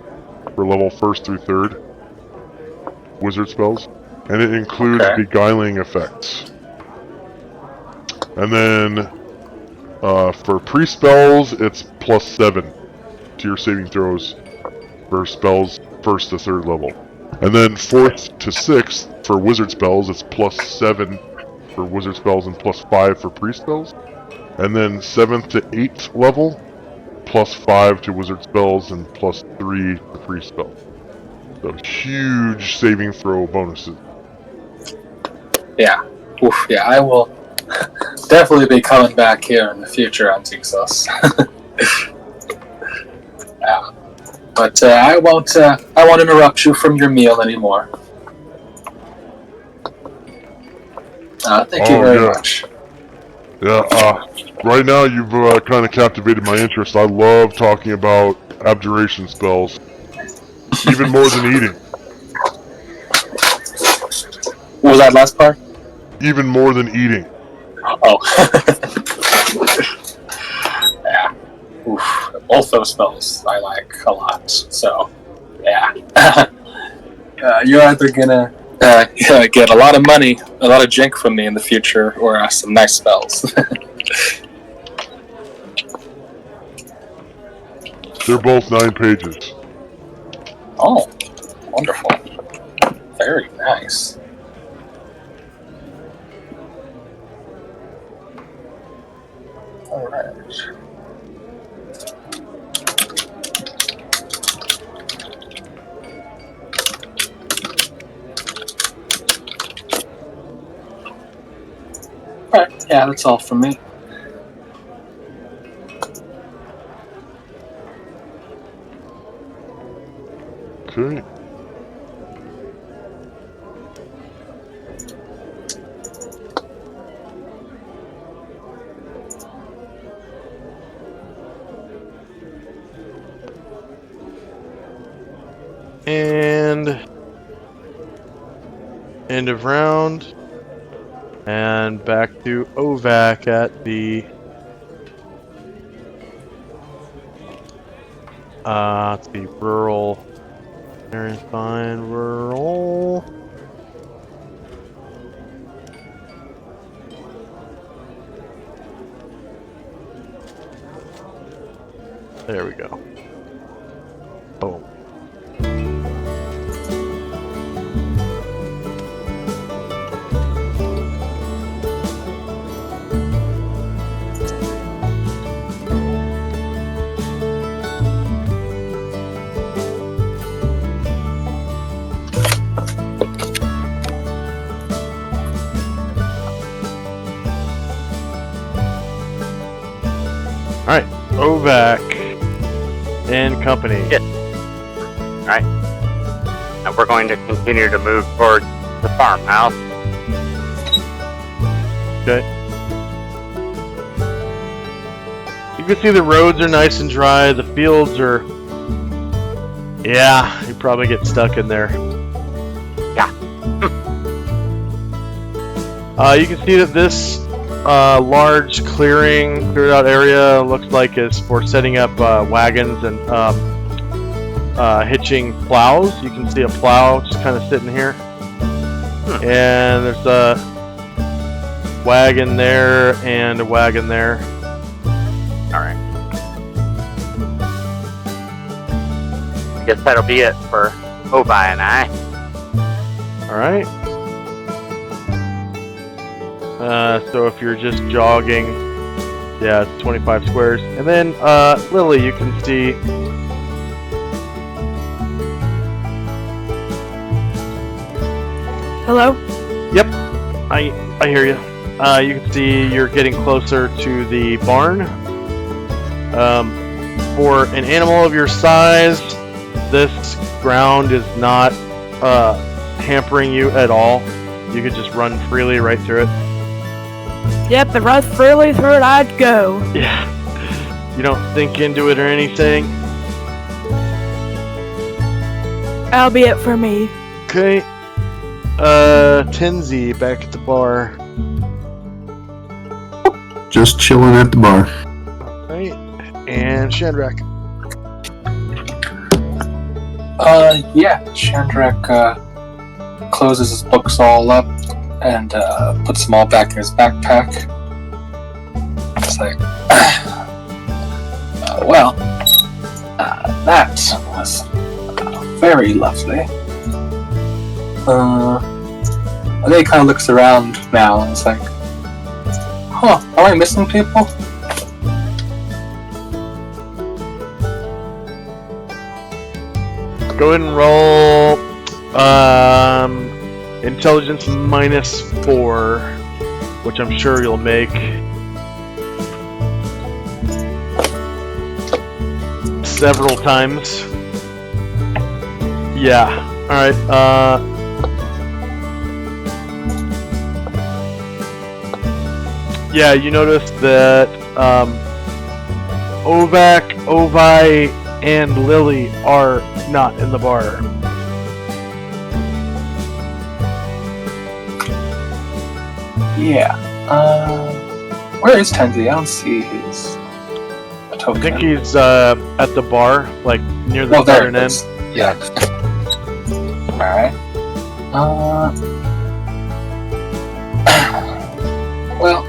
for level 1st through 3rd. Wizard spells, and it includes beguiling effects. And then for priest spells, it's +7 to your saving throws for spells 1st to 3rd level. And then 4th to 6th for wizard spells, it's +7 for wizard spells and +5 for priest spells. And then 7th to 8th level, +5 to wizard spells and +3 to priest spells. So huge saving throw bonuses. Yeah. Oof, yeah, I will definitely be coming back here in the future on Texas. Yeah. But I won't interrupt you from your meal anymore. Thank you very much. Yeah, right now you've kind of captivated my interest. I love talking about abjuration spells. Even more than eating. What was that last part? Even more than eating. Oh. Yeah. Oof. Both those spells I like a lot. So, yeah. You're either gonna get a lot of money, a lot of jink from me in the future, or some nice spells. They're both 9 pages. Oh, wonderful. Very nice. Alright. Alright, yeah, that's all from me. Okay. And end of round. And back to Ovac at the let's see, rural. There's fine, rural. There we go. Boom. Alright, Ovac and company. Yes. Alright. And we're going to continue to move towards the farmhouse. Okay. You can see the roads are nice and dry, the fields are... Yeah, you probably get stuck in there. Yeah. You can see that this large cleared out area looks like is for setting up wagons and hitching plows. You can see a plow just kind of sitting here. And there's a wagon there and a wagon there. Alright. I guess that'll be it for Ovi and I. Alright. So if you're just jogging, yeah, it's 25 squares. And then, Lily, you can see... Hello? Yep, I hear you. You can see you're getting closer to the barn. For an animal of your size, this ground is not hampering you at all. You could just run freely right through it. Yep, and right freely through it I'd go. Yeah. You don't sink into it or anything. That'll be it for me. Okay. Tenzi back at the bar. Just chilling at the bar. Right. And Shandrak. Yeah, Chandrak closes his books all up and puts them all back in his backpack. It's like, that was very lovely. And then he kind of looks around now and it's like, huh, am I missing people? Go ahead and roll intelligence -4, which I'm sure you'll make. Several times. Yeah. Alright, yeah, you notice that Ovac, Ovi, and Lily are not in the bar. Yeah. Where is Tenzi? I don't see his token. I think he's at the bar, like near the there southern it end. is. Yeah. Alright. Well,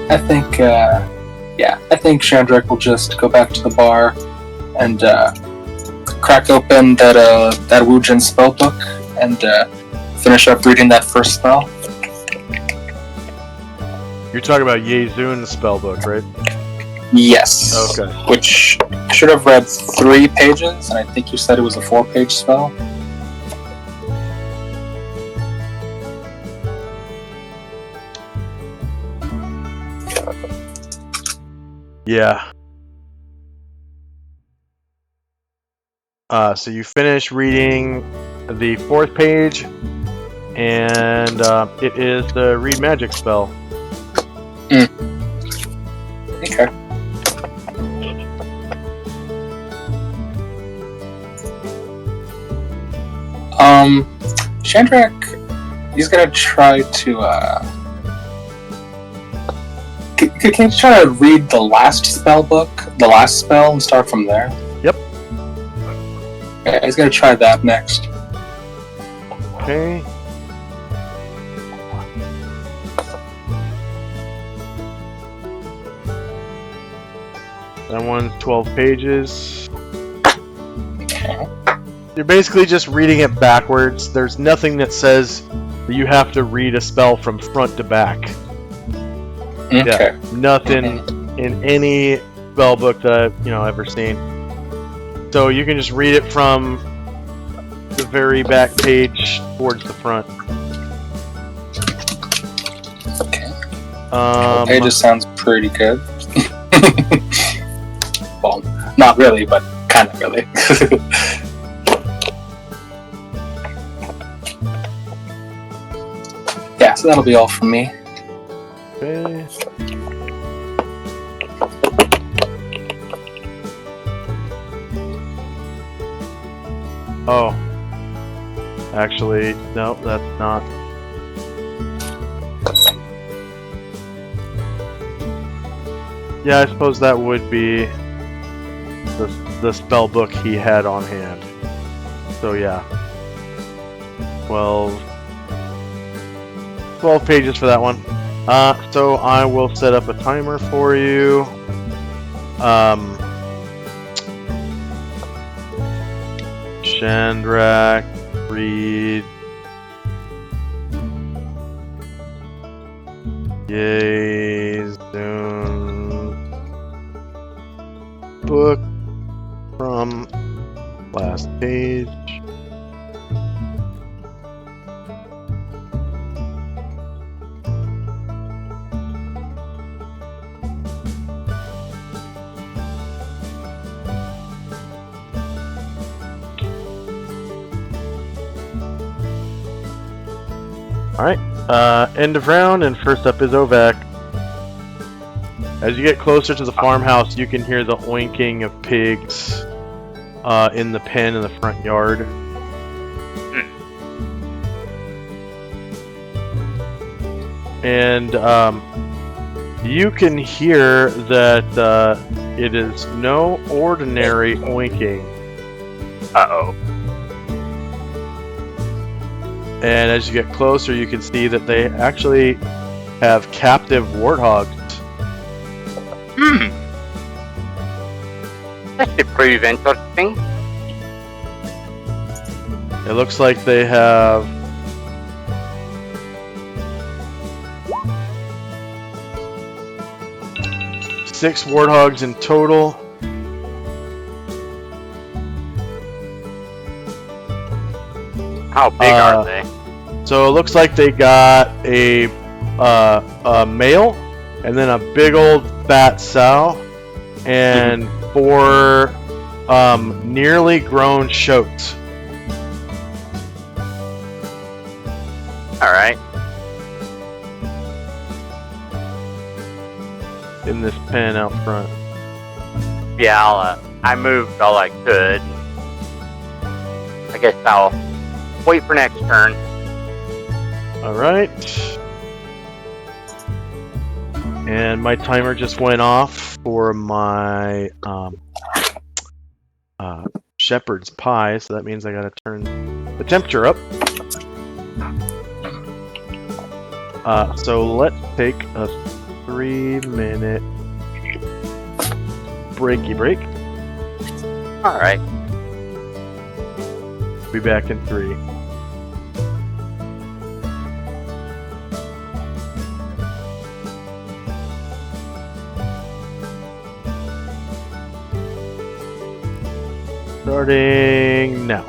I think, I think Chandrak will just go back to the bar and crack open that Wujin spellbook and finish up reading that first spell. You're talking about Yezun's spellbook, right? Yes. Okay. Which should have read 3 pages, and I think you said it was a 4-page spell. Yeah. So you finish reading the 4th page, and it is the read magic spell. Okay. Shandrak, he's gonna try to, can you try to read the last spell book, the last spell, and start from there? Yep. Yeah, he's gonna try that next. Okay. That one's 12 pages. Okay. You're basically just reading it backwards. There's nothing that says that you have to read a spell from front to back. Okay. Yeah, nothing in any spell book that I've ever seen. So you can just read it from the very back page towards the front. Okay. 12 pages sounds pretty good. Well, not really, but kind of really. Yeah, so that'll be all from me. Okay. Oh. Actually, no, that's not. Yeah, I suppose that would be the spell book he had on hand. So yeah. 12 pages for that one. So I will set up a timer for you. Shandrak, read. Yay, Zoom. Book from last page. Alright, end of round, and first up is Ovak. As you get closer to the farmhouse, you can hear the oinking of pigs in the pen in the front yard. And you can hear that it is no ordinary oinking. Uh-oh. And as you get closer, you can see that they actually have captive warthogs. That should prove interesting. It looks like they have six warthogs in total. How big are they? So it looks like they got a male, and then a big old fat sow, and four nearly grown shoats. All right. In this pen out front. Yeah, I moved all I could. I guess I'll wait for next turn. Alright. And my timer just went off for my shepherd's pie, so that means I gotta turn the temperature up. So let's take a 3-minute breaky break. Alright. Be back in 3. Starting now.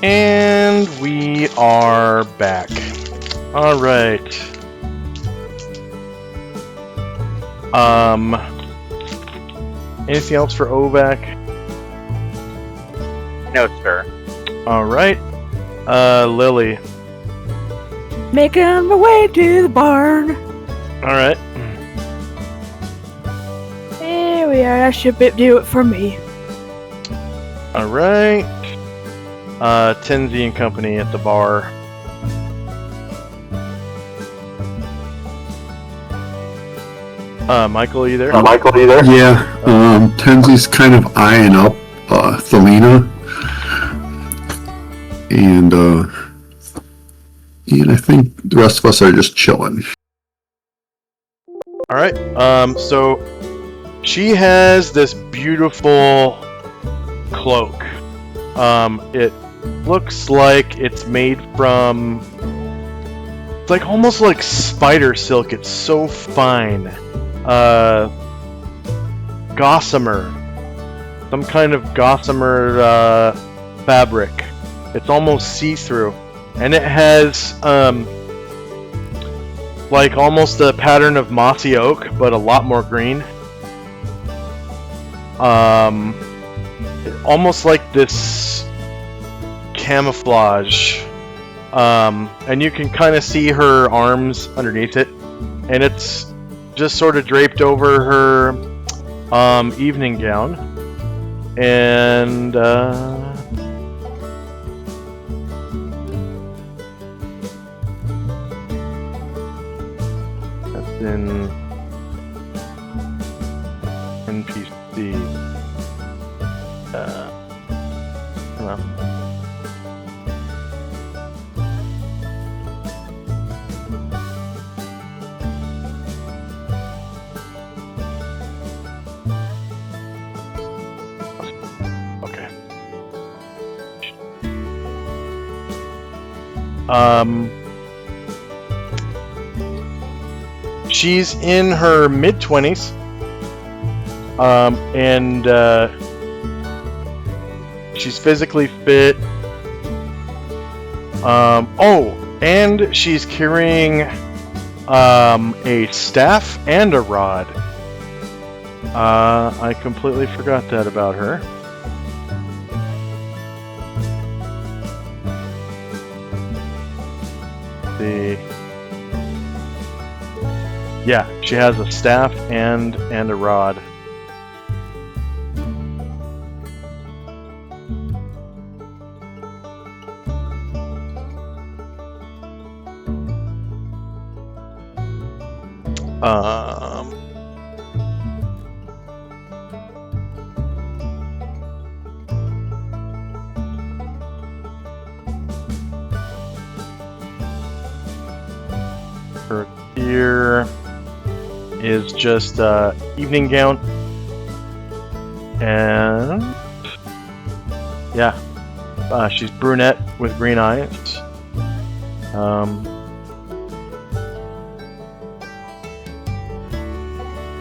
And we are back. All right. Anything else for Ovac? No, sir. All right. Lily. Making my way to the barn. All right. Here we are. That should do it for me. All right. Tenzi and company at the bar. Michael, are you there? Yeah, Tenzi's kind of eyeing up Thelina, and I think the rest of us are just chilling. All right. So she has this beautiful cloak. It looks like it's made from. It's like almost like spider silk. It's so fine. Gossamer. Some kind of gossamer fabric. It's almost see-through. And it has like almost a pattern of mossy oak, but a lot more green. Almost like this camouflage. And you can kind of see her arms underneath it. And it's just sort of draped over her evening gown. And that's in NPC. Well. She's in her mid-20s, and she's physically fit. And she's carrying a staff and a rod. I completely forgot that about her. Yeah, she has a staff and a rod. Her gear is just evening gown, and yeah, she's brunette with green eyes.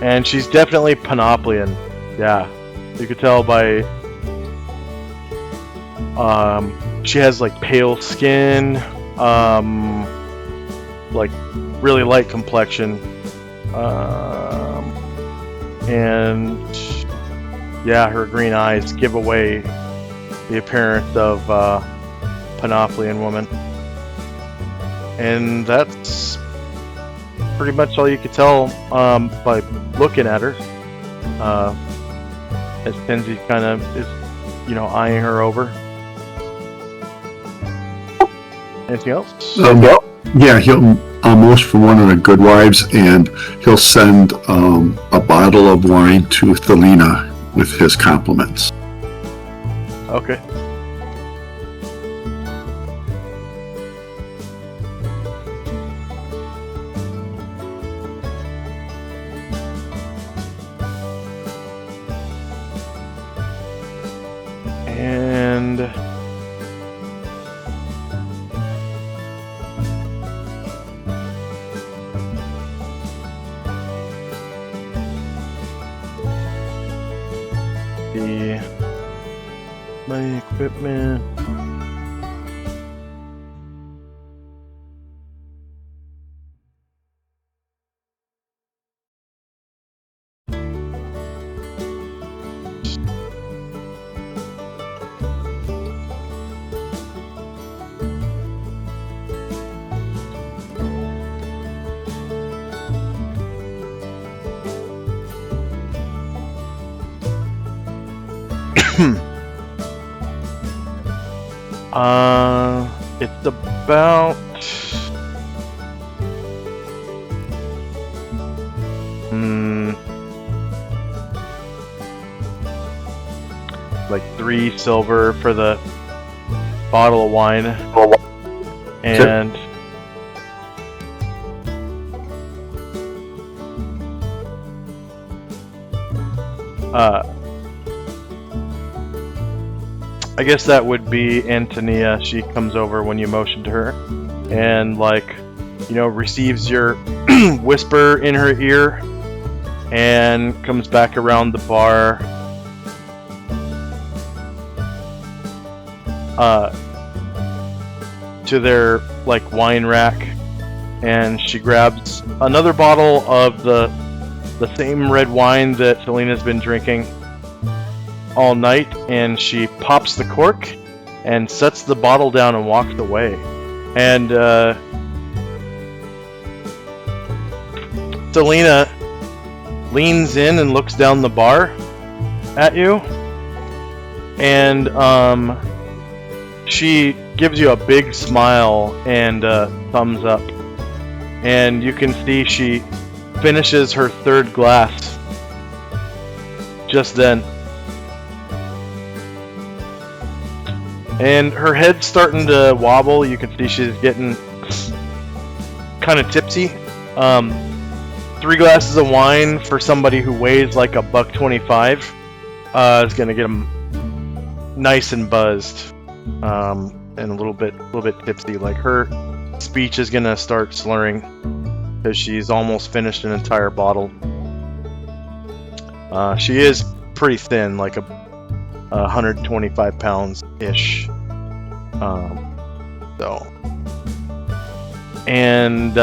And she's definitely Panoplian. Yeah, you could tell by she has like pale skin, like really light complexion. And yeah, her green eyes give away the appearance of Panoplian woman. And that's pretty much all you could tell by looking at her. As Tenzi kind of is, eyeing her over. Anything else? Yeah, he'll almost for one of the good wives, and he'll send a bottle of wine to Thelina with his compliments. Okay. And my equipment. It's about like 3 silver for the bottle of wine, and I guess that would be Antonia. She comes over when you motion to her, and receives your whisper in her ear, and comes back around the bar. To their wine rack, and she grabs another bottle of the same red wine that Selena's been drinking all night, and she pops the cork and sets the bottle down and walks away. And Selena leans in and looks down the bar at you, and she gives you a big smile and thumbs up, and you can see she finishes her 3rd glass just then. And her head's starting to wobble. You can see she's getting kind of tipsy. 3 glasses of wine for somebody who weighs like $1.25 is gonna get them nice and buzzed, and a little bit tipsy. Like, her speech is gonna start slurring because she's almost finished an entire bottle. She is pretty thin, like 125 pounds ish. And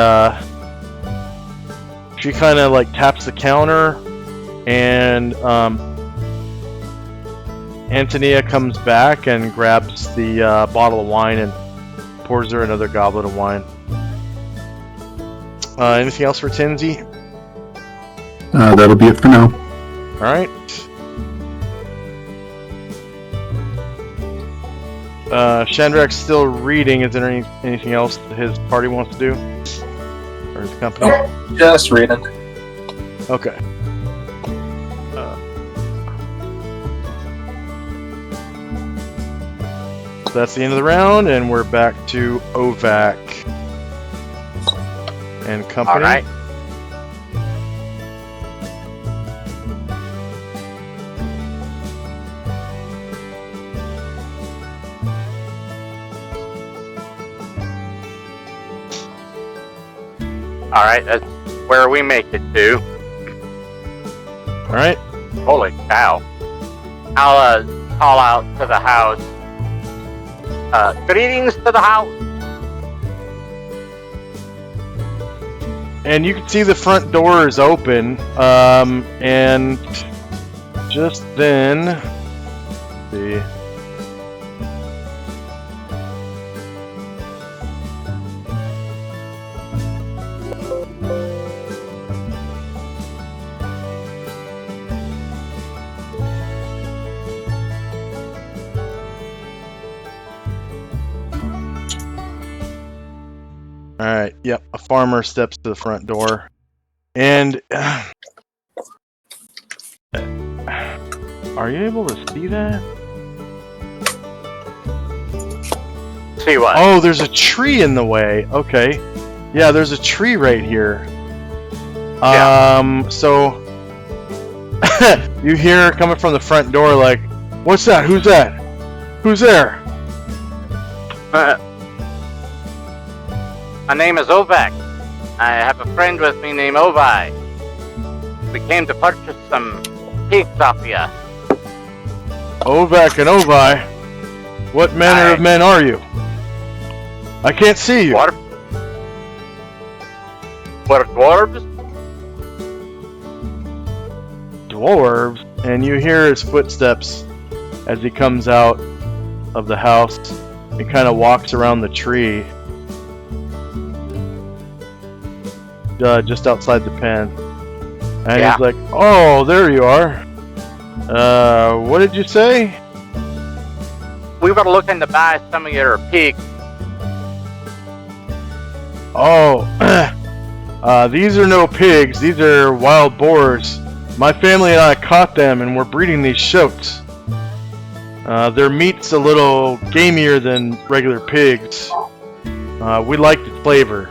she kind of taps the counter, and Antonia comes back and grabs the bottle of wine and pours her another goblet of wine. Anything else for Tinsy? That'll be it for now. Alright. Shandrak's still reading. Is there anything else that his party wants to do? Or his company? Just reading. Okay. So that's the end of the round, and we're back to Ovac and company. Alright. Alright, that's where we make it to. Alright. Holy cow. I'll call out to the house. Greetings to the house. And you can see the front door is open, and just then, let's see. Alright, yep, a farmer steps to the front door, and are you able to see that? See what? Oh, there's a tree in the way. Okay. Yeah, there's a tree right here. So you hear coming from the front door, like, what's that? Who's that? Who's there? My name is Ovac. I have a friend with me named Ovi. We came to purchase some pigs off ya. Ovac and Ovi? What manner of men are you? I can't see you. What? What, dwarves? Dwarves? And you hear his footsteps as he comes out of the house and kind of walks around the tree. Just outside the pen. And he's like, oh, there you are. What did you say? we were looking to buy some of your pigs. Oh, these are no pigs. These are wild boars. My family and I caught them, and we're breeding these shoats. Their meat's a little gamier than regular pigs. We like the flavor.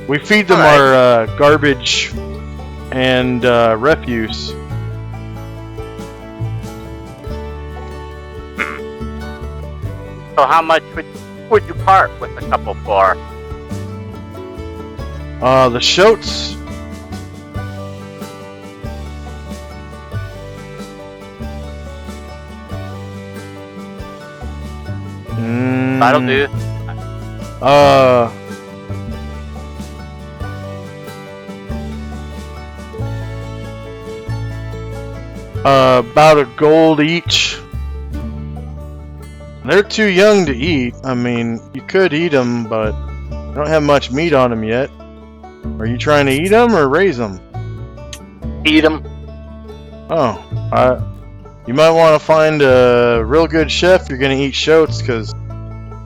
We feed them our garbage and refuse. So how much would you part with a couple for? The shoats. That'll do. About a gold each. They're too young to eat. I mean, you could eat them, but you don't have much meat on them yet. Are you trying to eat them or raise them? Eat them. Oh, you might want to find a real good chef if you're gonna eat shoats, because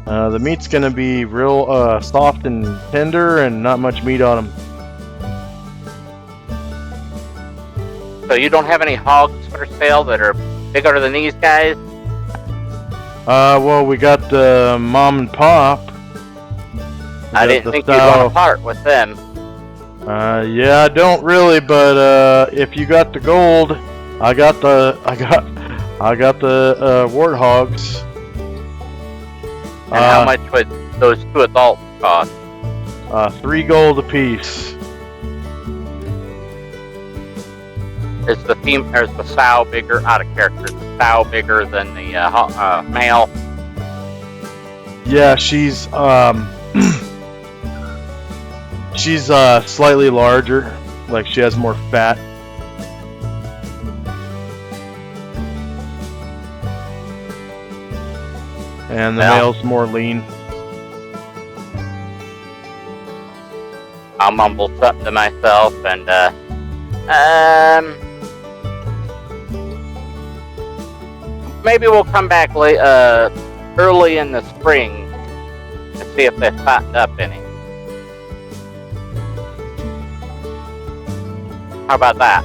the meat's gonna be real soft and tender, and not much meat on them. So you don't have any hogs for sale that are bigger than these guys? Well, we got the mom and pop. I didn't think you'd want to part with them. Yeah, I don't really, but if you got the gold, I got the warthogs. And how much would those 2 adults cost? 3 gold apiece. Is the sow bigger? Out of character, is the sow bigger than the male? Yeah, she's she's slightly larger, like she has more fat. And the male's more lean. I'll mumble something to myself and maybe we'll come back early in the spring and see if they've fattened up any. How about that?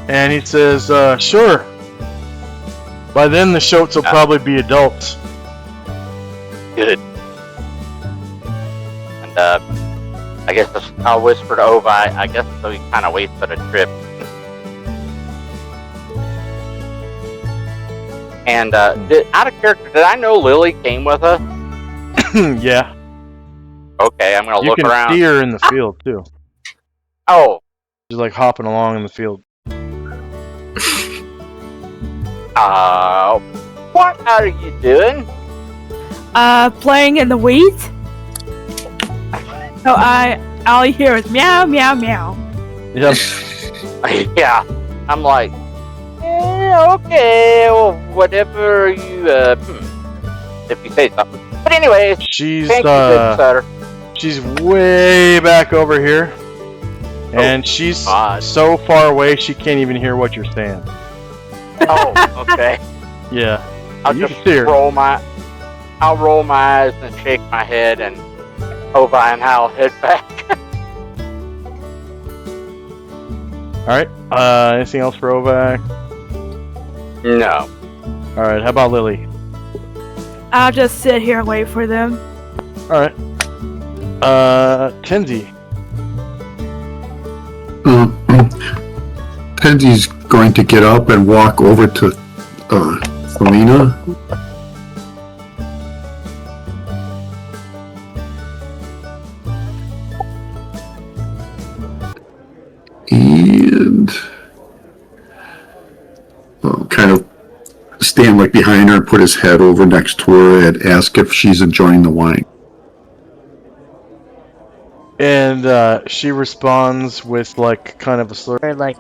And he says, sure. By then the shoats will probably be adults. Good. And I guess I'll whisper to Ovi, I guess so he kind of wasted a trip. And out of character, did I know Lily came with us? Yeah. Okay, I'm gonna look around. You can see her in the field too. Oh. She's like hopping along in the field. What are you doing? Playing in the weeds. So all you hear is meow, meow, meow. Yep. Yeah. I'm like, okay, well, whatever you, if you say something. But anyways, she's thank you, good sir. She's way back over here, and she's so far away she can't even hear what you're saying. Oh, okay. Yeah. I'll just roll my eyes and shake my head, and Ovi and I'll head back. Alright, anything else for Ovi? No. Alright, how about Lily? I'll just sit here and wait for them. Alright. Tenzi. Tenzi's going to get up and walk over to Selena. And kind of stand like behind her and put his head over next to her and ask if she's enjoying the wine. And she responds with like kind of a slur. Like,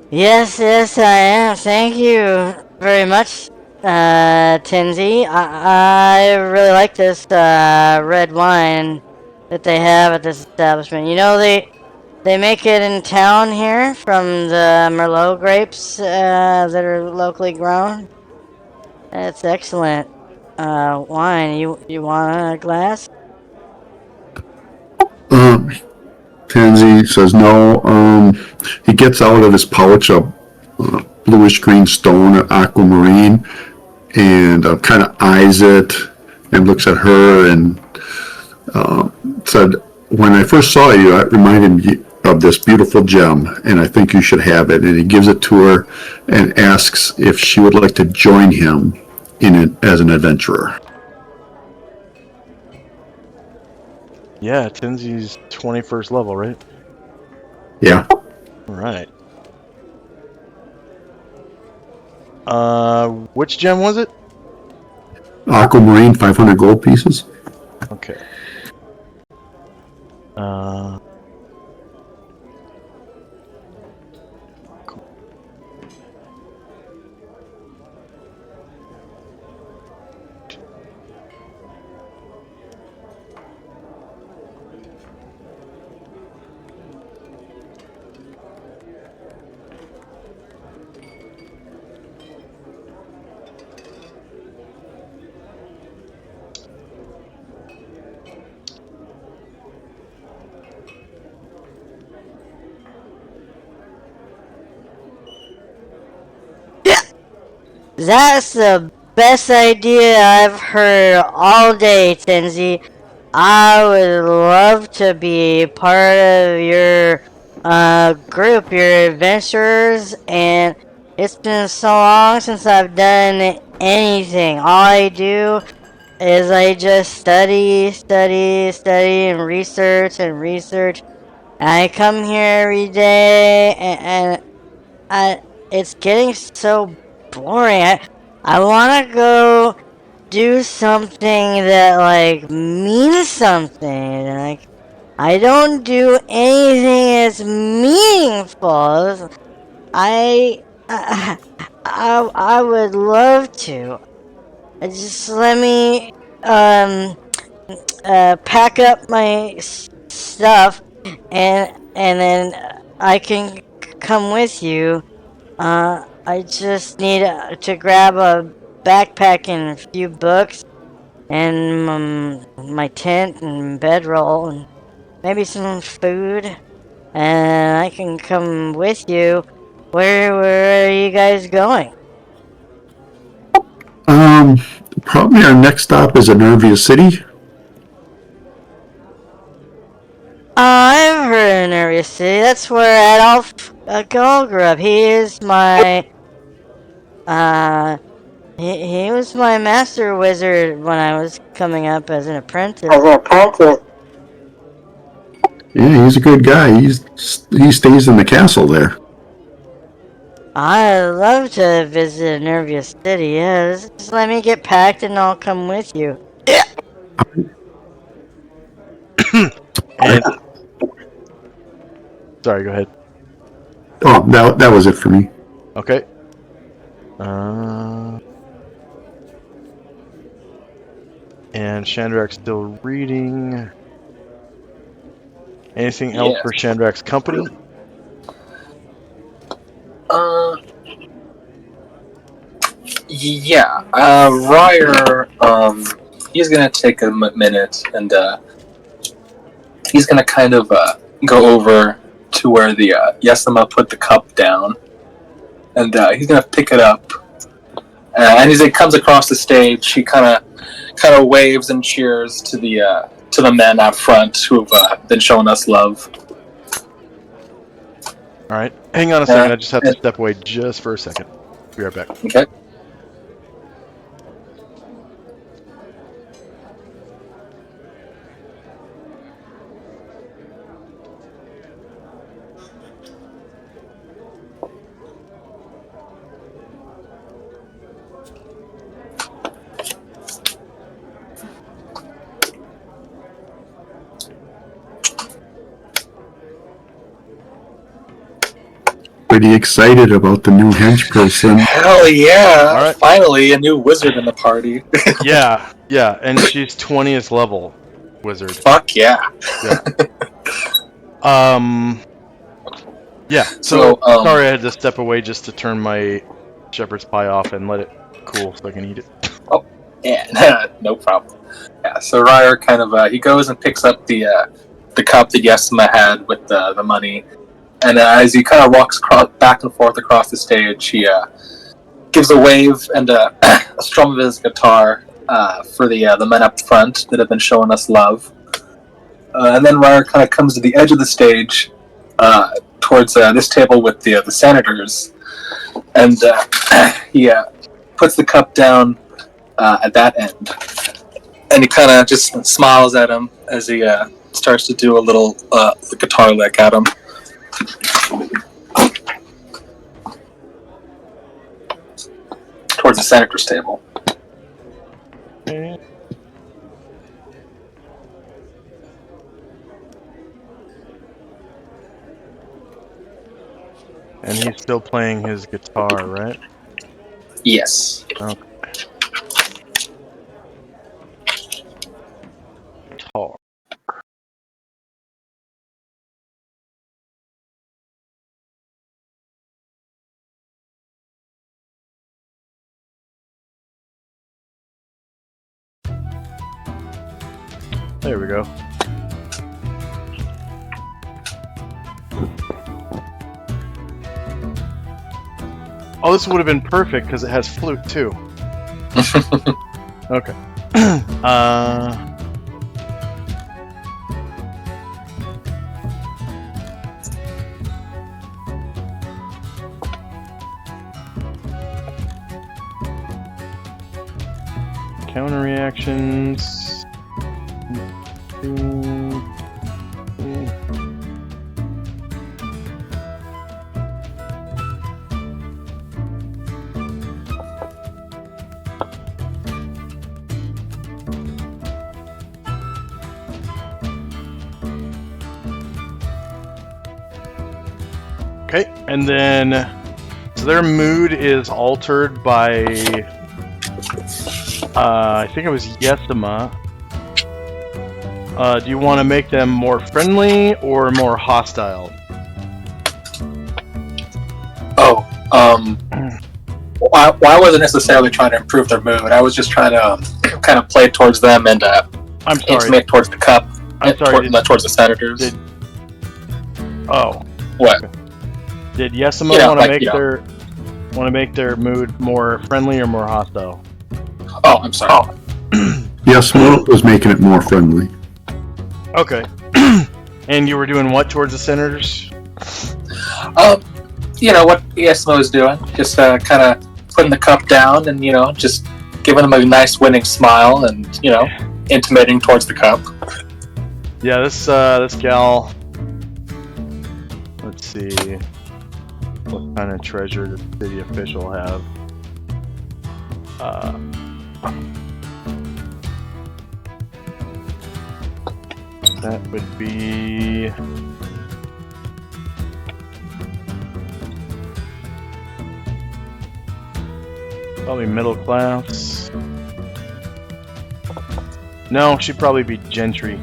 yes, I am. Thank you very much, Tinsy. I really like this red wine that they have at this establishment. You know, they they make it in town here from the Merlot grapes that are locally grown. It's excellent wine. You want a glass? Tansy says no. He gets out of his pouch a bluish green stone, aquamarine, and kind of eyes it and looks at her and said, "When I first saw you, it reminded me of this beautiful gem, and I think you should have it." And he gives it to her and asks if she would like to join him in it as an adventurer. Yeah, Tenzi's 21st level, right? Yeah. All right. Which gem was it? Aquamarine, 500 gold pieces. Okay. That's the best idea I've heard all day, Tenzi. I would love to be part of your group, your adventurers, and it's been so long since I've done anything. All I do is I just study, and research and research. I come here every day, and it's getting so boring. I want to go do something that like means something. Like I don't do anything that's meaningful. I would love to. Just let me pack up my stuff and then I can come with you. I just need to grab a backpack and a few books and my tent and bedroll and maybe some food, and I can come with you. Where are you guys going? Probably our next stop is Nervia City. I've heard of Nervia City. That's where Adolf Gull grew up. He is my he was my master wizard when I was coming up as an apprentice. Yeah, he's a good guy. He stays in the castle there. I'd love to visit Nervia City. Yeah, just let me get packed and I'll come with you. And sorry, go ahead. Oh, that was it for me. Okay. And Chandrak's still reading. Anything else for Chandrak's company? Yeah. Ryer, he's gonna take a minute and he's gonna kind of go over to where the Yesima put the cup down, and he's gonna pick it up. And as it comes across the stage, he kind of waves and cheers to the men out front who've been showing us love. All right. Hang on a second. I just have to step away just for a second. Be right back. Okay. Pretty excited about the new hench person. Hell yeah! All right. Finally, a new wizard in the party. Yeah, and she's 20th level wizard. Fuck yeah! Yeah. Yeah. So, Sorry, I had to step away just to turn my shepherd's pie off and let it cool so I can eat it. yeah, no problem. Yeah, so Ryer kind of he goes and picks up the cup that Yesima had with the money, and as he kind of walks back and forth across the stage, he gives a wave and a strum of his guitar for the men up front that have been showing us love. And then Ryer kind of comes to the edge of the stage towards this table with the senators, and he puts the cup down at that end, and he kind of just smiles at him as he starts to do a little guitar lick at him. Towards the senator's table. Okay. And he's still playing his guitar, right? Yes. Okay. Guitar. There we go. Oh, this would have been perfect because it has flute too. Okay. Counter reactions. Okay, and then so their mood is altered by I think it was Yesima. Do you want to make them more friendly or more hostile? Oh, well, I wasn't necessarily trying to improve their mood. I was just trying to kind of play towards them and I'm sorry. intimate towards the cup. I'm sorry. Towards the senators. Oh. What? Okay. Did Yesima want to make their mood more friendly or more hostile? Oh, I'm sorry. Yes, Smoke was making it more friendly. Okay. And you were doing what towards the senators? You know what Yesima was doing, just kind of putting the cup down and just giving them a nice winning smile and intimating towards the cup. Yeah, this gal. Let's see. What kind of treasure does the city official have? That would be probably middle class. No, she'd probably be gentry.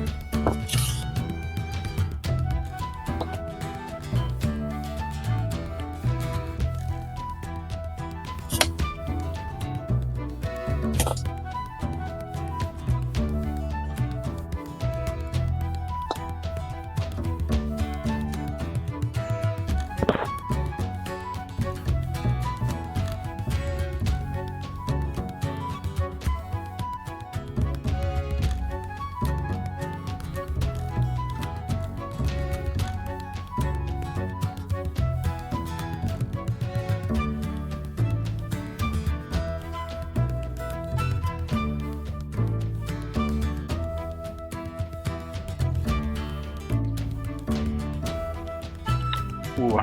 Ooh.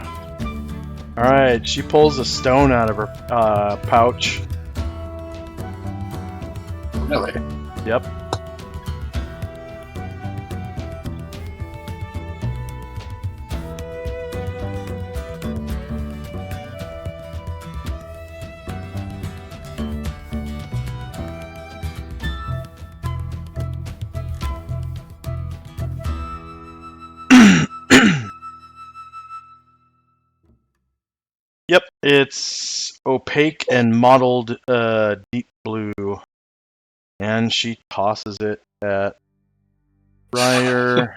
Alright, she pulls a stone out of her pouch. Really? Yep. Yep, it's opaque and mottled deep blue. And she tosses it at Briar.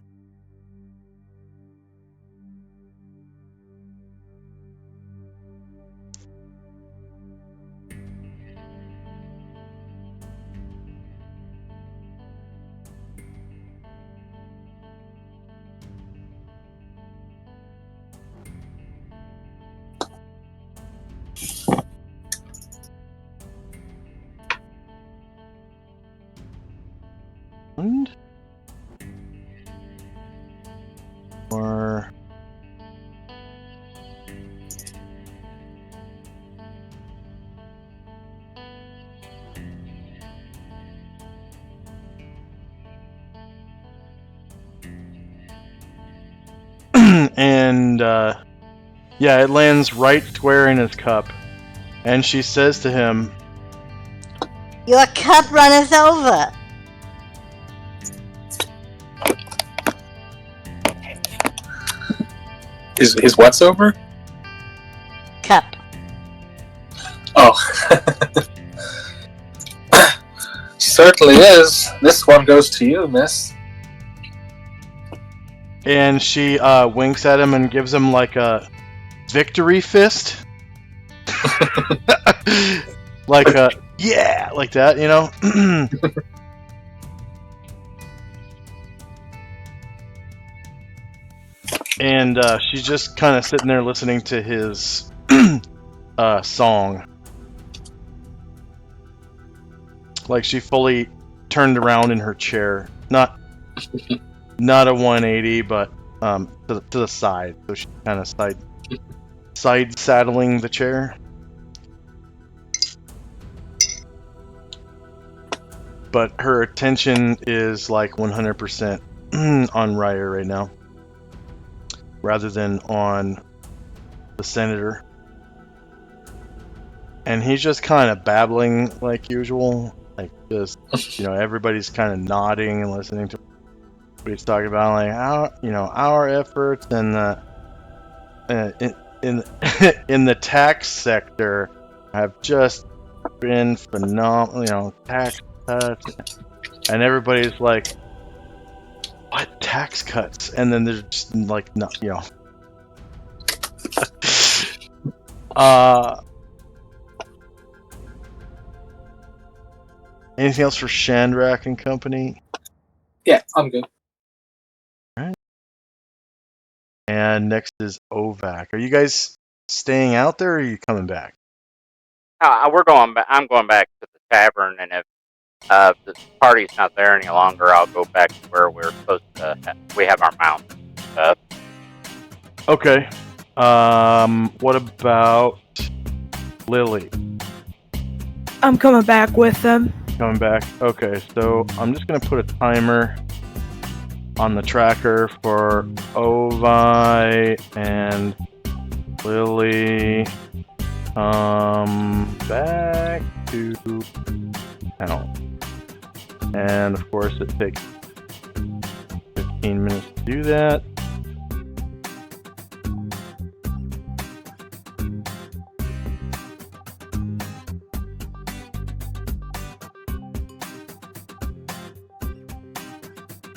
Or and yeah, it lands right square in his cup. And she says to him, Your cup runneth over. His what's over? Cup. Oh. Certainly is. This one goes to you, miss. and she winks at him and gives him like a victory fist. Like a, yeah, like that, you know? And she's just kind of sitting there listening to his song. Like she fully turned around in her chair. Not a 180, but to the side. So she's kind of side saddling the chair. But her attention is like 100% on Ryer right now, rather than on the senator. And he's just kind of babbling like usual, like just, you know, everybody's kind of nodding and listening to what he's talking about, like our efforts and in the tax sector have just been phenomenal, you know, tax cuts, and everybody's like, what tax cuts? And then there's just like, no, you know. Anything else for Shandrak and company? Yeah, I'm good. Alright. And next is Ovac. Are you guys staying out there, or are you coming back? We're going back. I'm going back to the tavern, and if the party's not there any longer, I'll go back to where we're supposed to. We have our mount stuff. Okay. What about Lily? I'm coming back with them. Coming back. Okay, so I'm just gonna put a timer on the tracker for Ovi and Lily. Back to town. And of course it takes 15 minutes to do that.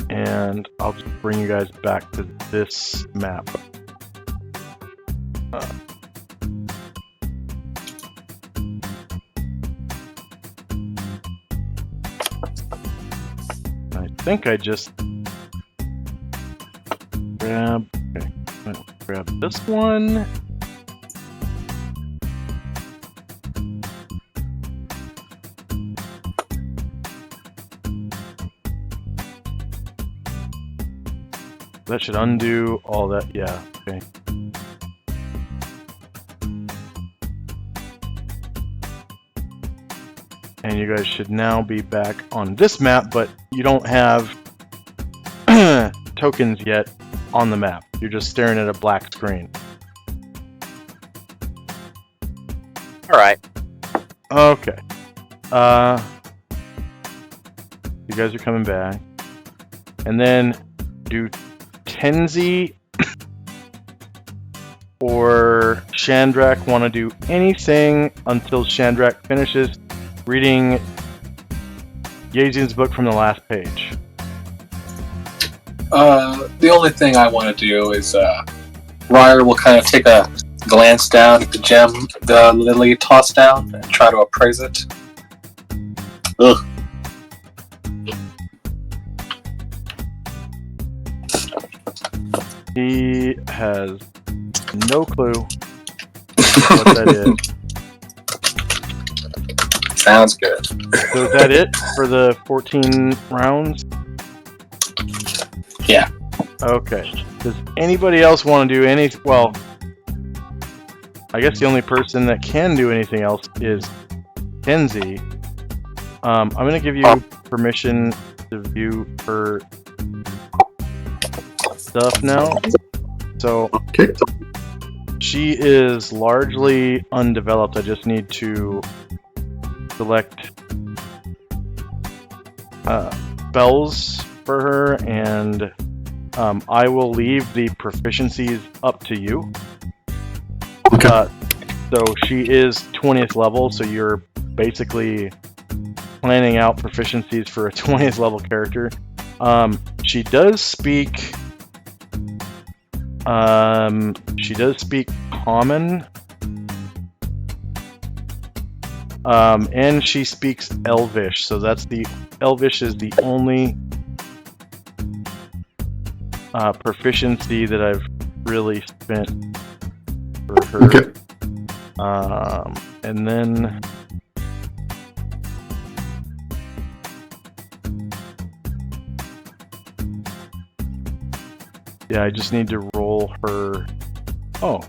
And I'll just bring you guys back to this map. I think I just grab this one. That should undo all that. Yeah, okay. And you guys should now be back on this map, but you don't have tokens yet on the map. You're just staring at a black screen. Alright. Okay. You guys are coming back. And then do Tenzi or Chandrak want to do anything until Chandrak finishes reading Yazin's book from the last page? The only thing I want to do is Ryer will kind of take a glance down at the gem the Lily tossed down and try to appraise it. Ugh. He has no clue what that is. Sounds good. So is that it for the 14 rounds? Yeah. Okay. Does anybody else want to do any... Well, I guess the only person that can do anything else is Kenzie. I'm going to give you permission to view her stuff now. So Okay. she is largely undeveloped. I just need to select spells for her, and I will leave the proficiencies up to you. Okay. So she is 20th level, so you're basically planning out proficiencies for a 20th level character. She does speak Common, and she speaks Elvish. So Elvish is the only proficiency that I've really spent for her. Okay. And then yeah, I just need to roll her. Oh.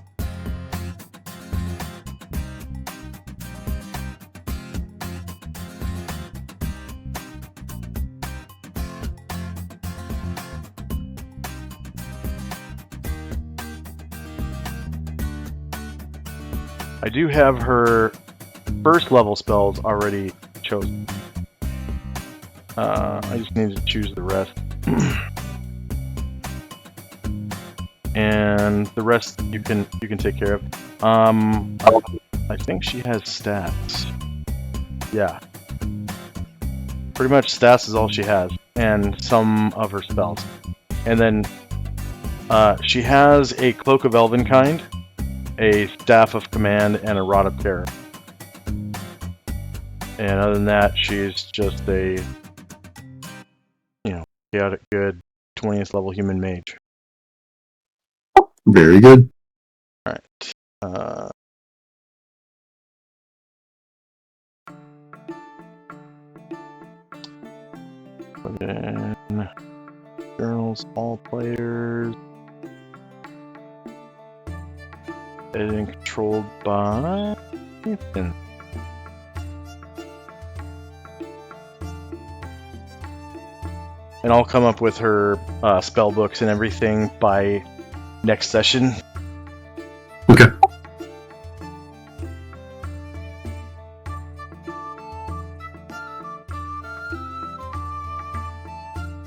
I do have her first level spells already chosen. I just need to choose the rest. And the rest you can take care of. I think she has stats. Yeah. Pretty much stats is all she has, and some of her spells. And then she has a Cloak of Elvenkind, a Staff of Command, and a Rod of Terror. And other than that, she's just a, chaotic good 20th level human mage. Very good. Alright. Put in journals, all players. Editing controlled by Ethan. And I'll come up with her spell books and everything by next session. Okay.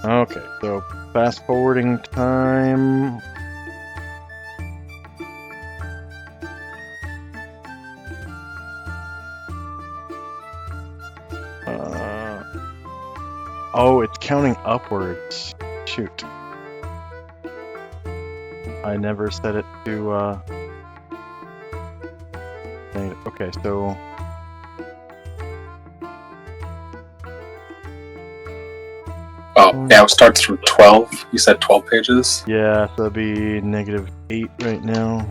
Okay, so fast forwarding time. Oh, it's counting upwards. Shoot. I never set it to, okay, so... Oh, now it starts from 12. You said 12 pages? Yeah, so that'd be -8 right now.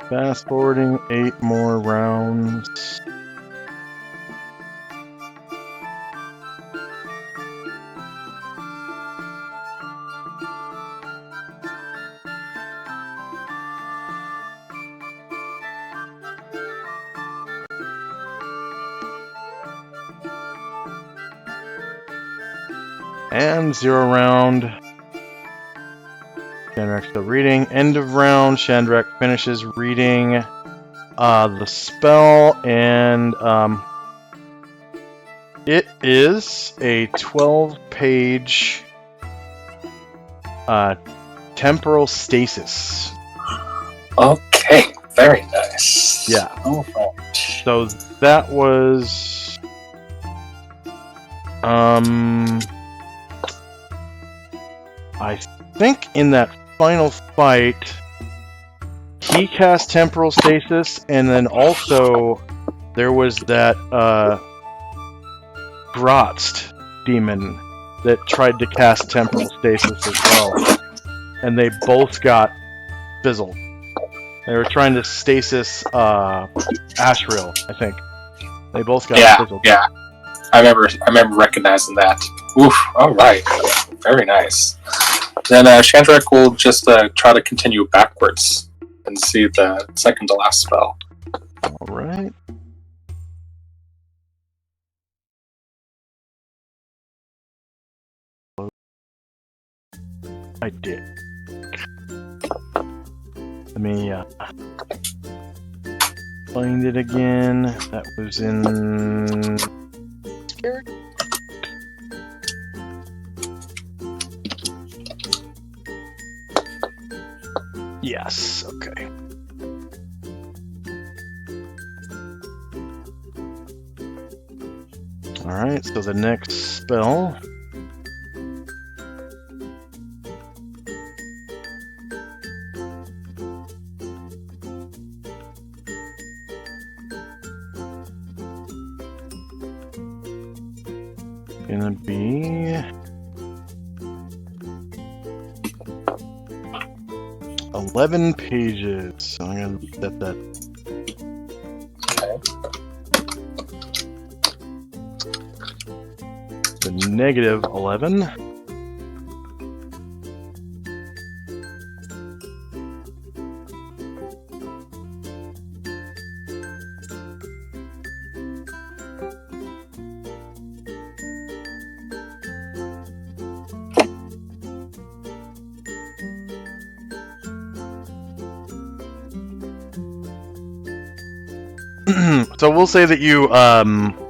Fast forwarding 8 more rounds. And 0 round. Shandrak's still reading. End of round. Shandrak finishes reading the spell, and it is a 12-page temporal stasis. Okay, very nice. Yeah. Alright. So that was I think in that final fight he cast temporal stasis, and then also there was that Grotst demon that tried to cast temporal stasis as well, and they both got fizzled. They were trying to stasis Ashril, I think. They both got fizzled. Yeah. I remember recognizing that. Oof, alright. Very nice. Then Shandrak will just try to continue backwards and see the second to last spell. Alright. I did. Let me find it again. That was in Scared? Yes, okay. Alright, so the next spell gonna be 11 pages. So I'm gonna set that. The negative 11. So we'll say that you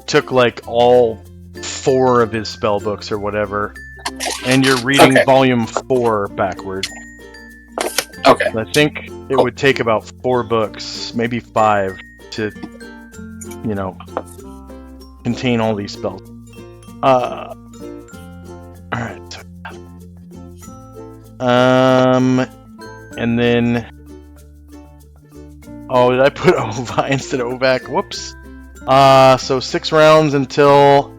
took like all 4 of his spell books or whatever, and you're reading volume 4 backward. Okay. I think it would take about 4 books, maybe 5, to, you know, contain all these spells. Alright. And then... Oh, did I put Ovi instead of Ovac? Whoops. So 6 rounds until...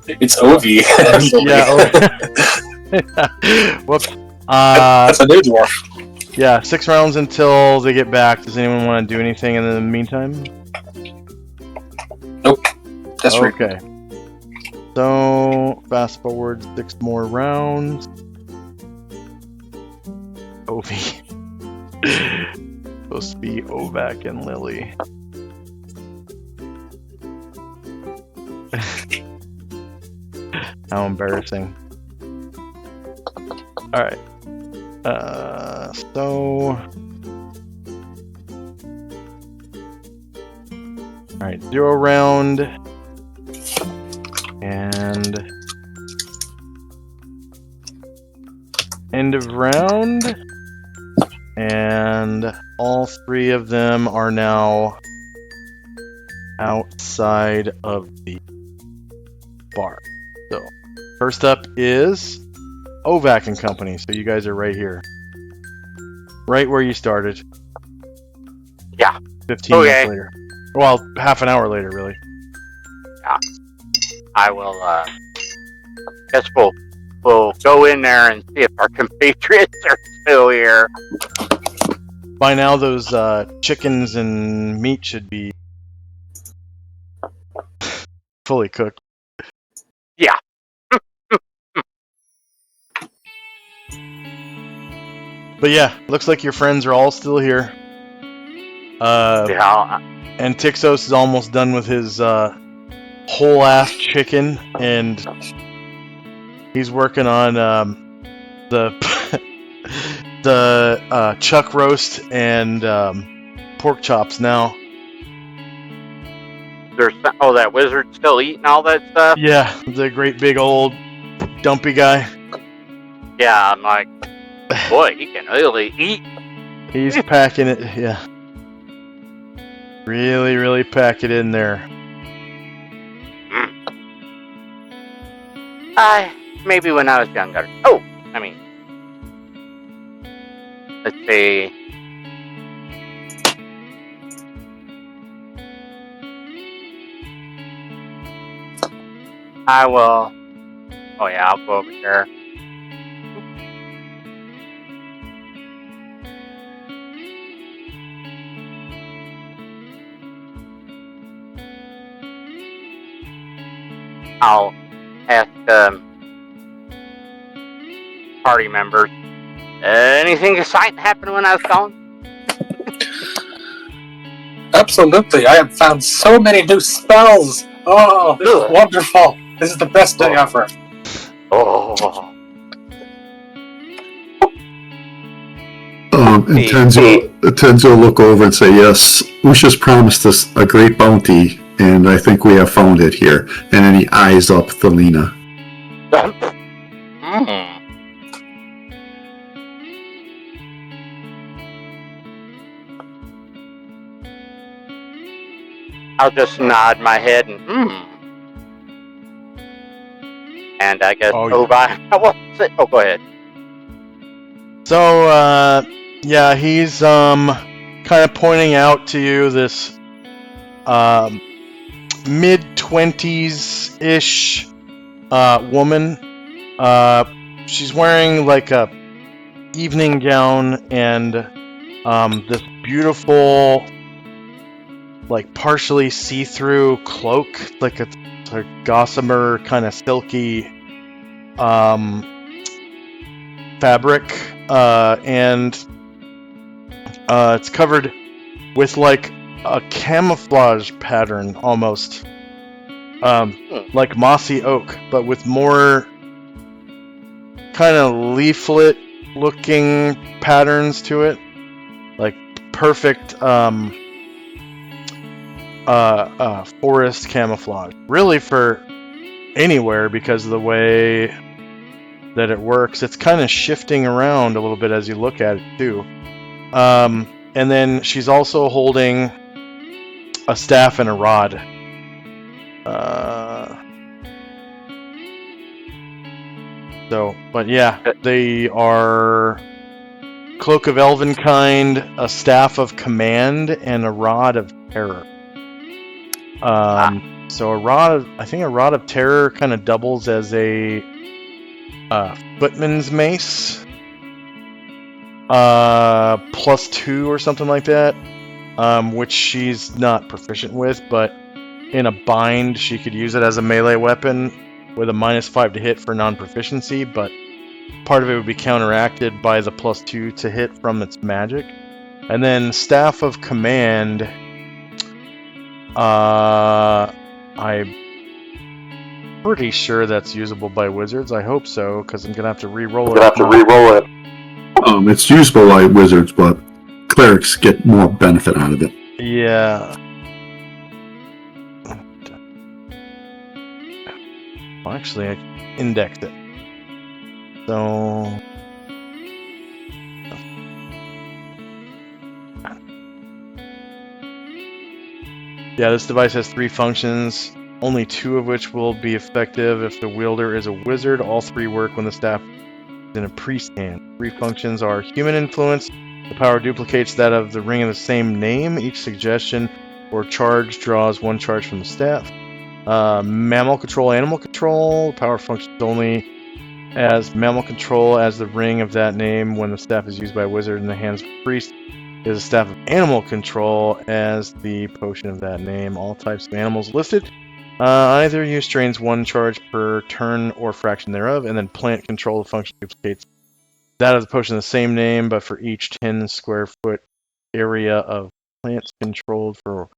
It's Ovi. Yeah, Whoops. That's a new dwarf. Yeah, 6 rounds until they get back. Does anyone want to do anything in the meantime? Nope. Just okay. So, fast forward 6 more rounds. Ovi. Supposed to be Ovac and Lily. How embarrassing. Alright. Alright, 0 round. And... end of round. And all 3 of them are now outside of the bar. So, first up is Ovac and Company. So you guys are right here. Right where you started. Yeah. 15 minutes later. Well, half an hour later, really. Yeah. I will, guess we'll go in there and see if our compatriots are still here. By now, those chickens and meat should be fully cooked. Yeah. But yeah, looks like your friends are all still here. Yeah. And Tixos is almost done with his whole ass chicken, and he's working on the the chuck roast and pork chops now. There's that wizard still eating all that stuff. Yeah, the great big old dumpy guy. Yeah, I'm like, boy, he can really eat. He's packing it. Yeah, really, really pack it in there. Maybe when I was younger. Oh, I mean, let's see. I will. Oh yeah, I'll go over here. I'll ask party members. Anything exciting happened when I was gone? Absolutely, I have found so many new spells. Oh, this is wonderful. This is the best day ever. Oh. And Tenzo will look over and say, yes, Usha's promised us a great bounty, and I think we have found it here. And then he eyes up Thelina. I'll just nod my head and And I guess go ahead. So yeah, he's kind of pointing out to you this mid-20s-ish woman. She's wearing like a evening gown and this beautiful, like partially see-through cloak, like a gossamer kind of silky fabric, and it's covered with like a camouflage pattern almost, like mossy oak, but with more kind of leaflet looking patterns to it, like perfect forest camouflage, really for anywhere because of the way that it works. It's kind of shifting around a little bit as you look at it too. And then she's also holding a staff and a rod. But yeah, they are Cloak of Elvenkind, a Staff of Command, and a Rod of Terror. So I think a Rod of Terror kind of doubles as a footman's mace, +2 or something like that, which she's not proficient with, but in a bind she could use it as a melee weapon with a -5 to hit for non-proficiency, but part of it would be counteracted by the +2 to hit from its magic. And then Staff of Command, I'm pretty sure that's usable by wizards. I hope so, because I'm gonna have to re-roll it. It's usable by wizards, but clerics get more benefit out of it. Yeah. Well, actually, I indexed it. So... yeah, this device has 3 functions, only 2 of which will be effective if the wielder is a wizard. All 3 work when the staff is in a priest hand. 3 functions are human influence. The power duplicates that of the ring of the same name. Each suggestion or charge draws 1 charge from the staff. Mammal control, animal control. The power functions only as mammal control as the ring of that name when the staff is used by a wizard in the hands of a priest. Is a staff of animal control as the potion of that name. All types of animals listed. Either use drains 1 charge per turn or fraction thereof, and then plant control, the function duplicates that of the potion of the same name, but for each 10 square foot area of plants controlled for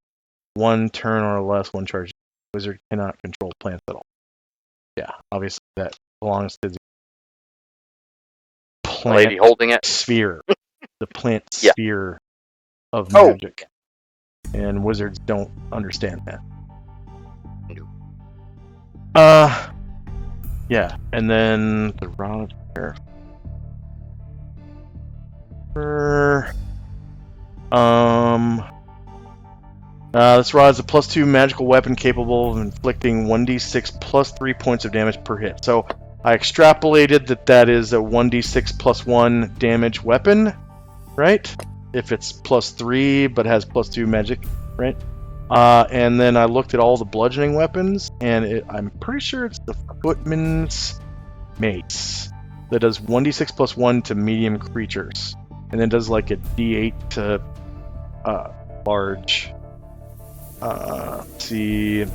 1 turn or less, 1 charge. Wizard cannot control plants at all. Yeah, obviously that belongs to the The lady holding it. sphere. The plant Yeah. sphere of Oh. magic. And wizards don't understand that. Yeah, and then the Rod of Terror. This rod is a +2 magical weapon capable of inflicting 1d6 plus 3 points of damage per hit. So I extrapolated that is a 1d6 plus 1 damage weapon, right? If it's +3 but has +2 magic, right? And then I looked at all the bludgeoning weapons, and I'm pretty sure it's the Footman's Mace that does 1d6 plus 1 to medium creatures, and then does like a d8 to large. Let's see.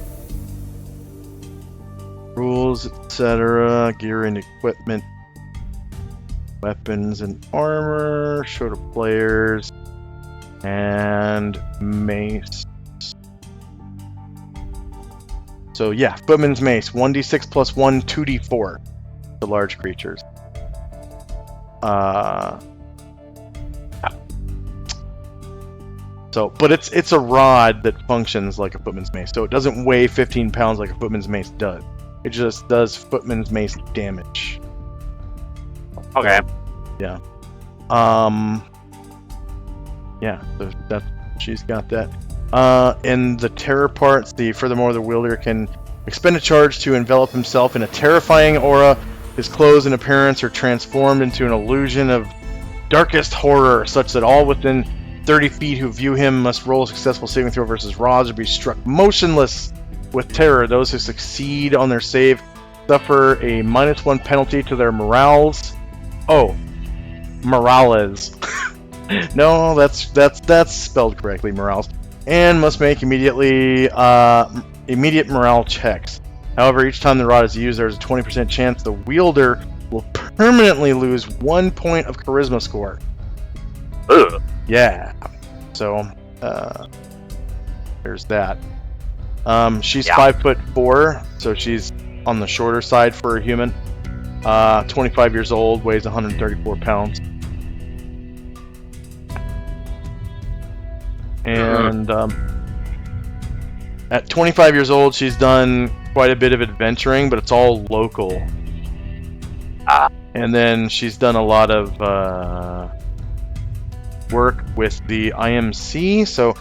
Rules, etc. Gear and equipment. Weapons and armor. Show to players. And mace. So yeah, Footman's Mace. 1d6 plus 1, 2d4 to large creatures. So, but it's a rod that functions like a Footman's Mace. So it doesn't weigh 15 pounds like a Footman's Mace does. It just does Footman's Mace damage. Okay. Yeah. Yeah, so that's, she's got that. In the terror parts, furthermore, the wielder can expend a charge to envelop himself in a terrifying aura. His clothes and appearance are transformed into an illusion of darkest horror, such that all within 30 feet who view him must roll a successful saving throw versus rods or be struck motionless with terror. Those who succeed on their save suffer a -1 penalty to their morales. Oh, morales. No, that's spelled correctly, morales. And must make immediate morale checks. However, each time the rod is used, there's a 20% chance the wielder will permanently lose 1 point of charisma score. Ugh. Yeah. So, there's that. She's 5'4", so she's on the shorter side for a human. 25 years old, weighs 134 pounds. And at 25 years old, she's done quite a bit of adventuring, but it's all local. And then she's done a lot of work with the IMC. So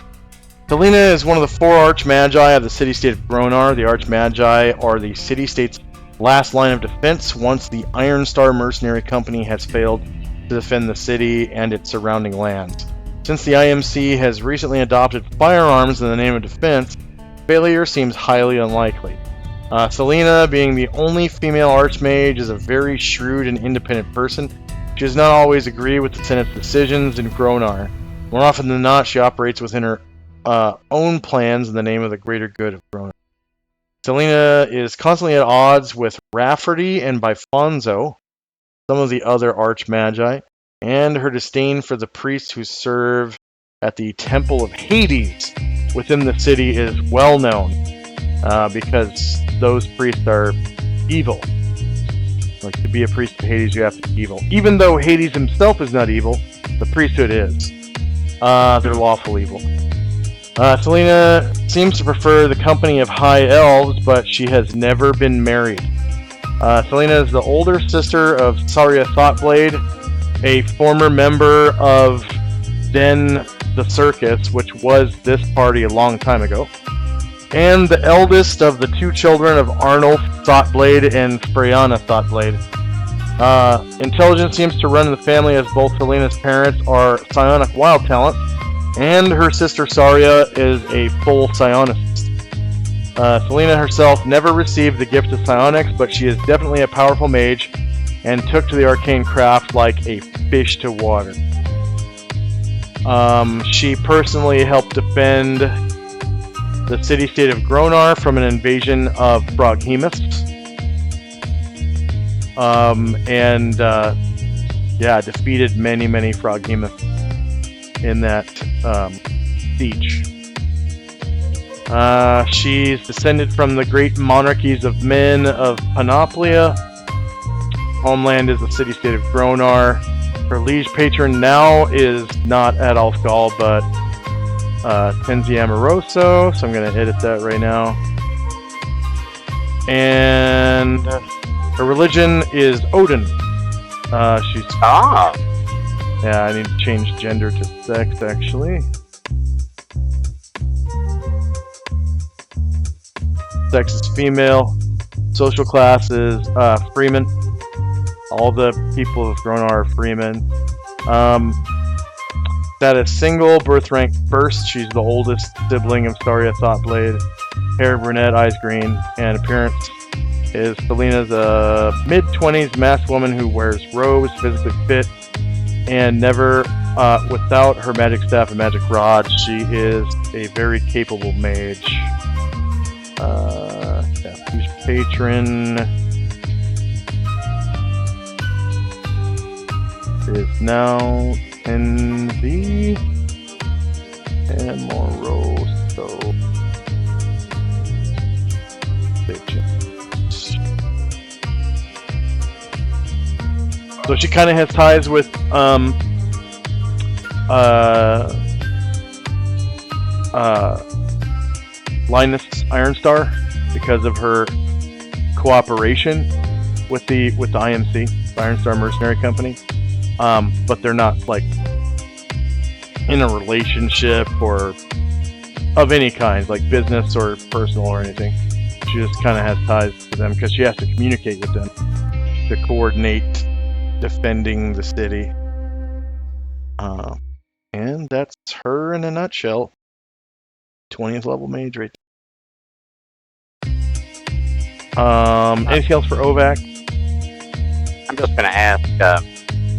Selena is one of the 4 Archmagi of the city-state of Gronar. The Archmagi are the city-state's last line of defense once the Iron Star Mercenary Company has failed to defend the city and its surrounding lands. Since the IMC has recently adopted firearms in the name of defense, failure seems highly unlikely. Selena, being the only female Archmage, is a very shrewd and independent person. She does not always agree with the Senate's decisions in Gronar. More often than not, she operates within her own plans in the name of the greater good of Gronar. Selena is constantly at odds with Rafferty and Bifonzo, some of the other Archmagi, and her disdain for the priests who serve at the Temple of Hades within the city is well known, because those priests are evil. Like, to be a priest of Hades, you have to be evil. Even though Hades himself is not evil, the priesthood is. They're lawful evil. Selena seems to prefer the company of high elves, but she has never been married. Selena is the older sister of Saria Thoughtblade, a former member of Den the Circus, which was this party a long time ago, and the eldest of the 2 children of Arnulf Thoughtblade and Freyanna Thoughtblade. Intelligence seems to run in the family, as both Selena's parents are psionic wild talents, and her sister Saria is a full psionicist. Selena herself never received the gift of psionics, but she is definitely a powerful mage, and took to the arcane craft like a fish to water. She personally helped defend the city-state of Gronar from an invasion of Froghemoths. Defeated many Froghemoths in that siege. She's descended from the great monarchies of men of Panoplia, homeland is the city-state of Gronar. Her liege patron now is not Adolf Gall, but Tenzi Amoroso, so I'm going to edit that right now. And her religion is Odin. She's... Yeah, I need to change gender to sex, actually. Sex is female. Social class is freeman. All the people of Gronar are freemen. Status single. Birth rank first. She's the oldest sibling of Saria Thoughtblade. Hair brunette, eyes green, and appearance is Selena's a mid-20s masked woman who wears robes, physically fit, and never, without her magic staff and magic rod, she is a very capable mage. Yeah, who's patron is now NV and Morrow, so she kind of has ties with Linus Ironstar because of her cooperation with the IMC, the Ironstar Mercenary Company. But they're not like in a relationship or of any kind, like business or personal or anything. She just kind of has ties to them because she has to communicate with them to coordinate defending the city. And that's her in a nutshell. 20th level mage right there. Anything else for Ovac? I'm just gonna ask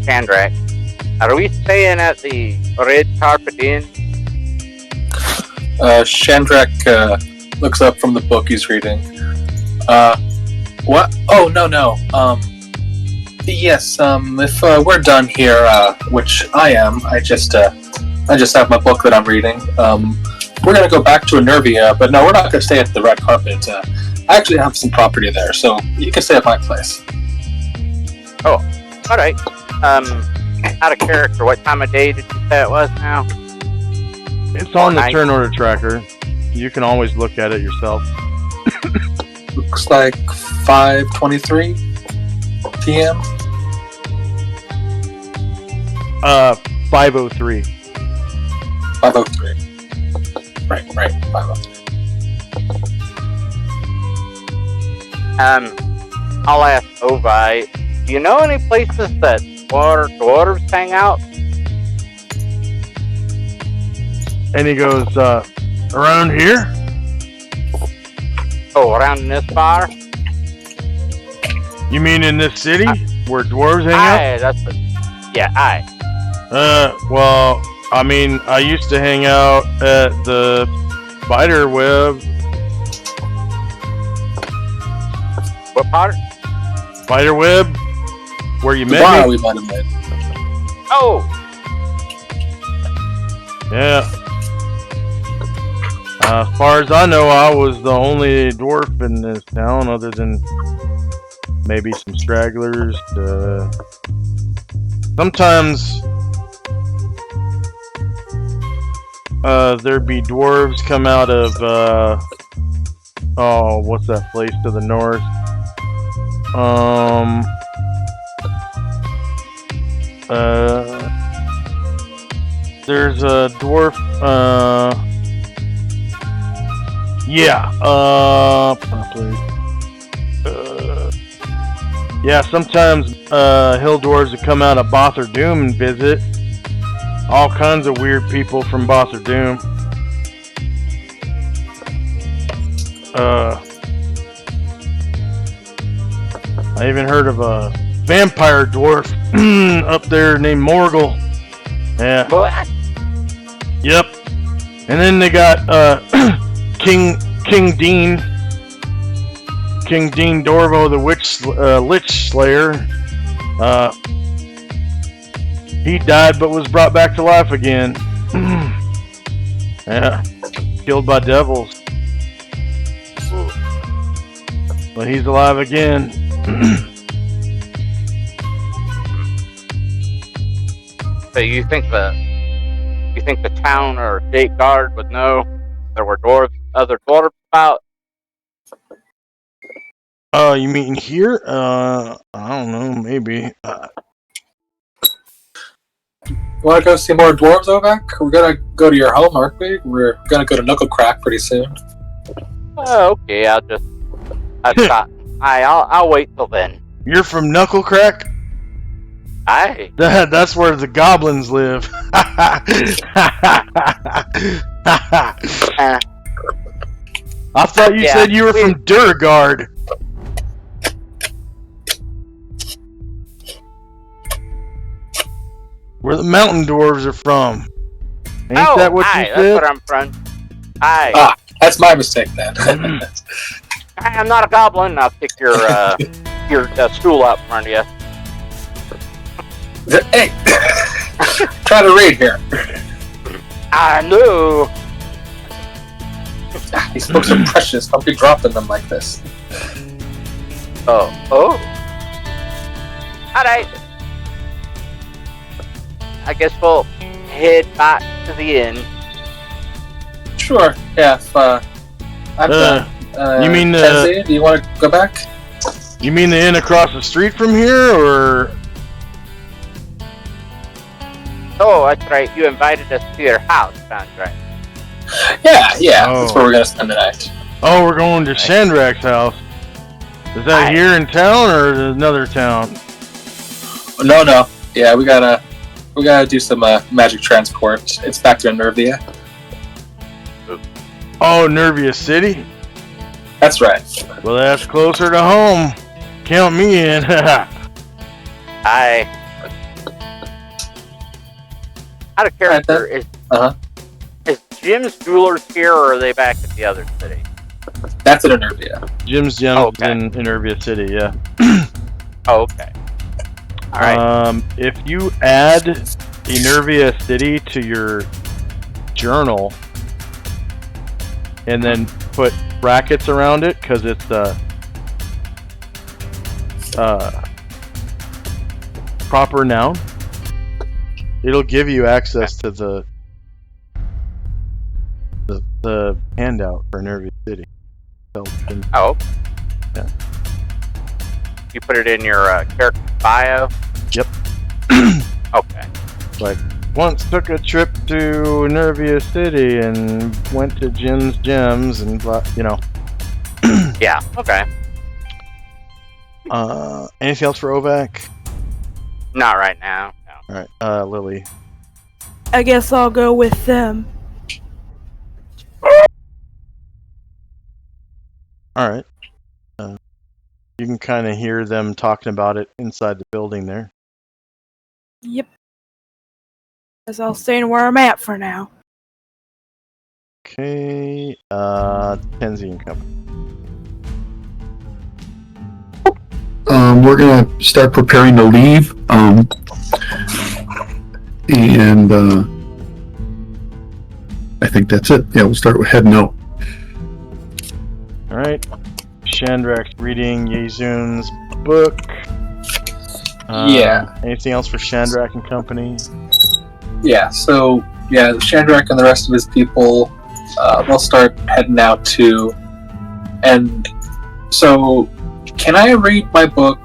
Chandrak, are we staying at the Red Carpet Inn? Chandrak looks up from the book he's reading. What? Oh, no. Yes, if we're done here, which I am, I just have my book that I'm reading. We're gonna go back to Enervia, but no, we're not gonna stay at the Red Carpet. I actually have some property there, so you can stay at my place. Oh, alright. Out of character, what time of day did you say it was now? It's on the turn order tracker. You can always look at it yourself. Looks like 5:23 p.m. 5:03. 5:03. Right, 5:03. I'll ask Ovi, do you know any places that dwarves hang out? And he goes, around here? Oh, around in this bar? You mean in this city? Where dwarves hang out? Aye, that's it. Yeah, aye. Well, I mean, I used to hang out at the spider web. What part? Spider web? Where you met Wow, me? we might have met. Oh! Yeah. As far as I know, I was the only dwarf in this town, other than maybe some stragglers. Sometimes there'd be dwarves come out of oh, what's that place to the north? There's a dwarf. Yeah, sometimes hill dwarves would come out of Bother Doom and visit. All kinds of weird people from Bother Doom. I even heard of a vampire dwarf up there named Morgul. Yeah. What? Yep. And then they got King Dean Dorvo, the Lich Slayer. He died but was brought back to life again. Yeah. Killed by devils. But he's alive again. So you think the town or gate guard would know there were other dwarves about? You mean here? I don't know, maybe. Want to go see more dwarves, Ovak? We're gonna go to your home, aren't we? We're gonna go to Knuckle Crack pretty soon. Okay, I'll wait till then. You're from Knuckle Crack? Aye. That's where the goblins live. I thought you said you were from Durgard. Where the mountain dwarves are from. Ain't that what you said? That's where I'm from. Aye. Ah, that's my mistake then. I'm not a goblin. I'll kick your stool out in front of you. Hey, try to read here. I know. These books are precious. Don't be dropping them like this. Oh. Alright. I guess we'll head back to the inn. Sure. Yeah. If, I'm done. You mean Kenzie, do you want to go back? You mean the inn across the street from here, or? Oh, that's right. You invited us to your house, sounds right. Yeah. Oh. That's where we're gonna spend the night. Oh, we're going to Shandrak's house. Is that here in town or another town? No. Yeah, we gotta do some magic transport. It's back to Nervia. Oh, Nervia City? That's right. Well, that's closer to home. Count me in. Aye. Out of character, is Jim's Jewelers here, or are they back at the other city? That's in Nervia. Jim's Gems in Nervia City, yeah. Oh, okay. Alright. If you add Enervia City to your journal and then put brackets around it, because it's proper noun, it'll give you access to the handout for Nervia City. So, yeah. You put it in your character bio? Yep. Okay. Like, once took a trip to Nervia City and went to Jim's Gems and blah, you know. Yeah, okay. Anything else for Ovak? Not right now. No. Alright, Lily. I guess I'll go with them. Alright. You can kind of hear them talking about it inside the building there. Yep. Guess I'll stay where I'm at for now. Okay, Kenzie and Company. We're gonna start preparing to leave. And I think that's it. Yeah, we'll start with heading out. Alright. Shandrak's reading Yezun's book. Yeah. Anything else for Shandrak and Company? Yeah, so, Shandrak and the rest of his people, will start heading out too. And so, can I read my book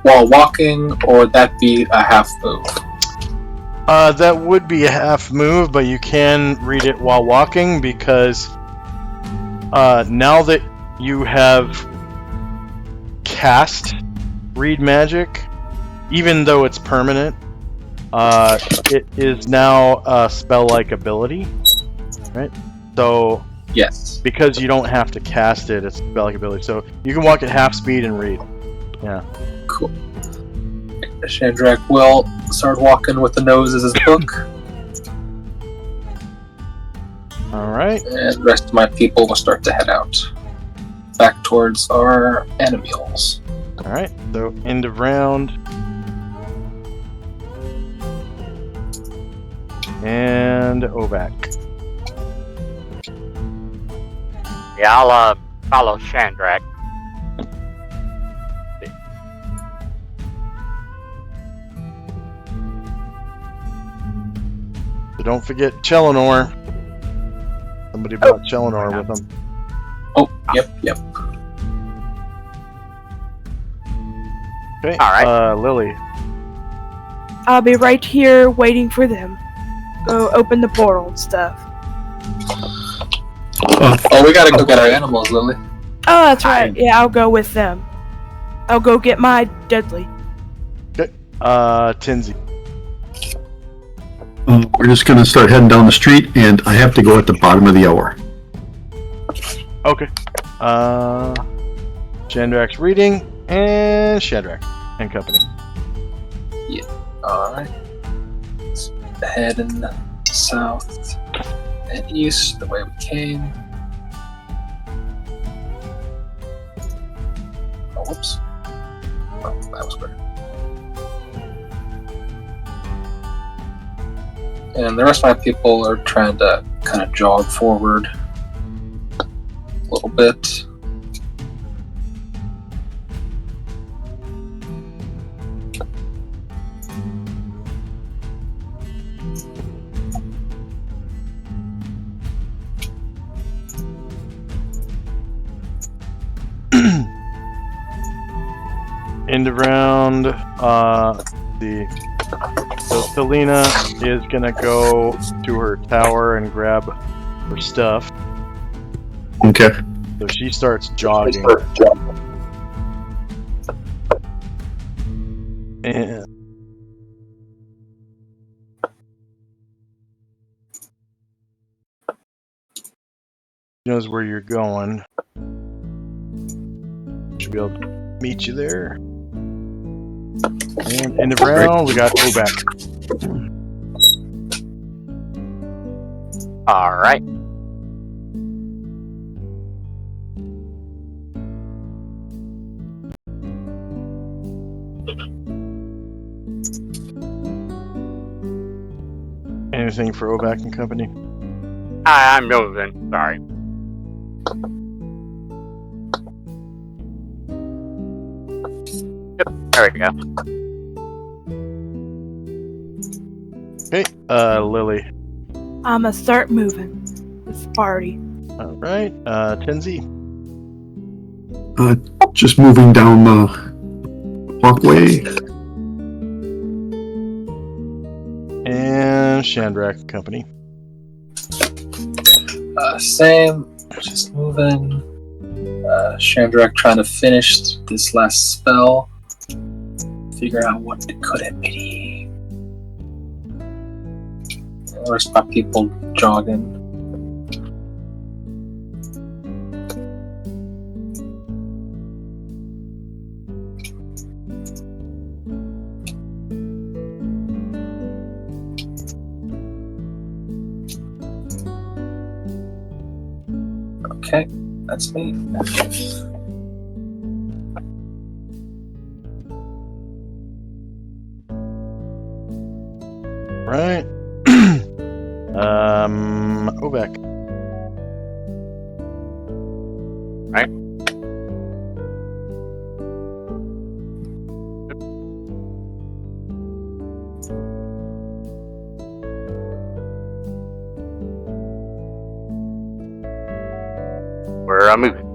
while walking, or would that be a half move? That would be a half move, but you can read it while walking, because now that you have cast Read Magic, even though it's permanent, it is now a spell-like ability, right? So, yes, because you don't have to cast it, it's a spell-like ability. So you can walk at half speed and read. Yeah. Cool. Shandrak will start walking with the nose as his book. Alright. And the rest of my people will start to head out. Back towards our animals. Alright, so end of round. And Ovak. Yeah, I'll follow Shandrak. don't forget Chelinor. Somebody brought Chelinor with them. Oh, yep. Okay. All right. Lily. I'll be right here waiting for them. Go open the portal and stuff. Oh, we gotta go get our animals, Lily. Oh, that's right. Yeah, I'll go with them. I'll go get my Dudley. Okay. Tinsy. We're just gonna start heading down the street, and I have to go at the bottom of the hour. Okay. Shandrak's reading, and Shandrak and company. Alright. Let's head in south and east the way we came. Oh, whoops. Oh, that was weird. And the rest of my people are trying to kind of jog forward a little bit. End of round. So Selena is gonna go to her tower and grab her stuff. Okay. So she starts jogging. And she knows where you're going. Should be able to meet you there. And end of round, we got Obak. All right. Anything for Obak and company? I'm moving. Sorry. Yep. There we go. Okay, Lily. I'ma start moving. This party. Alright, Tinsy. Just moving down the walkway. And Shandrak and company. Same, just moving. Shandrak trying to finish this last spell. Figure out what could it be. The rest of my people jogging. Okay, that's me. Right. Obak. Right. We're moving.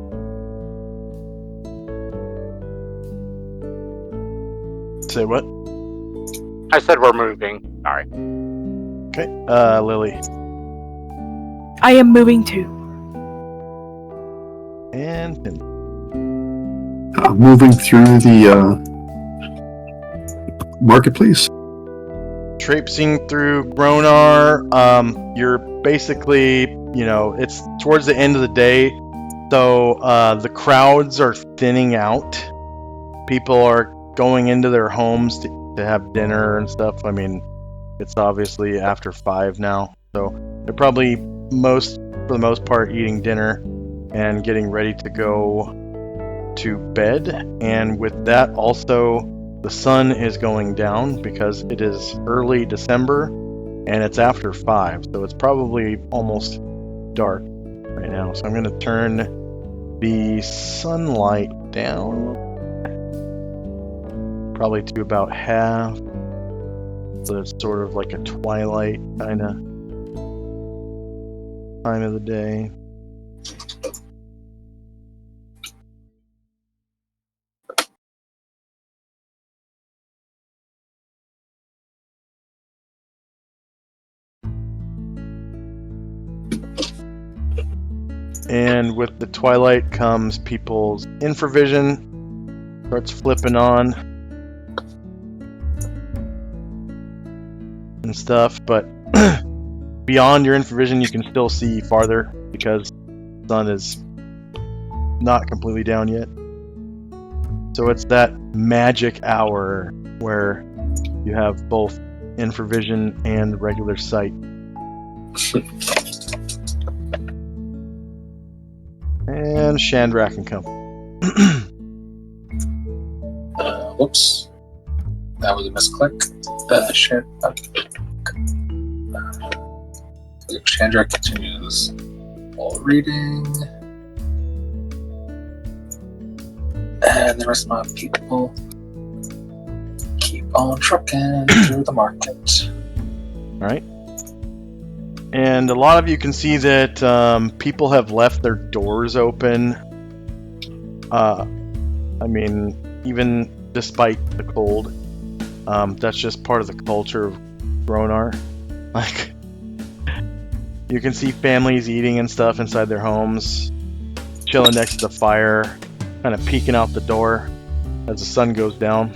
Say what? I said we're moving. Sorry. Okay, Lily. I am moving too. And Tinsy. Moving through the marketplace. Traipsing through Gronar, you're basically, it's towards the end of the day, so the crowds are thinning out. People are going into their homes to have dinner and stuff. I mean, it's obviously after 5 now, so they're probably for the most part eating dinner and getting ready to go to bed. And with that also, the sun is going down because it is early December and it's after 5, so it's probably almost dark right now. So I'm going to turn the sunlight down probably to about half, so it's sort of like a twilight kind of time of the day. And with the twilight comes people's infravision starts flipping on and stuff, but beyond your infravision you can still see farther because the sun is not completely down yet. So it's that magic hour where you have both infravision and regular sight. And Chandrak and Company. Whoops. That was a misclick. Chandra continues while reading. And the rest of my people keep on trucking through the market. Alright. And a lot of you can see that people have left their doors open. I mean, even despite the cold. That's just part of the culture of Gronar. Like, you can see families eating and stuff inside their homes, chilling next to the fire, kind of peeking out the door as the sun goes down.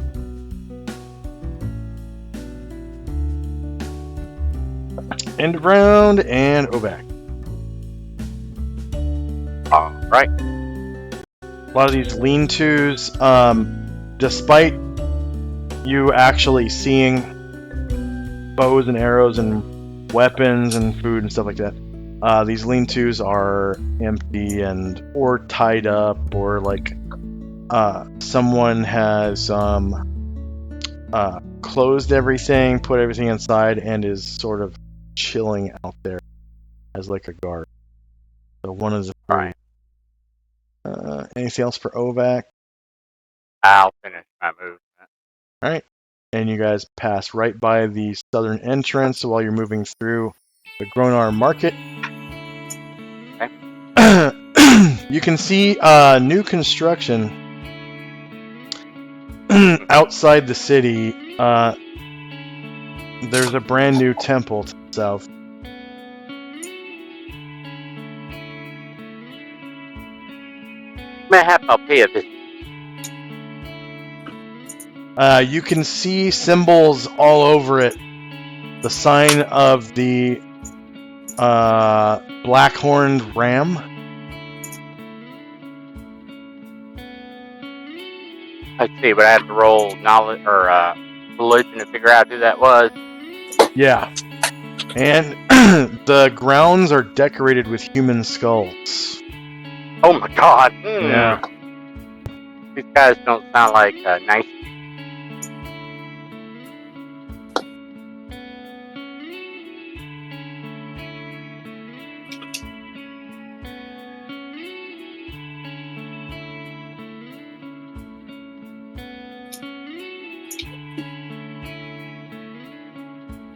End of round, and Oback. Alright. A lot of these lean-tos, despite you actually seeing bows and arrows and weapons and food and stuff like that, these lean-tos are empty and or tied up, or like someone has closed everything, put everything inside, and is sort of chilling out there as like a guard. So one of the three. Right. Anything else for Ovac? I'll finish my movement. Alright. And you guys pass right by the southern entrance while you're moving through the Gronar Market. Okay. You can see new construction outside the city. There's a brand new temple to the south. Mayhap I'll pay a visit. You can see symbols all over it. The sign of the black-horned ram. I see, but I have to roll knowledge or religion to figure out who that was. Yeah. And the grounds are decorated with human skulls. Oh my god. Yeah. These guys don't sound like nice.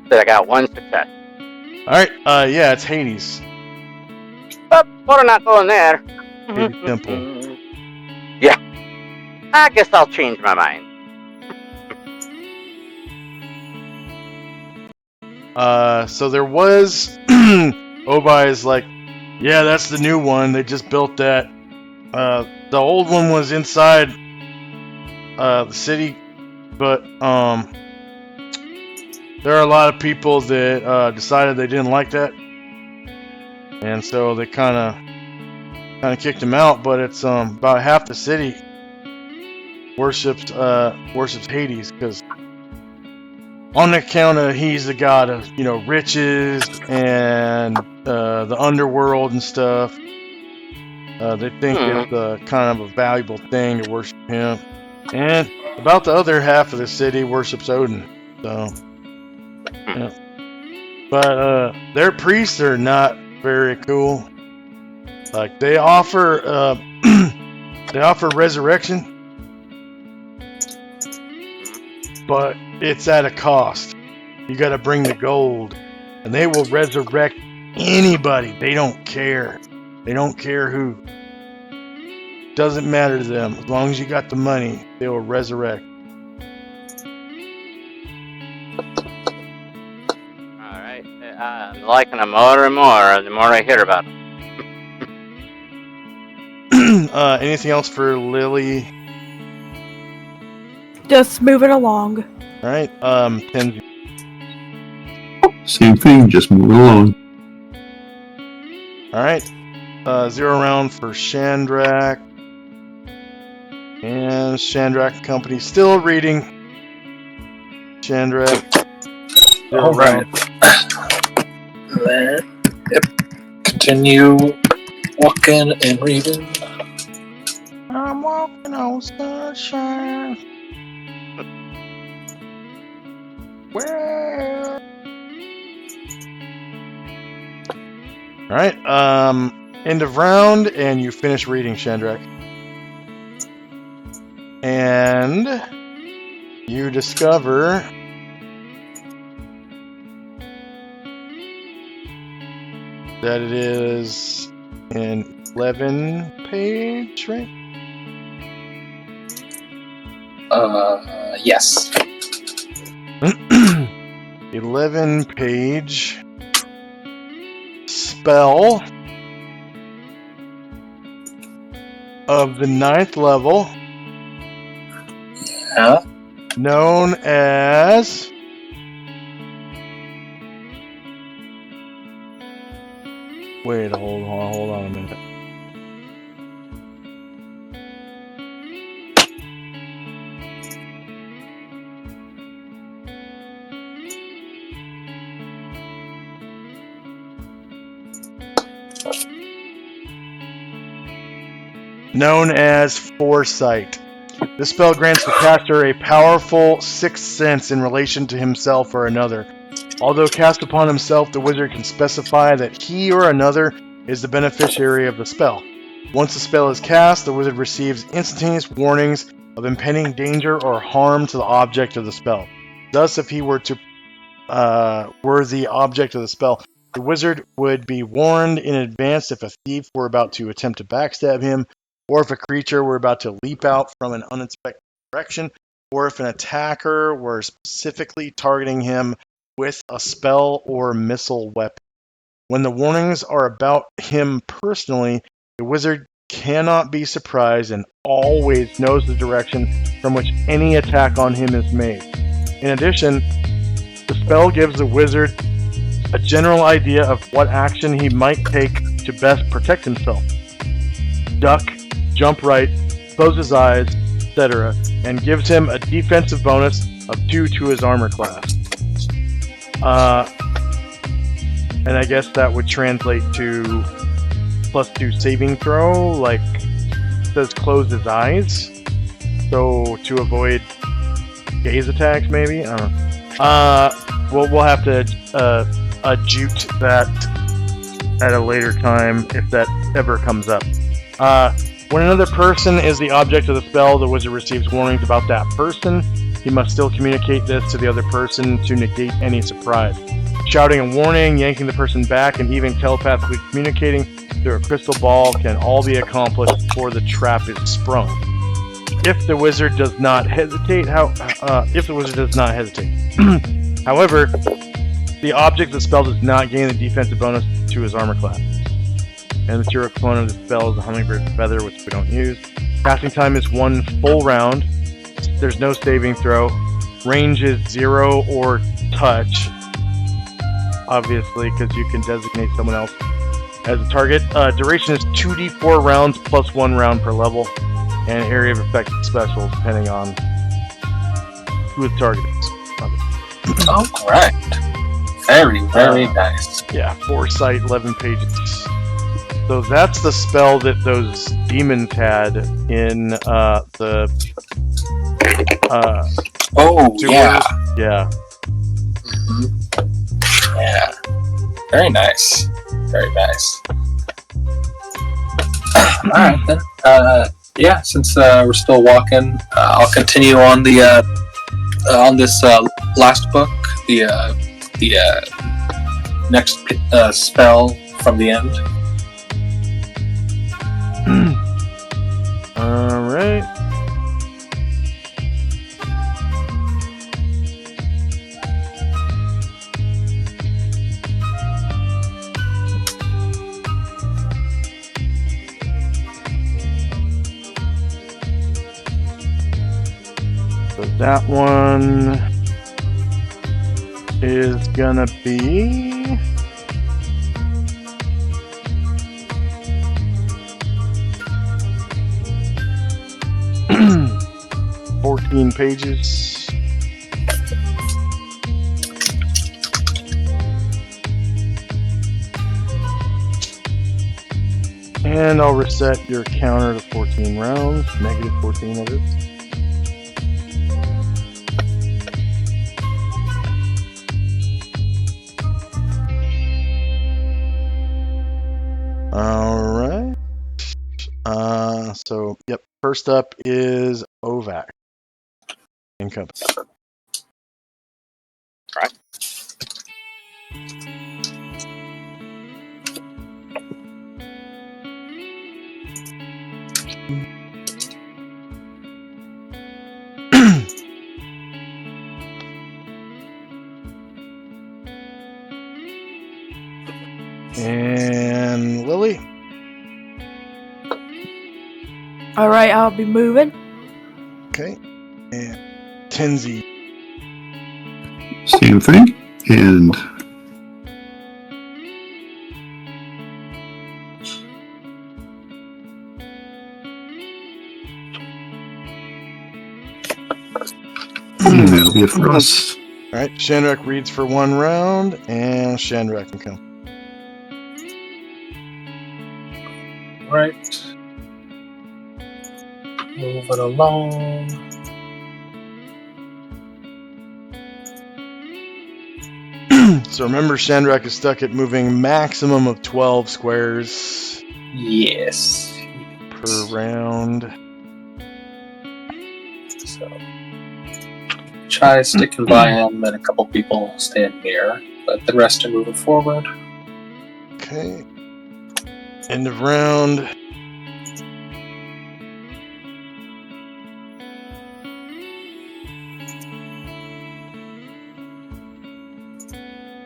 That I got one success. Alright, yeah, it's Hades. But what am I going there? Hades Temple. Yeah. I guess I'll change my mind. So there was Obai is like, yeah, that's the new one. They just built that. The old one was inside the city, but there are a lot of people that decided they didn't like that, and so they kind of kicked him out. But it's about half the city worships Hades, because on account of he's the god of riches and the underworld and stuff. They think it's kind of a valuable thing to worship him, and about the other half of the city worships Odin. So. Yeah. But their priests are not very cool. Like, they offer resurrection, but it's at a cost. You got to bring the gold, and they will resurrect anybody. They don't care. They don't care who. Doesn't matter to them. As long as you got the money, they will resurrect. Alright. I'm liking them more and more the more I hear about them. Anything else for Lily? Just moving along. Alright, Kenzie. Same thing, just moving along. Alright. 0 round for Shandrak. And Shandrak Company still reading. Shandrak. All right. Yep. Continue walking and reading. I'm walking on sunshine. Well. Alright, end of round, and you finish reading, Shandrak. And you discover that it is an 11 page, right? Yes. 11 page spell of the 9th level, Yeah. known as wait, hold on a minute. Known as Foresight. This spell grants the caster a powerful sixth sense in relation to himself or another. Although cast upon himself, the wizard can specify that he or another is the beneficiary of the spell. Once the spell is cast, the wizard receives instantaneous warnings of impending danger or harm to the object of the spell. Thus, if he were the object of the spell, the wizard would be warned in advance if a thief were about to attempt to backstab him, or if a creature were about to leap out from an unexpected direction, or if an attacker were specifically targeting him with a spell or missile weapon. When the warnings are about him personally, the wizard cannot be surprised and always knows the direction from which any attack on him is made. In addition, the spell gives the wizard a general idea of what action he might take to best protect himself. Duck, jump right, close his eyes, etc., and gives him a defensive bonus of 2 to his armor class. And I guess that would translate to +2 saving throw, like it says close his eyes. So to avoid gaze attacks, maybe? I don't know. We'll have to adjute that at a later time if that ever comes up. When another person is the object of the spell, the wizard receives warnings about that person. He must still communicate this to the other person to negate any surprise. Shouting a warning, yanking the person back, and even telepathically communicating through a crystal ball can all be accomplished before the trap is sprung. If the wizard does not hesitate, however, the object of the spell does not gain the defensive bonus to his armor class. And the material component of the spell is a hummingbird's feather, which we don't use. Casting time is 1 full round. There's no saving throw. Range is 0 or touch. Obviously, because you can designate someone else as a target. Duration is 2d4 rounds plus 1 round per level. And area of effect special depending on who the target is. Oh, correct. Very, very nice. Yeah, Foresight, 11 pages. So that's the spell that those demons had in the Oh, yeah. Yeah. Mm-hmm. Yeah. Very nice. Very nice. Alright then. Yeah, since we're still walking, I'll continue on the on this last book, the next spell from the end. Alright. So that one is gonna be 14 pages. And I'll reset your counter to 14 rounds, negative 14 of it. Alright. So, yep, first up is OVAC and company. Right. And Lily. Alright, I'll be moving. Okay. And Tenzi. Same thing. And that'll be it for us. Alright, Shandrak reads for 1 round, and Shandrak can come. Right. Move it along. So remember, Shandrak is stuck at moving maximum of 12 squares Yes. per round. So try sticking by him, and a couple people stand near, but the rest are moving forward. Okay. End of round.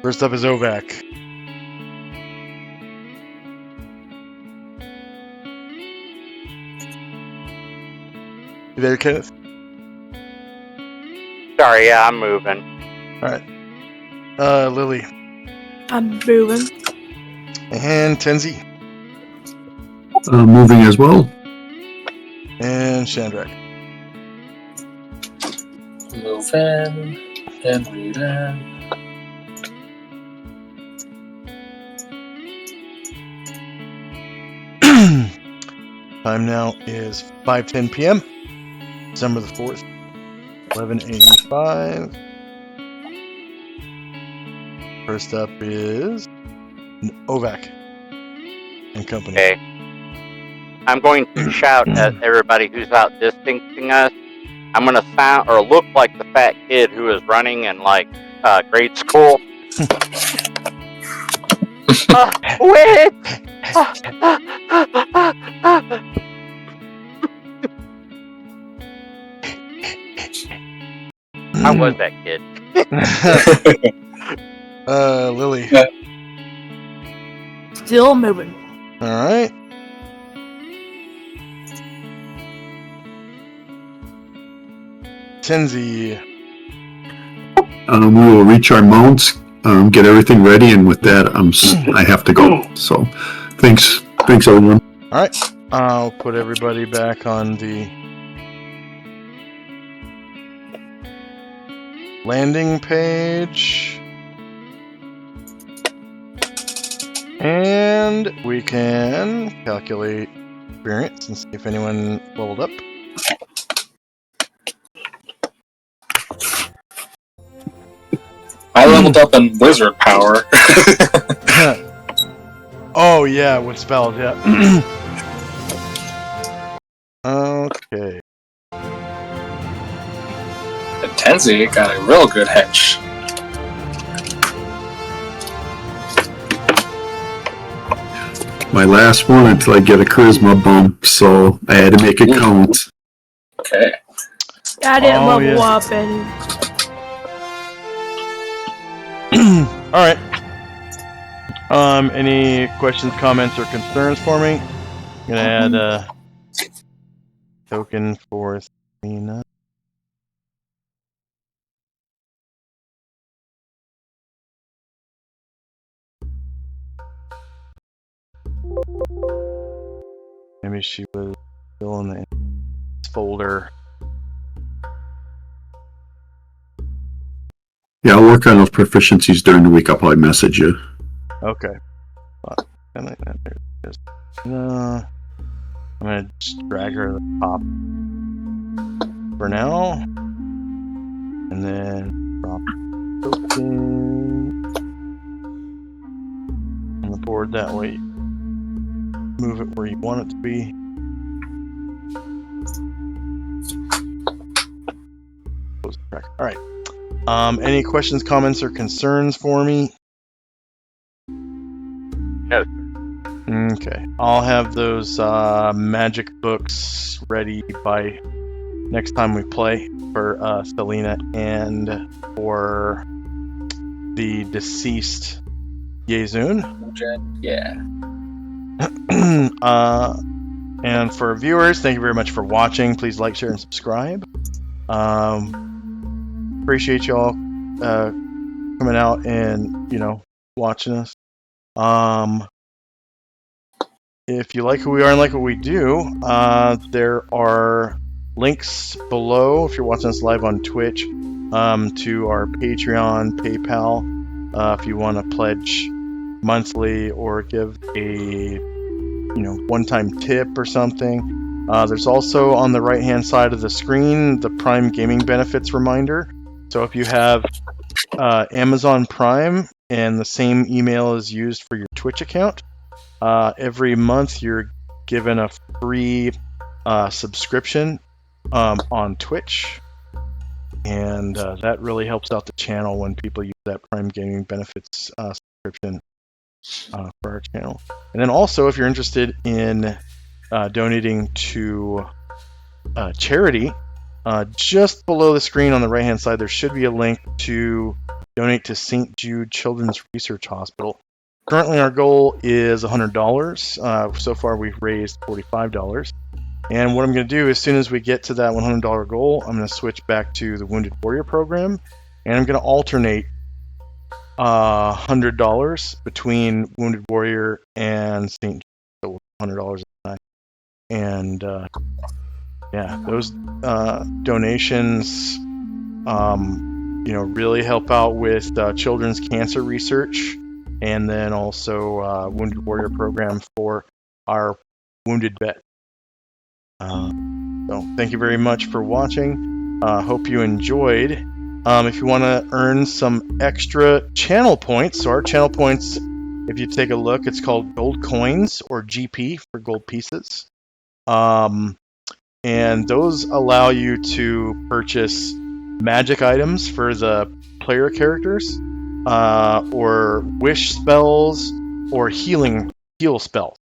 First up is Ovak. You there, Kenneth? Sorry, yeah, I'm moving. Alright. Lily. I'm moving. And Tenzi. Moving as well. And Shandrak. Move in and read in. Time now is 5:10 p.m. December the 4th. 11:85. First up is Ovak and company. Okay. I'm going to shout at everybody who's outdistancing us. I'm going to sound or look like the fat kid who is running in like grade school. Wait! I was that kid. Lily. Yeah. Still moving. Alright. Tenzi. We will reach our mounts, get everything ready, and with that, I have to go. So, thanks everyone. Alright. I'll put everybody back on the landing page. And we can calculate experience and see if anyone leveled up. I leveled up in wizard power. Oh yeah, with spells, yeah. Okay. And Tenzi got a real good hedge. my last one until I get a charisma bump, so I had to make it count. Okay. I didn't Oh, level yeah. up and All right. Any questions, comments, or concerns for me? I'm gonna add a token for Selena. Maybe she was still in the folder. Yeah, I'll work on those proficiencies during the week. I'll probably message you. Okay. I'm gonna just drag her to the top for now, and then drop token on the board. That way, move it where you want it to be. All right. Any questions, comments, or concerns for me? No. Okay. I'll have those magic books ready by next time we play for Selena and for the deceased Yezun. Yeah. And for viewers, thank you very much for watching. Please like, share, and subscribe. Appreciate y'all coming out and watching us. If you like who we are and like what we do, there are links below if you're watching us live on Twitch to our Patreon, PayPal, if you want to pledge monthly or give a one-time tip or something. There's also on the right-hand side of the screen the Prime Gaming Benefits reminder. So if you have Amazon Prime and the same email is used for your Twitch account, every month you're given a free subscription on Twitch, and that really helps out the channel when people use that Prime Gaming Benefits subscription for our channel. And then also, if you're interested in donating to charity, just below the screen on the right hand side there should be a link to donate to St. Jude Children's Research Hospital. Currently our goal is $100. So far we've raised $45. And what I'm going to do as soon as we get to that $100 goal, I'm going to switch back to the Wounded Warrior program, and I'm going to alternate $100 between Wounded Warrior and St. Jude, so $100 a time. And yeah, those donations really help out with children's cancer research, and then also Wounded Warrior program for our wounded vet. So thank you very much for watching. Hope you enjoyed. If you want to earn some extra channel points, so our channel points, if you take a look, it's called gold coins, or GP for gold pieces. And those allow you to purchase magic items for the player characters, or wish spells, or heal spells.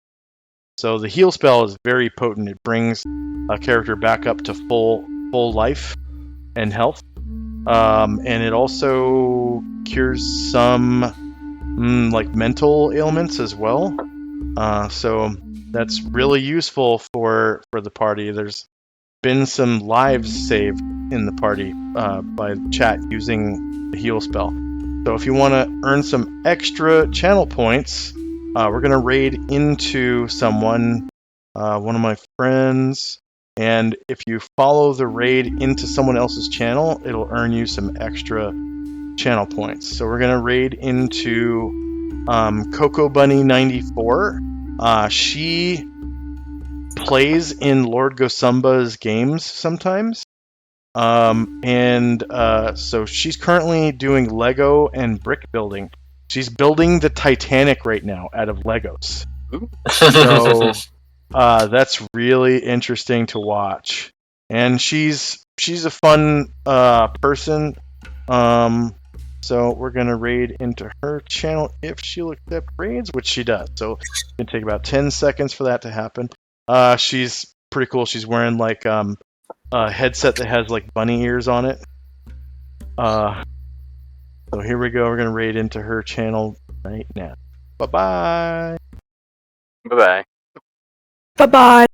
So the heal spell is very potent. It brings a character back up to full life and health. And it also cures some like mental ailments as well. So that's really useful for the party. There's been some lives saved in the party by chat using the heal spell. So if you want to earn some extra channel points, we're going to raid into someone, one of my friends, and if you follow the raid into someone else's channel, it'll earn you some extra channel points. So we're going to raid into Coco Bunny 94. She plays in Lord Gosumba's games sometimes. So she's currently doing Lego and brick building. She's building the Titanic right now out of Legos. So that's really interesting to watch. And she's a fun person. So we're gonna raid into her channel if she'll accept raids, which she does. So it's gonna take about 10 seconds for that to happen. She's pretty cool. She's wearing like a headset that has like bunny ears on it. So here we go. We're gonna raid into her channel right now. Bye bye. Bye bye. Bye bye.